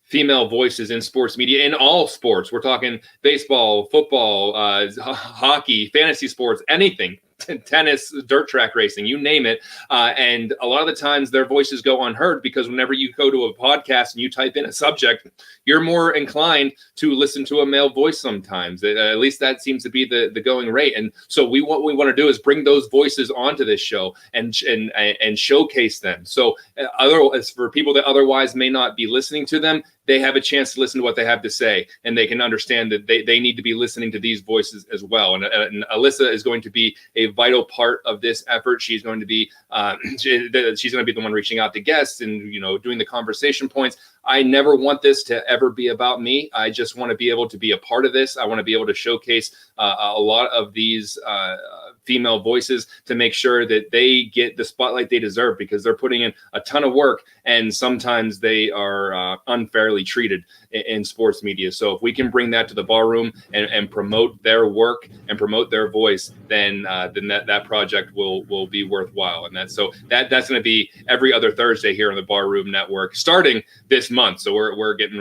female voices in sports media, in all sports. We're talking baseball, football, hockey, fantasy sports, anything. Tennis, dirt track racing, you name it. And a lot of the times their voices go unheard, because whenever you go to a podcast and you type in a subject, you're more inclined to listen to a male voice sometimes. At least that seems to be the going rate. And so what we want to do is bring those voices onto this show and showcase them. So for people that otherwise may not be listening to them, they have a chance to listen to what they have to say, and they can understand that they need to be listening to these voices as well. And Alyssa is going to be a vital part of this effort. She's going to be she's going to be the one reaching out to guests and doing the conversation points. I never want this to ever be about me. I just want to be able to be a part of this. I want to be able to showcase a lot of these female voices to make sure that they get the spotlight they deserve, because they're putting in a ton of work, and sometimes they are unfairly treated in sports media. So if we can bring that to the ballroom and promote their work and promote their voice, then that project will be worthwhile. And that's going to be every other Thursday here on the Barroom Network, starting this month. So we're getting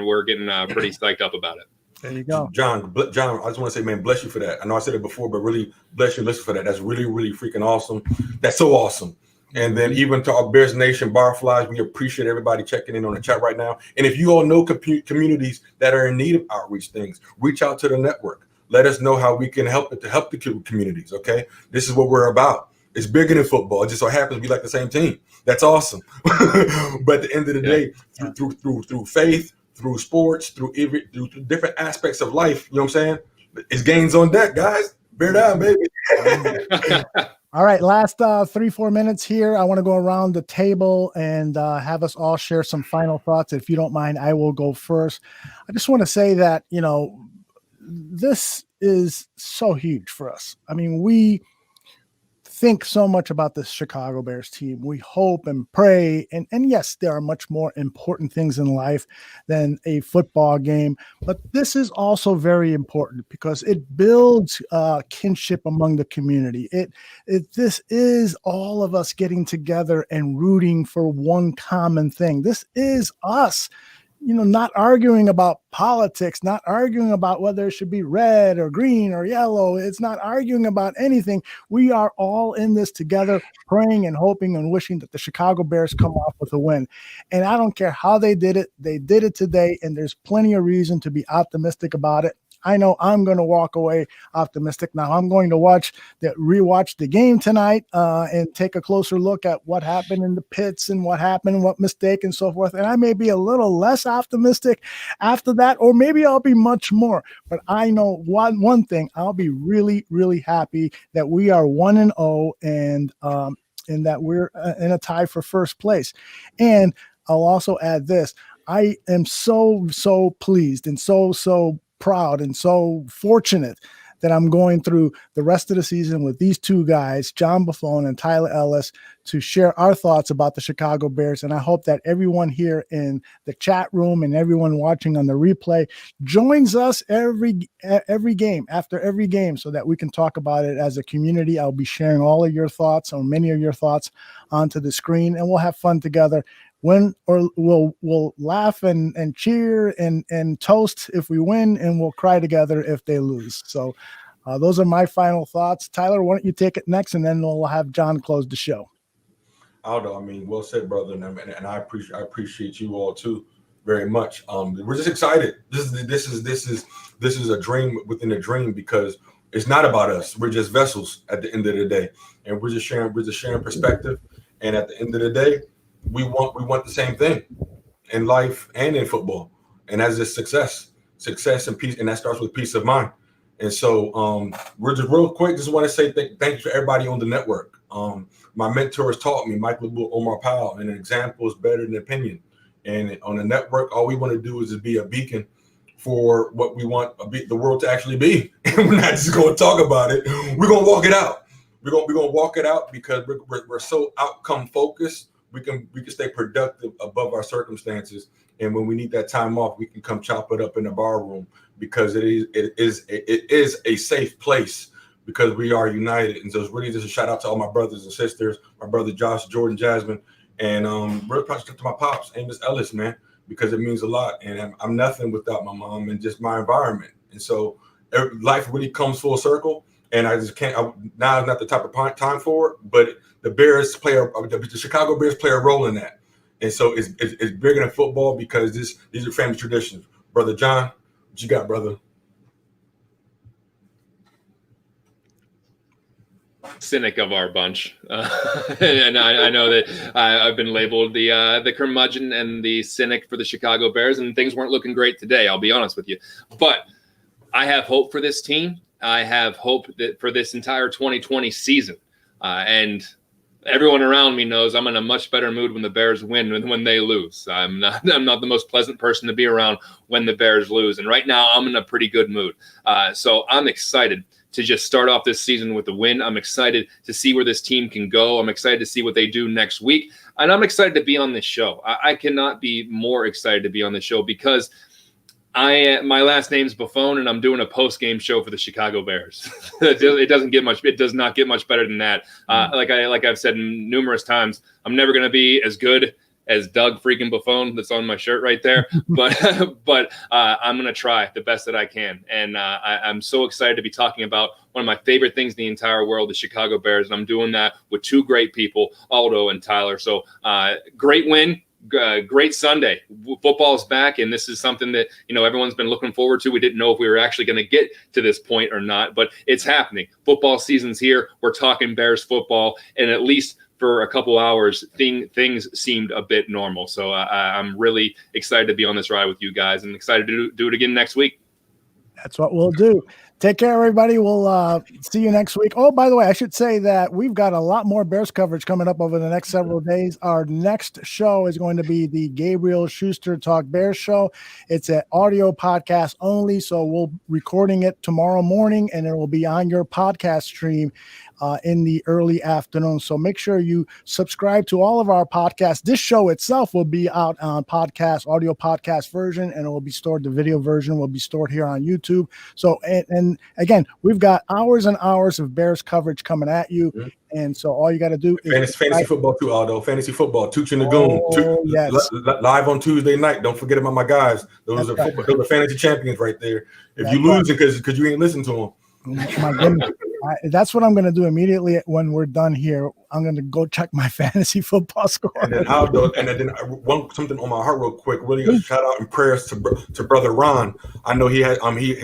pretty psyched up about it. There you go. John, I just want to say, man, bless you for that. I know I said it before, but really bless you, listen for that. That's really, really freaking awesome. That's so awesome. And then even to our Bears Nation Barflies, we appreciate everybody checking in on the chat right now. And if you all know communities that are in need of outreach things, reach out to the network. Let us know how we can help the communities, okay? This is what we're about. It's bigger than football. It just so happens we like the same team. That's awesome. But at the end of the day, through faith, through sports, through different aspects of life, you know what I'm saying? It's gains on deck, guys. Bear down, baby. All right, last 3-4 minutes here. I want to go around the table and have us all share some final thoughts. If you don't mind, I will go first. I just want to say that, this is so huge for us. I mean, we think so much about this Chicago Bears team. We hope and pray. And yes, there are much more important things in life than a football game. But this is also very important because it builds kinship among the community. This is all of us getting together and rooting for one common thing. This is us. Not arguing about politics, not arguing about whether it should be red or green or yellow. It's not arguing about anything. We are all in this together, praying and hoping and wishing that the Chicago Bears come off with a win. And I don't care how they did it. They did it today, and there's plenty of reason to be optimistic about it. I know I'm going to walk away optimistic. Now I'm going to rewatch the game tonight and take a closer look at what happened in the pits and what happened, what mistake and so forth. And I may be a little less optimistic after that, or maybe I'll be much more. But I know one thing, I'll be really, really happy that we are 1-0 and that we're in a tie for first place. And I'll also add this. I am so pleased and so proud and so fortunate that I'm going through the rest of the season with these two guys, John Buffone and Tyler Ellis, to share our thoughts about the Chicago Bears. And I hope that everyone here in the chat room and everyone watching on the replay joins us every game, after every game, so that we can talk about it as a community. I'll be sharing all of your thoughts or many of your thoughts onto the screen, and we'll have fun together. We'll laugh and cheer and toast if we win, and we'll cry together if they lose. So those are my final thoughts. Tyler, why don't you take it next, and then we'll have John close the show. Aldo, I mean, well said, brother, and I appreciate you all too very much. We're just excited. This is a dream within a dream, because it's not about us. We're just vessels at the end of the day, and we're just sharing perspective. And at the end of the day, we want the same thing in life and in football, and that's just success and peace, and that starts with peace of mind. And so we're just real quick, just want to say thank you for everybody on the network. My mentors taught me, Mike LeBoux, Omar Powell, and an example is better than opinion. And on the network, all we want to do is just be a beacon for what we want the world to actually be. And we're not just going to talk about it. We're going to walk it out. We're going to walk it out, because we're so outcome focused. We can stay productive above our circumstances. And when we need that time off, we can come chop it up in the bar room, because it is a safe place, because we are united. And so it's really just a shout out to all my brothers and sisters, my brother Josh, Jordan, Jasmine, and really probably to my pops, Amos Ellis, man, because it means a lot. And I'm nothing without my mom and just my environment. And so life really comes full circle. And I just can't. Now is not the type of time for it, but the Chicago Bears play a role in that. And so it's bigger than football, because these are family traditions. Brother John, what you got, brother? Cynic of our bunch, and I know that I've been labeled the curmudgeon and the cynic for the Chicago Bears, and things weren't looking great today. I'll be honest with you, but I have hope for this team. I have hope that for this entire 2020 season, and everyone around me knows I'm in a much better mood when the Bears win than when they lose. I'm not the most pleasant person to be around when the Bears lose, and right now I'm in a pretty good mood. So I'm excited to just start off this season with a win. I'm excited to see where this team can go. I'm excited to see what they do next week, and I'm excited to be on this show. I cannot be more excited to be on this show, because my last name's Buffone, and I'm doing a post-game show for the Chicago Bears. It does not get much better than that. Like I've said numerous times, I'm never going to be as good as Doug freaking Buffone that's on my shirt right there. But I'm going to try the best that I can. And I'm so excited to be talking about one of my favorite things in the entire world, the Chicago Bears. And I'm doing that with two great people, Aldo and Tyler. So great win. Great Sunday. Football is back, and this is something that everyone's been looking forward to. We didn't know if we were actually going to get to this point or not, but it's happening. Football season's here. We're talking Bears football, and at least for a couple hours, things seemed a bit normal. So I'm really excited to be on this ride with you guys, and excited to do it again next week. That's what we'll do. Take care, everybody. We'll see you next week. Oh, by the way, I should say that we've got a lot more Bears coverage coming up over the next several days. Our next show is going to be the Gabriel Schuster Talk Bears show. It's an audio podcast only, so we'll be recording it tomorrow morning, and it will be on your podcast stream in the early afternoon. So make sure you subscribe to all of our podcasts. This show itself will be out on audio podcast version, and it will be stored. The video version will be stored here on YouTube. So, and again, we've got hours and hours of Bears coverage coming at you. Mm-hmm. And so all you got to do is fantasy football too, Aldo. Fantasy football, Tooch and Lagoon. Yes. Live on Tuesday night. Don't forget about my guys. Those are fantasy champions right there. If you lose it because you ain't listening to them. My goodness. That's what I'm going to do immediately when we're done here. I'm going to go check my fantasy football score. And then something on my heart real quick. Really a shout out and prayers to brother Ron. I know he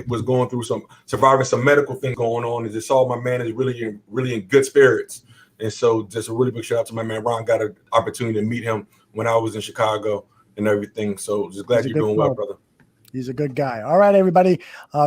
was going through surviving some medical thing going on. And just saw my man is really in good spirits. And so just a really big shout out to my man Ron. Got an opportunity to meet him when I was in Chicago and everything. So just glad you're doing well, brother. He's a good guy. All right, everybody,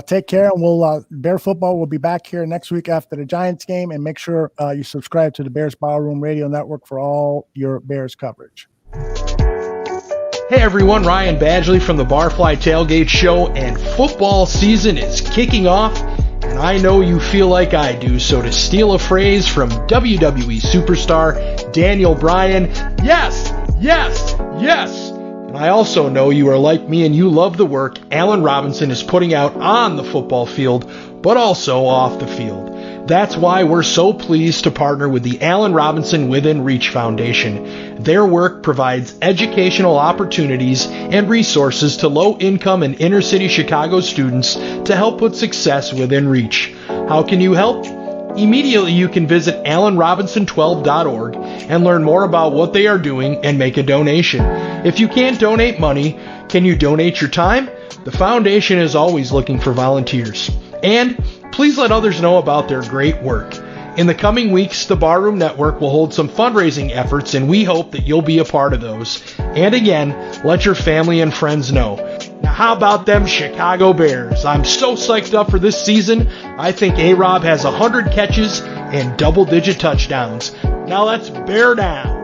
take care. And we'll Bear Football will be back here next week after the Giants game. And make sure you subscribe to the Bears Ballroom Radio Network for all your Bears coverage. Hey, everyone. Ryan Badgley from the Barfly Tailgate Show. And football season is kicking off. And I know you feel like I do. So to steal a phrase from WWE superstar Daniel Bryan, yes, yes, yes. And I also know you are like me and you love the work Allen Robinson is putting out on the football field, but also off the field. That's why we're so pleased to partner with the Allen Robinson Within Reach Foundation. Their work provides educational opportunities and resources to low-income and inner-city Chicago students to help put success within reach. How can you help? immediately you can visit allenrobinson12.org and learn more about what they are doing and make a donation. If you can't donate money, can you donate your time? The foundation is always looking for volunteers. And please let others know about their great work. In the coming weeks, the Barroom Network will hold some fundraising efforts, and we hope that you'll be a part of those. And again, let your family and friends know. Now, how about them Chicago Bears? I'm so psyched up for this season. I think A-Rob has 100 catches and double-digit touchdowns. Now let's bear down.